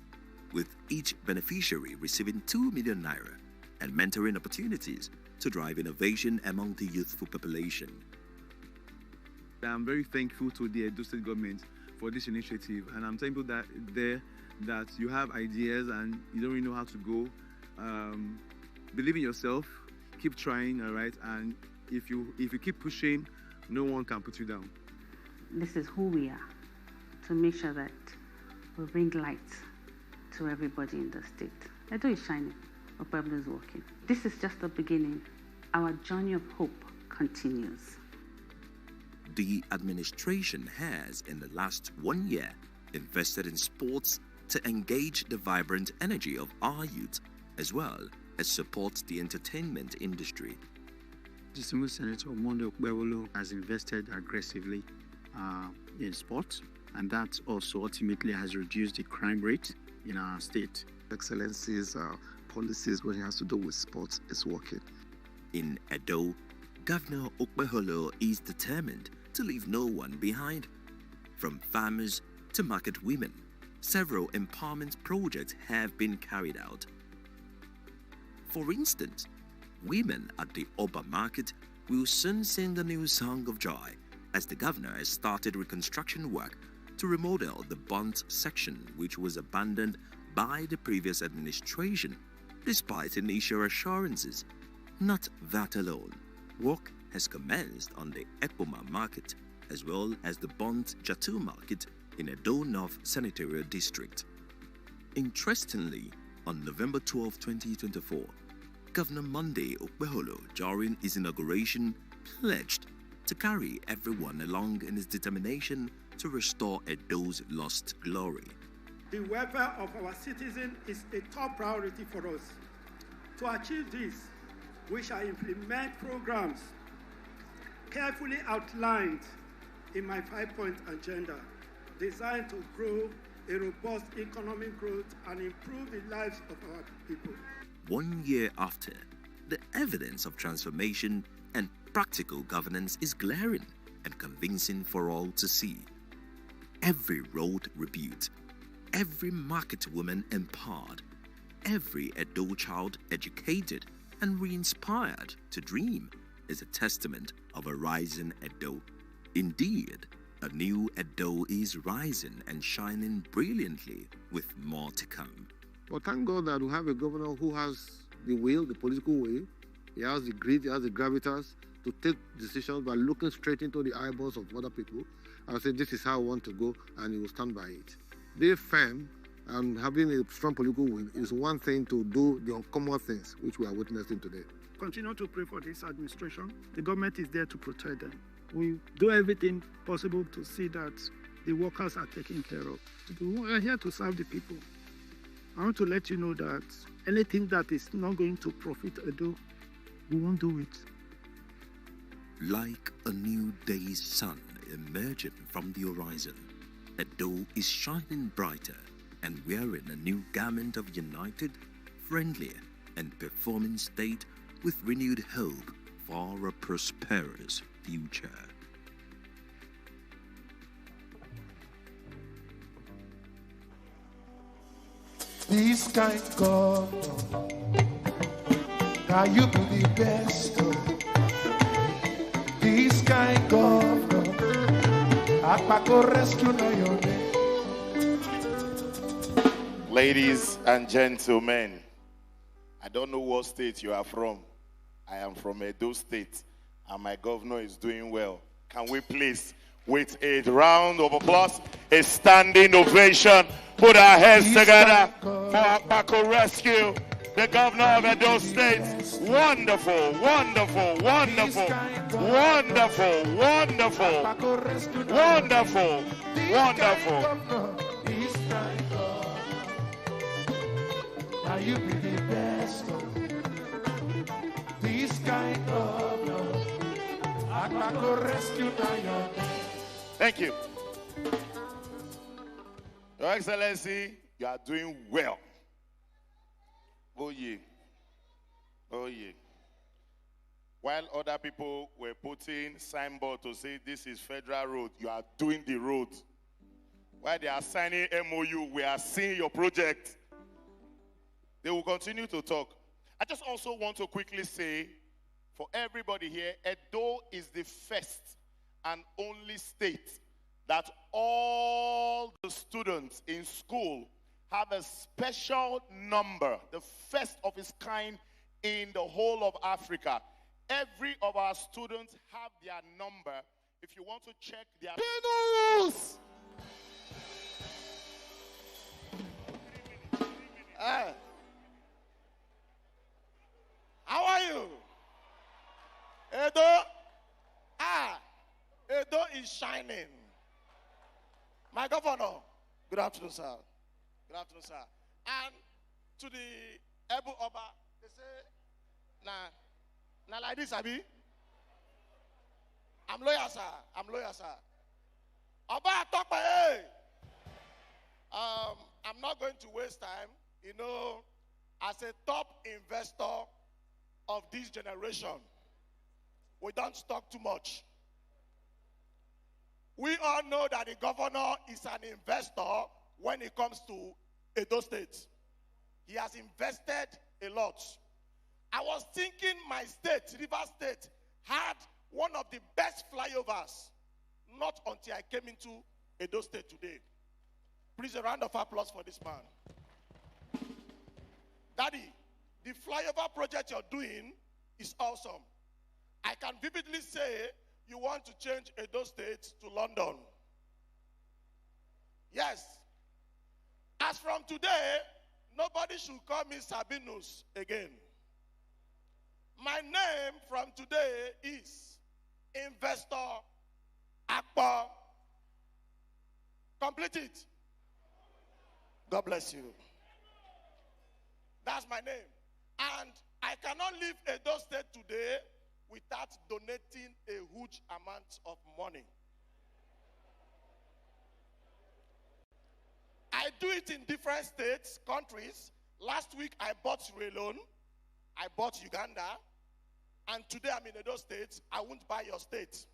with each beneficiary receiving 2 million naira and mentoring opportunities to drive innovation among the youthful population. I'm very thankful to the Edo State government for this initiative, and I'm thankful that you have ideas and you don't really know how to go. Believe in yourself, keep trying, all right? And if you keep pushing, no one can put you down. This is who we are, to make sure that we bring light to everybody in the state. Edo is shining, Opueblo is working. This is just the beginning. Our journey of hope continues. The administration has, in the last 1 year, invested in sports to engage the vibrant energy of our youth, as well as support the entertainment industry. Distinguished Senator Monday Okpebolo has invested aggressively in sports, and that also ultimately has reduced the crime rate in our state. Excellency's policies when it has to do with sports is working. In Edo, Governor Okpebolo is determined to leave no one behind. From farmers to market women, several empowerment projects have been carried out. For instance, women at the Oba market will soon sing a new song of joy as the governor has started reconstruction work to remodel the Bont section, which was abandoned by the previous administration, despite initial assurances. Not that alone. Work has commenced on the Ekpoma market as well as the Bont Jatu market in Edo North Senatorial District. Interestingly, on November 12, 2024, Governor Monday Okpebolo, during his inauguration, pledged to carry everyone along in his determination to restore Edo's lost glory. The welfare of our citizens is a top priority for us. To achieve this, we shall implement programs carefully outlined in my 5-point agenda, designed to grow a robust economic growth and improve the lives of our people. 1 year after, the evidence of transformation and practical governance is glaring and convincing for all to see. Every road rebuilt, every market woman empowered, every Edo child educated and re-inspired to dream is a testament of a rising Edo. Indeed, a new Edo is rising and shining brilliantly with more to come. But thank God that we have a governor who has the will, the political will. He has the grit, he has the gravitas to take decisions by looking straight into the eyeballs of other people and say, this is how I want to go, and he will stand by it. Being firm and having a strong political will is one thing to do the uncommon things which we are witnessing today. Continue to pray for this administration. The government is there to protect them. We do everything possible to see that the workers are taken care of. We are here to serve the people. I want to let you know that anything that is not going to profit Edo, we won't do it. Like a new day's sun emerging from the horizon, Edo is shining brighter and wearing a new garment of united, friendlier, and performing state with renewed hope for a prosperous future. This kind God, now you be the best. This kind God, Abubakar rescue now your name. Ladies and gentlemen, I don't know what state you are from. I am from Edo State, and my governor is doing well. Can we please, with a round of applause, a standing ovation, put our hands together for Abubakar Rescue, the governor of Edo State. Wonderful, wonderful, wonderful, wonderful, wonderful, wonderful, wonderful. Now you be the best. This kind of love, Abubakar rescue now your name. Thank you. Your Excellency, you are doing well. Oh yeah. Oh yeah. While other people were putting signboard to say this is federal road, you are doing the road. While they are signing MOU, we are seeing your project. They will continue to talk. I just also want to quickly say, for everybody here, Edo is the first and only state that all the students in school have a special number, the first of its kind in the whole of Africa. Every of our students have their number. If you want to check their penis. How are you? Edo? Edo is shining. My governor, good afternoon, sir. Good afternoon, sir. And to the Ebu Oba, they say, nah, like this, Abi. I'm lawyer, sir. I'm lawyer, sir. Oba, talk by hey. I'm not going to waste time. You know, as a top investor of this generation, we don't talk too much. We all know that the governor is an investor when it comes to Edo State. He has invested a lot. I was thinking my state, River State, had one of the best flyovers, not until I came into Edo State today. Please, a round of applause for this man. Daddy, the flyover project you're doing is awesome. I can vividly say you want to change Edo State to London. Yes. As from today, nobody should call me Sabinus again. My name from today is Investor Akpo. Complete it. God bless you. That's my name. And I cannot leave Edo State today without donating a huge amount of money. I do it in different states, countries. Last week I bought Sierra Leone, I bought Uganda, and today I'm in Edo State. I won't buy your state.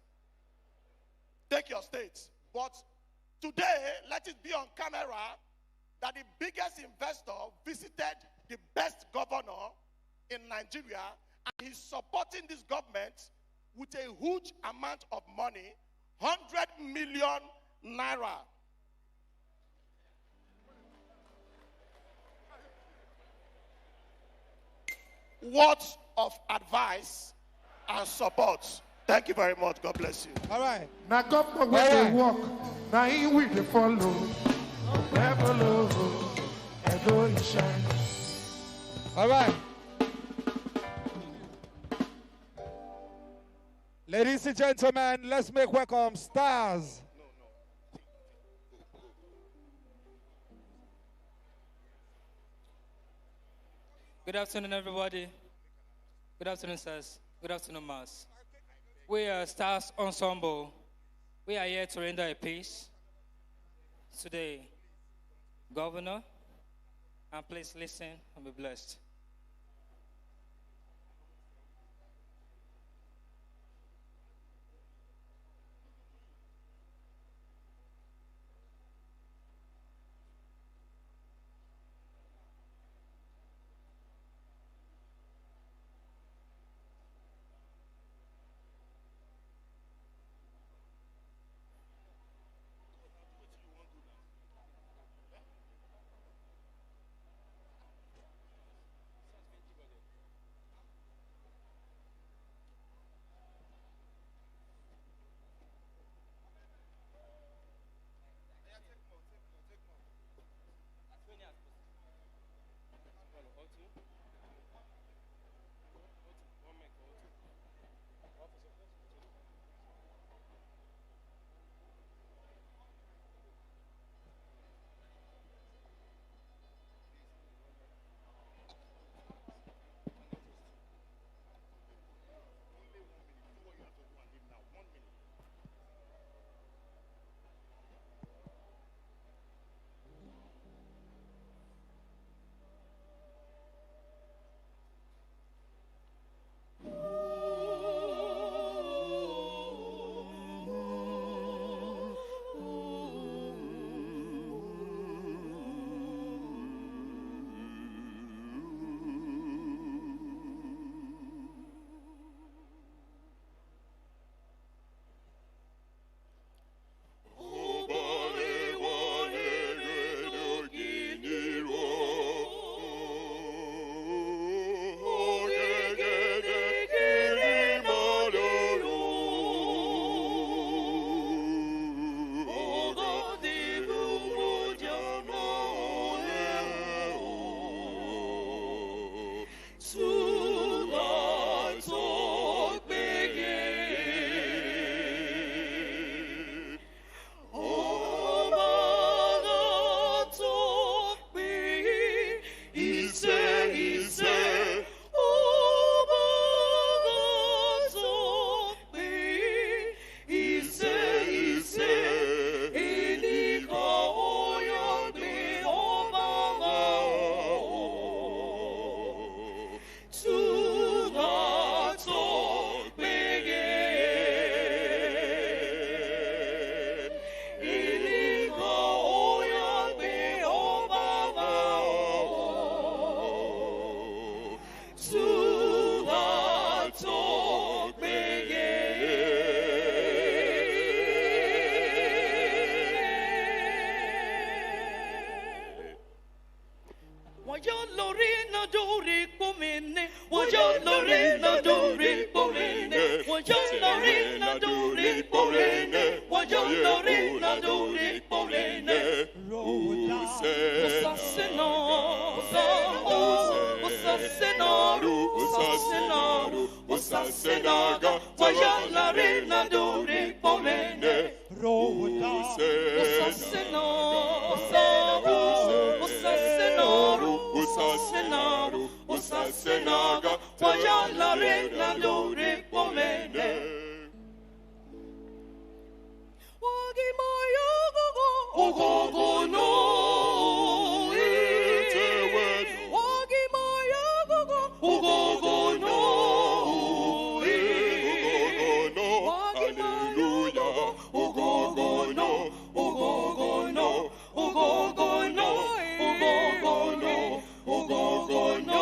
Take your state. But today, let it be on camera that the biggest investor visited the best governor in Nigeria, and he's supporting this government with a huge amount of money, 100 million naira. Words of advice and support. Thank you very much. God bless you. All right. Now governor where they walk, now he will they follow. Never love, Edo is shine. All right. Ladies and gentlemen, let's make welcome stars. Good afternoon, everybody. Good afternoon, sirs. Good afternoon, Mass. We are Stars Ensemble. We are here to render a peace today. Governor, and please listen and be blessed. Usasenaru, Usasenaga, Wayala na Dore Pomene, Usasenaru, Usasenaga, Wayala na Dore Pomene. Ogogo no, Ogogo no, hallelujah. Ogogo no, Ogogo no, Ogogo no, Ogogo no, Ogogo no,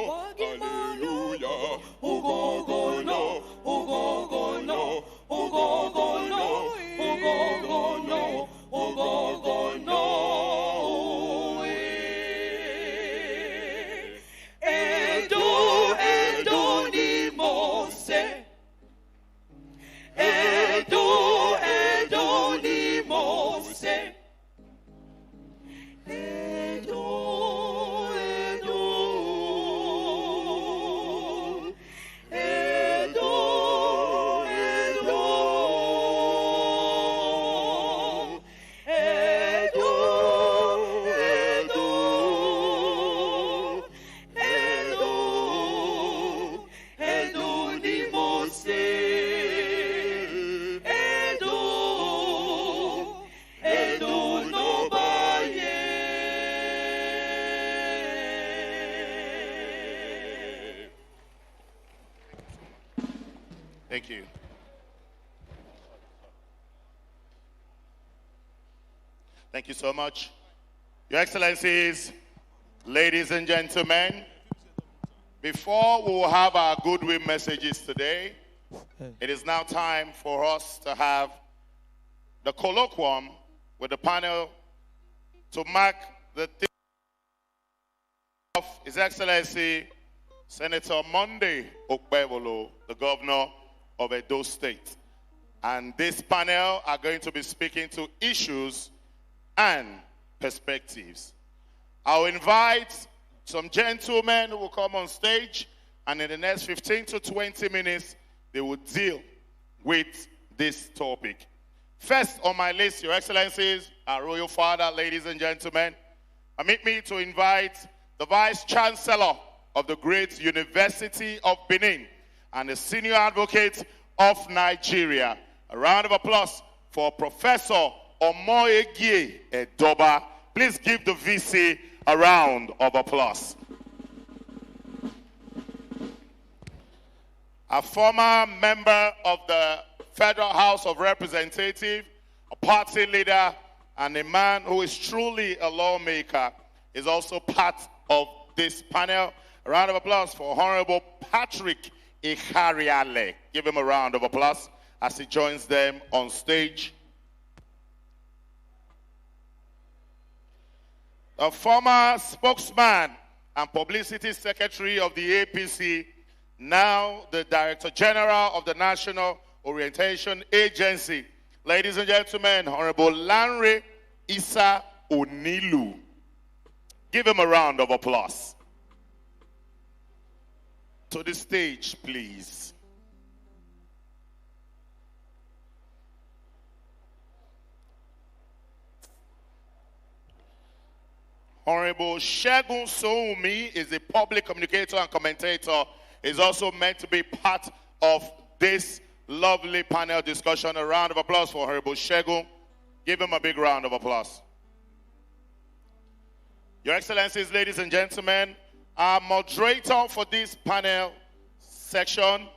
hallelujah. Ogogo no, Ogogo no, Ogogo no, Ogogo no, Ogogo no. Edo, Edo ni Mose. Edo, Edo ni Mose. Edo, Edo. Edo, Edo. Edo, Edo. Edo, Edo ni Mose. Edo, Edo no baye. Thank you. Thank you so much. Your Excellencies, ladies and gentlemen, before we will have our goodwill messages today, it is now time for us to have the colloquium with the panel to mark the theme of His Excellency Senator Monday Okpebholo, the governor of Edo State. And this panel are going to be speaking to issues and perspectives. I'll invite some gentlemen who will come on stage, and in the next 15 to 20 minutes, they will deal with this topic. First on my list, Your Excellencies, our Royal Father, ladies and gentlemen, permit me to invite the Vice Chancellor of the great University of Benin and the Senior Advocate of Nigeria. A round of applause for Professor Omoegie Edoba. Please give the VC a round of applause. A former member of the Federal House of Representatives, a party leader, and a man who is truly a lawmaker is also part of this panel. A round of applause for Honorable Patrick Ihariale. Give him a round of applause as he joins them on stage. A former spokesman and publicity secretary of the APC, now the Director General of the National Orientation Agency. Ladies and gentlemen, Honorable Lanre Issa Onilu. Give him a round of applause. To the stage, please. Honorable Segun Soumi is a public communicator and commentator. Is also meant to be part of this lovely panel discussion. A round of applause for Honorable Segun. Give him a big round of applause. Your Excellencies, ladies and gentlemen, our moderator for this panel section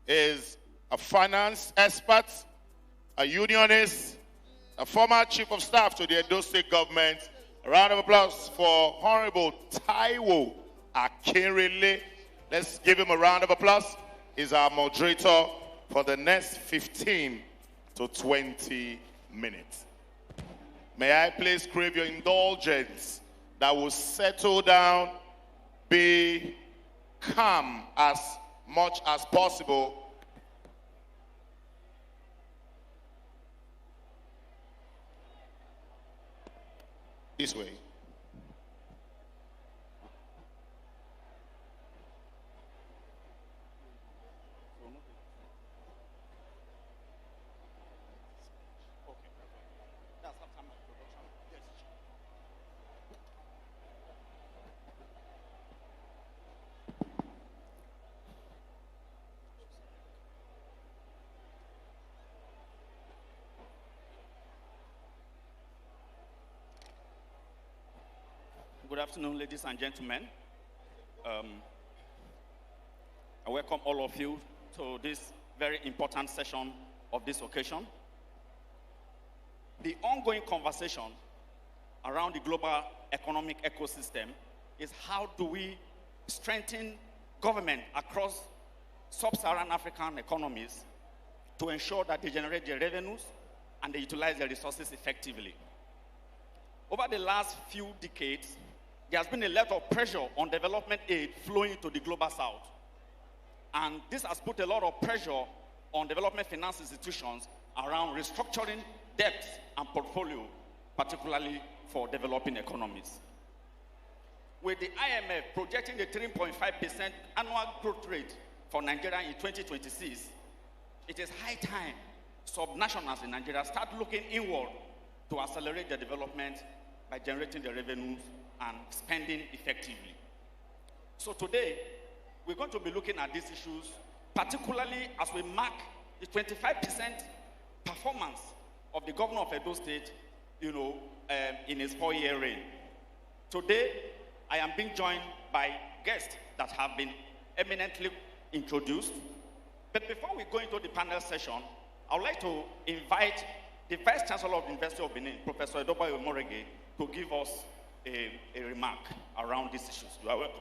is a finance expert, a unionist, a former chief of staff to the Edo State government. A round of applause for Honorable Taiwo Akinrele. Let's give him a round of applause. He's our moderator for the next 15 to 20 minutes. May I please crave your indulgence that will settle down, be calm as much as possible. This way. Good afternoon, ladies and gentlemen. I welcome all of you to this very important session of this occasion. The ongoing conversation around the global economic ecosystem is how do we strengthen government across sub-Saharan African economies to ensure that they generate their revenues and they utilize their resources effectively. Over the last few decades, there has been a lot of pressure on development aid flowing to the global south. And this has put a lot of pressure on development finance institutions around restructuring debts and portfolio, particularly for developing economies. With the IMF projecting a 3.5% annual growth rate for Nigeria in 2026, it is high time subnationals in Nigeria start looking inward to accelerate their development by generating the revenues and spending effectively. So today, we're going to be looking at these issues, particularly as we mark the 25% performance of the governor of Edo State, in his 4-year reign. Today, I am being joined by guests that have been eminently introduced. But before we go into the panel session, I would like to invite the Vice Chancellor of the University of Benin, Professor Odubu Morege, to give us a remark around these issues. You are welcome.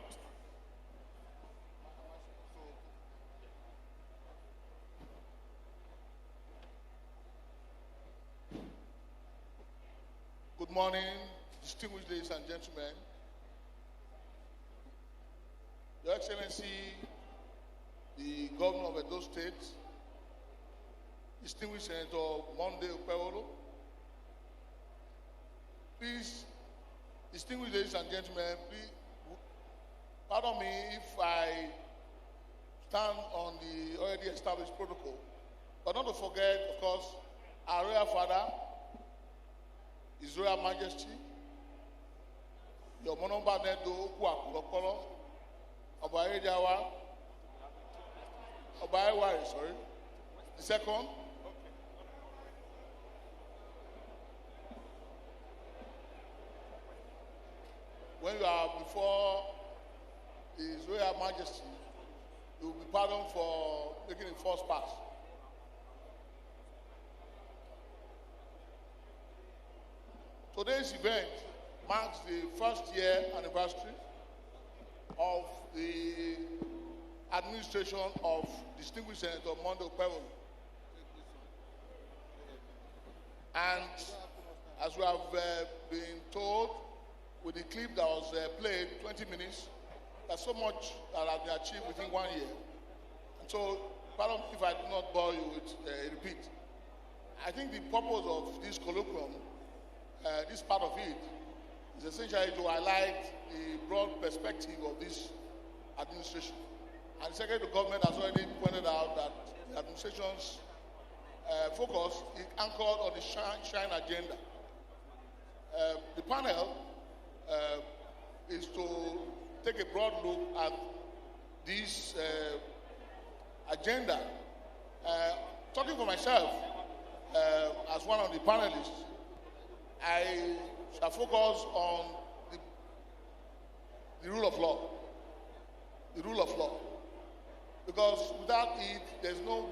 Good morning, distinguished ladies and gentlemen. Your Excellency, the Governor of Edo State, distinguished Senator Monday Okpewolo, please, distinguished ladies and gentlemen, please, pardon me if I stand on the already established protocol, but not to forget, of course, our Royal Father, His Royal Majesty, Your Monomba Nedo Kwakulokolo, Obaye Jawa, Obaye Wari, sorry. The second, when you are before His Royal Majesty, you will be pardoned for making a false pass. Today's event marks the first-year anniversary of the administration of distinguished Senator Monday Okpewolo. And as we have been told with the clip that was played, 20 minutes, there's so much that has been achieved within 1 year. And so, pardon if I do not bore you with a repeat. I think the purpose of this colloquium, this part of it, is essentially to highlight the broad perspective of this administration. And the Secretary of Government has already pointed out that the administration's focus is anchored on the Shine agenda. The panel is to take a broad look at this agenda. Talking for myself, as one of the panelists, I shall focus on the rule of law. The rule of law. Because without it, there's no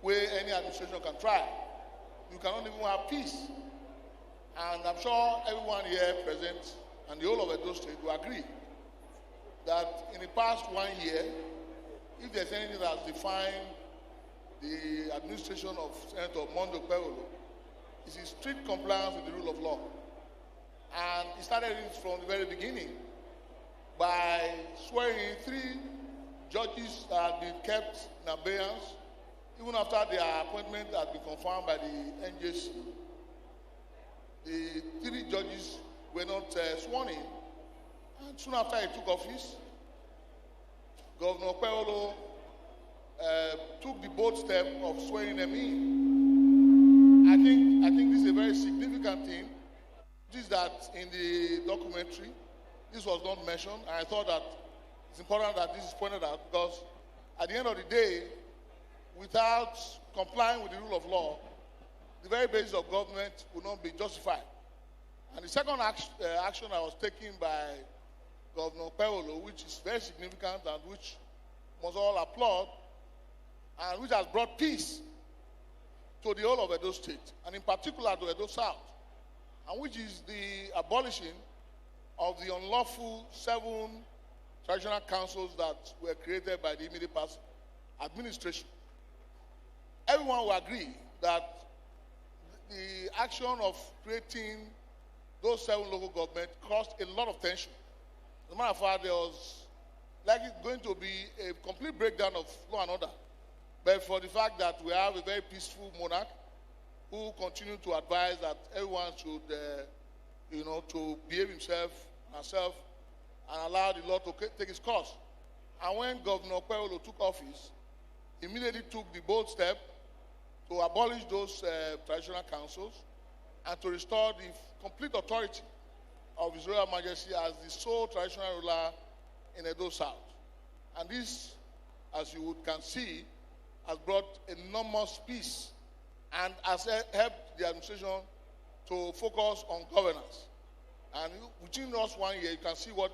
way any administration can try. You cannot even have peace. And I'm sure everyone here present and the whole of Edo State will agree that in the past 1 year, if there's anything that has defined the administration of Senator Monday Okpewolo, it's his strict compliance with the rule of law. And he started it from the very beginning by swearing 3 judges that had been kept in abeyance, even after their appointment had been confirmed by the NJC. The 3 judges were not sworn in, and soon after he took office, Governor Okpewolo took the bold step of swearing them in. I think this is a very significant thing. This is that in the documentary, this was not mentioned, and I thought that it's important that this is pointed out because at the end of the day, without complying with the rule of law, the very basis of government will not be justified. And the second action that was taken by Governor Pewolo, which is very significant and which must all applaud, and which has brought peace to the whole of Edo State, and in particular to Edo South, and which is the abolishing of the unlawful 7 traditional councils that were created by the immediate past administration. Everyone will agree that the action of creating those 7 local governments caused a lot of tension. As a matter of fact, there was likely going to be a complete breakdown of law and order. But for the fact that we have a very peaceful monarch who continued to advise that everyone should, to behave himself and herself and allow the law to take its course. And when Governor Pewolo took office, he immediately took the bold step to abolish those traditional councils and to restore the complete authority of His Royal Majesty as the sole traditional ruler in Edo South. And this, as you can see, has brought enormous peace and has helped the administration to focus on governance. And within just 1 year, you can see what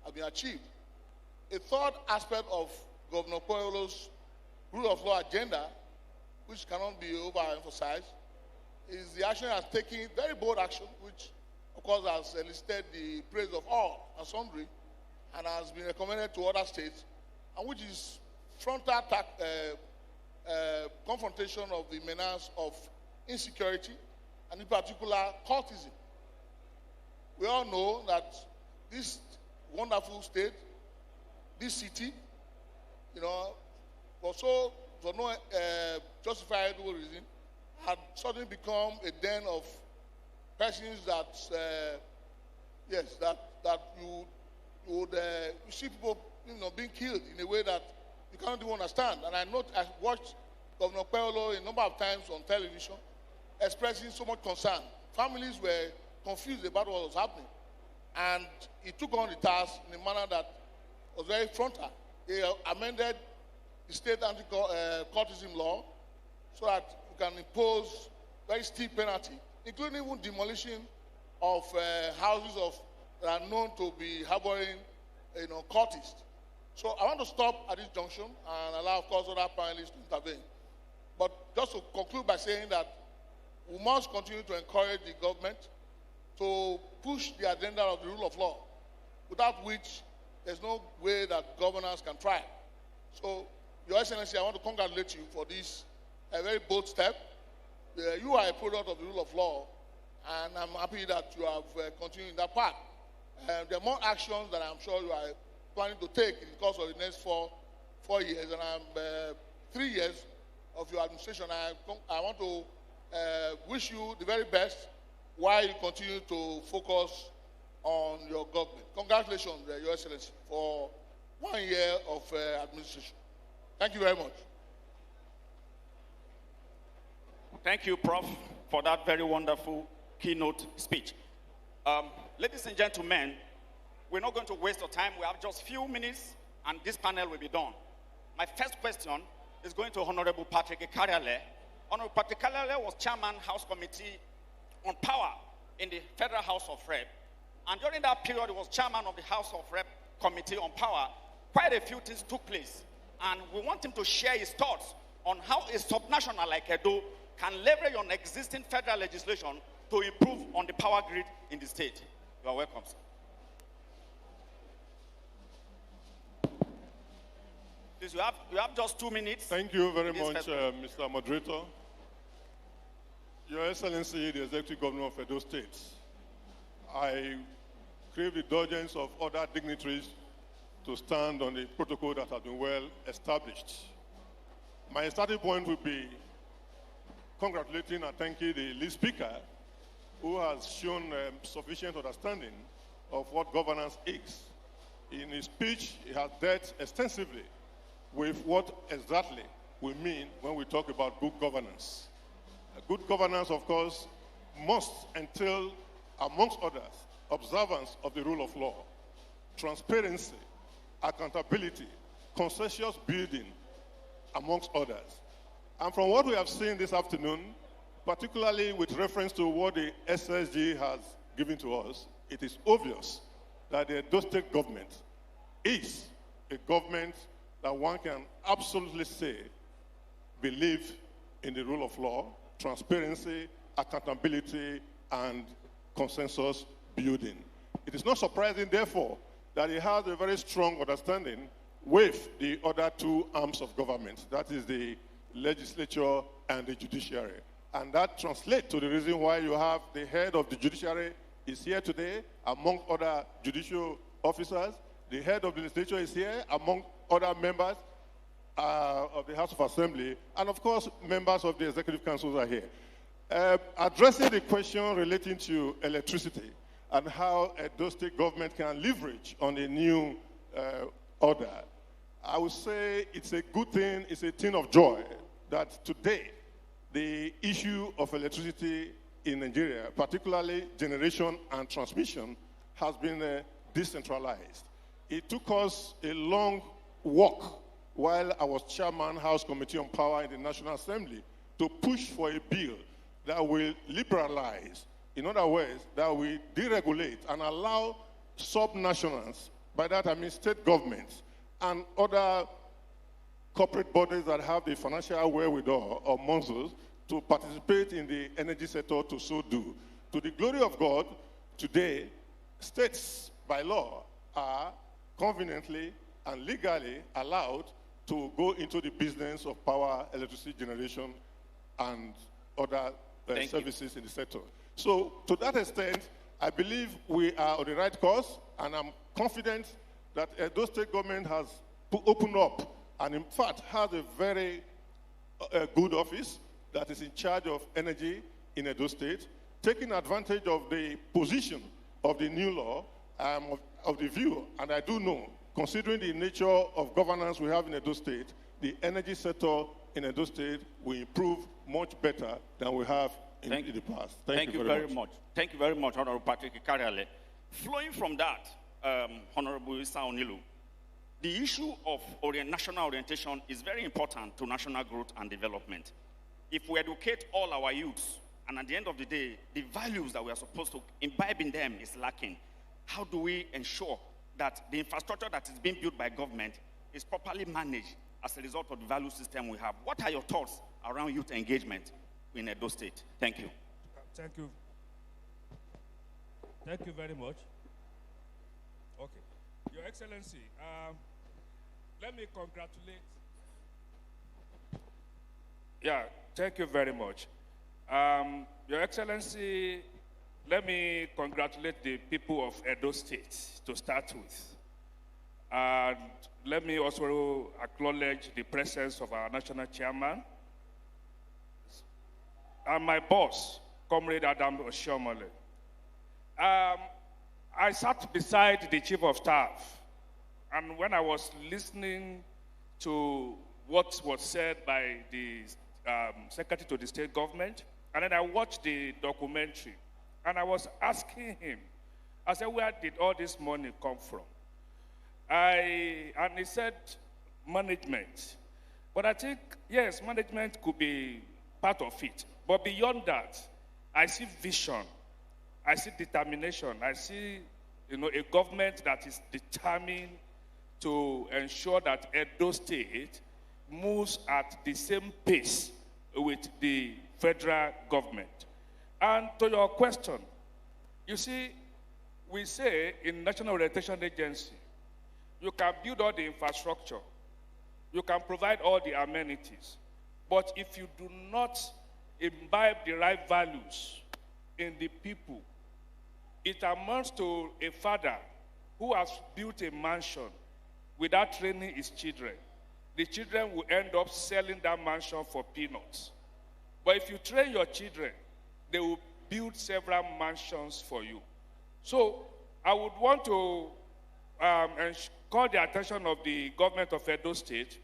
has been achieved. A third aspect of Governor Pewolo's rule of law agenda, which cannot be overemphasized, is the action has taken very bold action, which of course has enlisted the praise of all and sundry, and has been recommended to other states, and which is frontal attack, confrontation of the menace of insecurity, and in particular, cultism. We all know that this wonderful state, this city, for no justifiable reason, had suddenly become a den of persons that, you see people, being killed in a way that you cannot even understand. And I watched Governor Pewolo a number of times on television expressing so much concern. Families were confused about what was happening. And he took on the task in a manner that was very frontal. He amended the state anti-cultism law so that you can impose very steep penalty, including even demolition of houses that are known to be harboring, cultists. So I want to stop at this junction and allow, of course, other panelists to intervene. But just to conclude by saying that we must continue to encourage the government to push the agenda of the rule of law, without which there's no way that governance can thrive. So, Your Excellency, I want to congratulate you for this very bold step. You are a product of the rule of law, and I'm happy that you have continued in that path. There are more actions that I'm sure you are planning to take in the course of the next four years, and 3 years of your administration. I want to wish you the very best while you continue to focus on your government. Congratulations, Your Excellency, for 1 year of administration. Thank you very much. Thank you, Prof, for that very wonderful keynote speech. Ladies and gentlemen, we're not going to waste our time. We have just a few minutes, and this panel will be done. My first question is going to Honorable Patrick Ikariale. Honorable Patrick Ikariale was Chairman House Committee on Power in the Federal House of Rep. And during that period, he was Chairman of the House of Rep Committee on Power. Quite a few things took place. And we want him to share his thoughts on how a subnational like Edo can leverage on existing federal legislation to improve on the power grid in the state. You are welcome, sir. Please, you have just 2 minutes. Thank you very much, Mr. Moderator. Your Excellency, the Executive Governor of Edo State, I crave the indulgence of other dignitaries to stand on the protocol that has been well established. My starting point will be congratulating and thanking the lead speaker, who has shown sufficient understanding of what governance is. In his speech, he has dealt extensively with what exactly we mean when we talk about good governance. Good governance, of course, must entail, amongst others, observance of the rule of law, transparency, accountability, consensus building, amongst others. And from what we have seen this afternoon, particularly with reference to what the SSG has given to us, it is obvious that the Edo State government is a government that one can absolutely say believe in the rule of law, transparency, accountability, and consensus building. It is not surprising, therefore, that it has a very strong understanding with the other two arms of government, that is the legislature and the judiciary. And that translates to the reason why you have the head of the judiciary is here today, among other judicial officers. The head of the legislature is here, among other members of the House of Assembly. And of course, members of the Executive Councils are here. Addressing the question relating to electricity and how Edo State government can leverage on the new order, I would say it's a good thing, it's a thing of joy that today the issue of electricity in Nigeria, particularly generation and transmission, has been decentralized. It took us a long walk while I was chairman House Committee on Power in the National Assembly to push for a bill that will liberalize, in other words, that will deregulate and allow subnationals, by that I mean state governments, and other corporate bodies that have the financial wherewithal or muscles to participate in the energy sector to so do. To the glory of God, today, states by law are conveniently and legally allowed to go into the business of power, electricity generation, and other services in the sector. So to that extent, I believe we are on the right course, and I'm confident that Edo State government has opened up and in fact has a very good office that is in charge of energy in Edo State, taking advantage of the position of the new law, of the view, and I do know, considering the nature of governance we have in Edo State, the energy sector in Edo State will improve much better than we have in the past. Thank you very much. Thank you very much, Honorable Patrick Ikariale. Flowing from that, Honorable Issa Onilu, the issue of national orientation is very important to national growth and development. If we educate all our youths, and at the end of the day, the values that we are supposed to imbibe in them is lacking, how do we ensure that the infrastructure that is being built by government is properly managed as a result of the value system we have? What are your thoughts around youth engagement in Edo State? Thank you. Thank you. Thank you very much. Okay. Your Excellency, let me congratulate. Yeah, thank you very much. Your Excellency, let me congratulate the people of Edo State to start with. And let me also acknowledge the presence of our national chairman and my boss, Comrade Adams Oshiomhole. I sat beside the Chief of Staff, and when I was listening to what was said by the Secretary to the State Government, and then I watched the documentary, and I was asking him, I said, where did all this money come from? And he said, management. But I think, yes, management could be part of it. But beyond that, I see vision, I see determination, I see, a government that is determined to ensure that Edo State moves at the same pace with the federal government. And to your question, you see, we say in National Orientation Agency, you can build all the infrastructure, you can provide all the amenities, but if you do not imbibe the right values in the people, it amounts to a father who has built a mansion without training his children. The children will end up selling that mansion for peanuts. But if you train your children, they will build several mansions for you. So I would want to call the attention of the government of Edo State,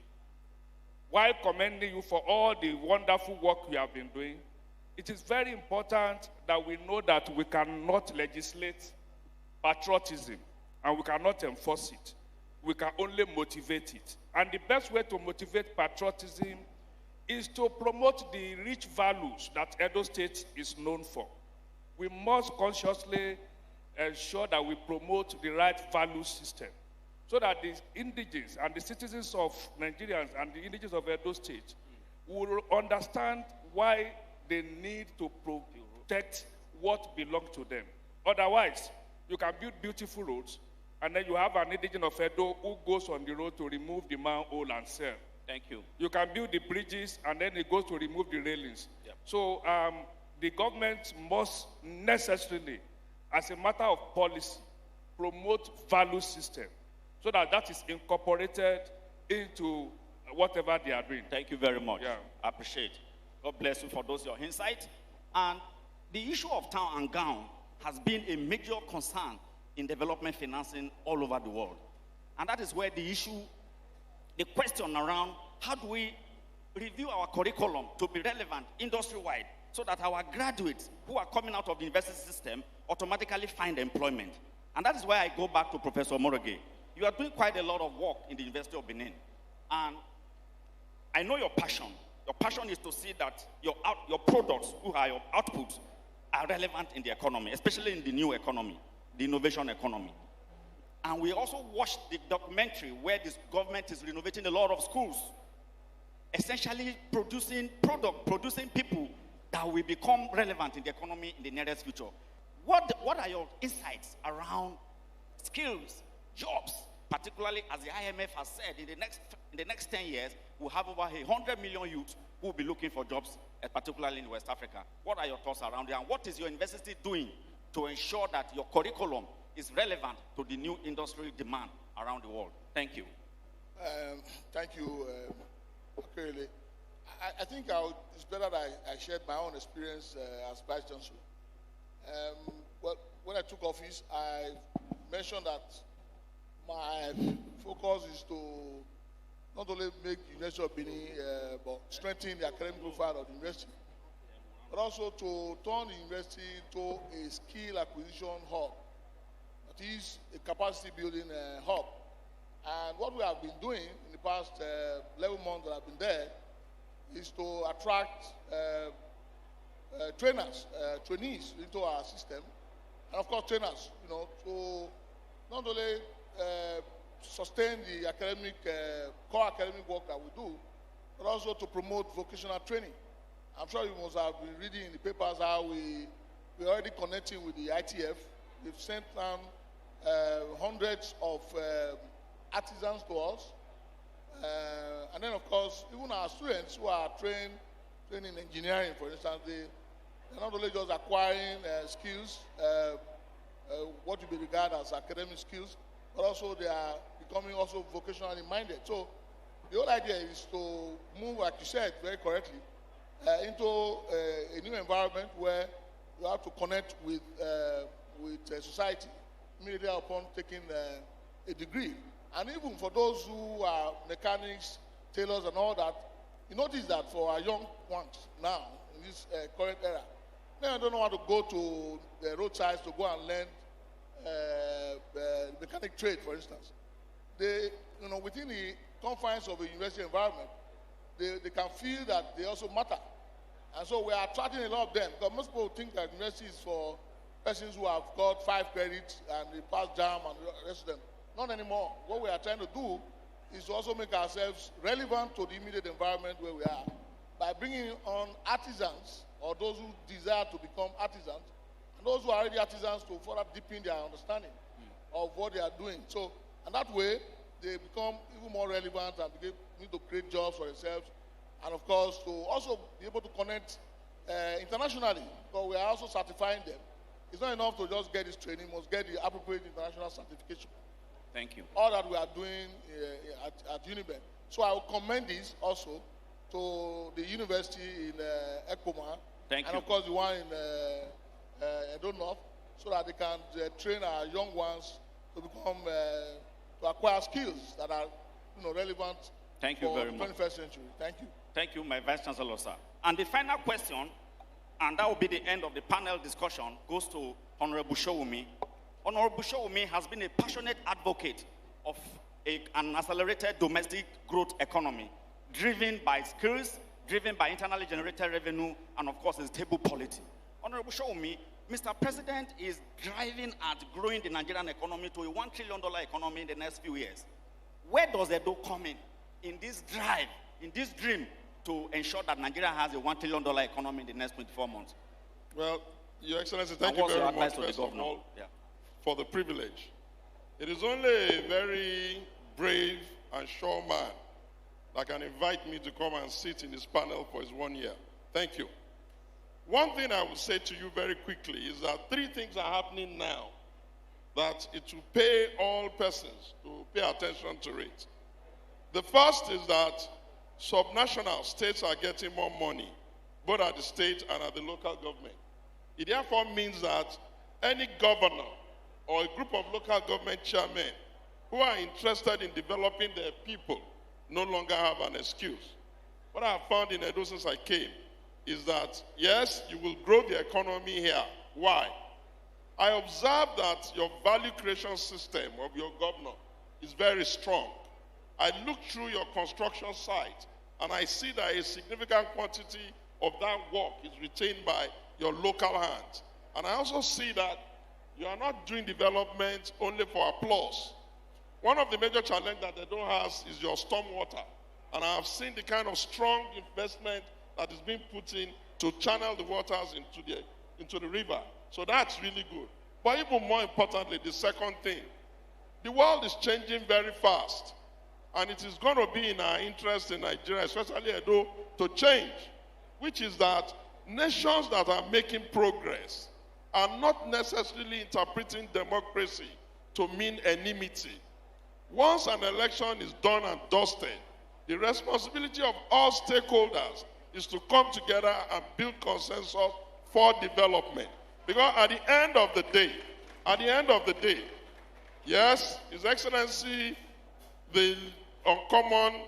while commending you for all the wonderful work we have been doing. It is very important that we know that we cannot legislate patriotism and we cannot enforce it. We can only motivate it. And the best way to motivate patriotism is to promote the rich values that Edo State is known for. we must consciously ensure that we promote the right value system so that the indigenous and the citizens of Nigerians and the indigenous of Edo State will understand why they need to protect what belongs to them. Otherwise, you can build beautiful roads, and then you have an indigenous of Edo who goes on the road to remove the manhole and sell. Thank you. You can build the bridges, and then it goes to remove the railings. Yep. So the government must necessarily, as a matter of policy, promote value system so that that is incorporated into whatever they are doing. Thank you very much. Yeah. I appreciate. God bless you for those your insight. And the issue of town and gown has been a major concern in development financing all over the world. And that is where the question around how do we review our curriculum to be relevant industry-wide so that our graduates who are coming out of the university system automatically find employment. And that is why I go back to Professor Uroide. You are doing quite a lot of work in the University of Benin. And I know your passion. Your passion is to see that your products, who are your outputs, are relevant in the economy, especially in the new economy, the innovation economy. And we also watched the documentary where this government is renovating a lot of schools, essentially producing people that will become relevant in the economy in the nearest future. What are your insights around skills, jobs, particularly as the IMF has said, in the next 10 years, we'll have over 100 million youths who will be looking for jobs, particularly in West Africa. What are your thoughts around it? And what is your university doing to ensure that your curriculum is relevant to the new industry demand around the world? Thank you. Thank you, Akele. I think it's better that I shared my own experience as Vice Chancellor. Well, when I took office, I mentioned that my focus is to not only make the University of Benin, but strengthen the academic profile of the university, but also to turn the university into a skill acquisition hub. That is a capacity building hub. And what we have been doing in the past 11 months that I've been there is to attract trainees into our system, and of course trainers, to not only sustain the academic, core academic work that we do, but also to promote vocational training. I'm sure you must have been reading in the papers how we're already connecting with the ITF. We've sent down hundreds of artisans to us. And then, of course, even our students who are trained in engineering, for instance, they're not only just acquiring skills, what you be regarded as academic skills, but also they are becoming also vocationally minded. So the whole idea is to move, like you said very correctly, into a new environment where you have to connect with society immediately upon taking a degree. And even for those who are mechanics, tailors, and all that, you notice that for our young ones now, in this current era, they don't know how to go to the roadsides to go and learn mechanic trade, for instance. They, within the confines of a university environment, they can feel that they also matter. And so we are attracting a lot of them, because most people think that university is for persons who have got 5 credits and they pass JAM and the rest of them. Not anymore. What we are trying to do is to also make ourselves relevant to the immediate environment where we are by bringing on artisans, or those who desire to become artisans, and those who are already artisans to further deepen their understanding of what they are doing. So, and that way, they become even more relevant and need to create jobs for themselves, and of course, to also be able to connect internationally, because we are also certifying them. It's not enough to just get this training, you must get the appropriate international certification. Thank you. All that we are doing at Uniben. So I will commend this also to the university in Ekpoma. Thank and you. of course the one in Edo North, so that they can train our young ones to become, to acquire skills that are relevant Thank you for very the much. 21st century. Thank you. Thank you, my Vice Chancellor, sir. And the final question, and that will be the end of the panel discussion, goes to Honorable Showumi. Honorable Showumi has been a passionate advocate of an accelerated domestic growth economy, driven by skills, driven by internally generated revenue, and of course, a stable polity. Honorable Showumi, Mr. President is driving at growing the Nigerian economy to a $1 trillion economy in the next few years. Where does Edo come in this drive, in this dream to ensure that Nigeria has a $1 trillion economy in the next 24 months? Well, Your Excellency, thank you very much, first of all, for the privilege. It is only a very brave and sure man that can invite me to come and sit in this panel for his 1 year. Thank you. One thing I will say to you very quickly is that 3 things are happening now that it will pay all persons to pay attention to it. The first is that subnational states are getting more money, both at the state and at the local government. It therefore means that any governor or a group of local government chairmen who are interested in developing their people no longer have an excuse. What I have found in Edo since I came is that, yes, you will grow the economy here. Why? I observe that your value creation system of your governor is very strong. I look through your construction site and I see that a significant quantity of that work is retained by your local hands. And I also see that you are not doing development only for applause. One of the major challenges that they don't have is your stormwater. And I have seen the kind of strong investment that is being put in to channel the waters into the river. So that's really good. But even more importantly, the second thing, the world is changing very fast. And it is going to be in our interest in Nigeria, especially Edo, to change, which is that nations that are making progress are not necessarily interpreting democracy to mean enmity. Once an election is done and dusted, the responsibility of all stakeholders is to come together and build consensus for development. Because at the end of the day, yes, His Excellency, the uncommon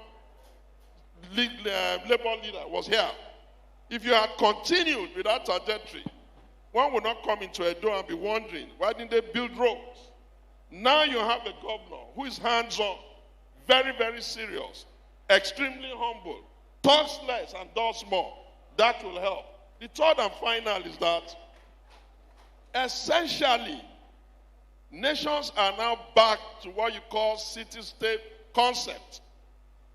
labor leader was here. If you had continued with that trajectory, one would not come into Edo and be wondering, why didn't they build roads? Now you have a governor who is hands-on, very, very serious, extremely humble, talks less and does more. That will help. The third and final is that essentially, nations are now back to what you call city-state concept.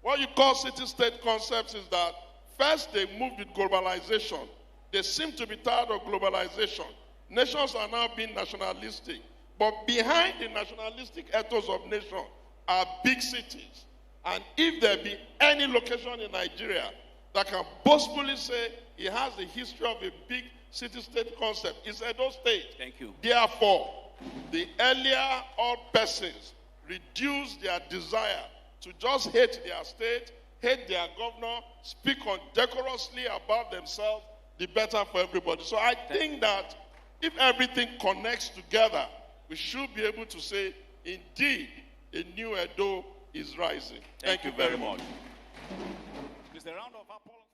What you call city-state concepts is that first they moved with globalization. They seem to be tired of globalization. Nations are now being nationalistic. But behind the nationalistic ethos of nation are big cities. And if there be any location in Nigeria that can boastfully say it has the history of a big city-state concept, it's Edo State. Thank you. Therefore, the earlier all persons reduce their desire to just hate their state, hate their governor, speak undecorously about themselves, the better for everybody. So I think that if everything connects together, we should be able to say, indeed, a new Edo is rising. Thank you very much. With a round of applause.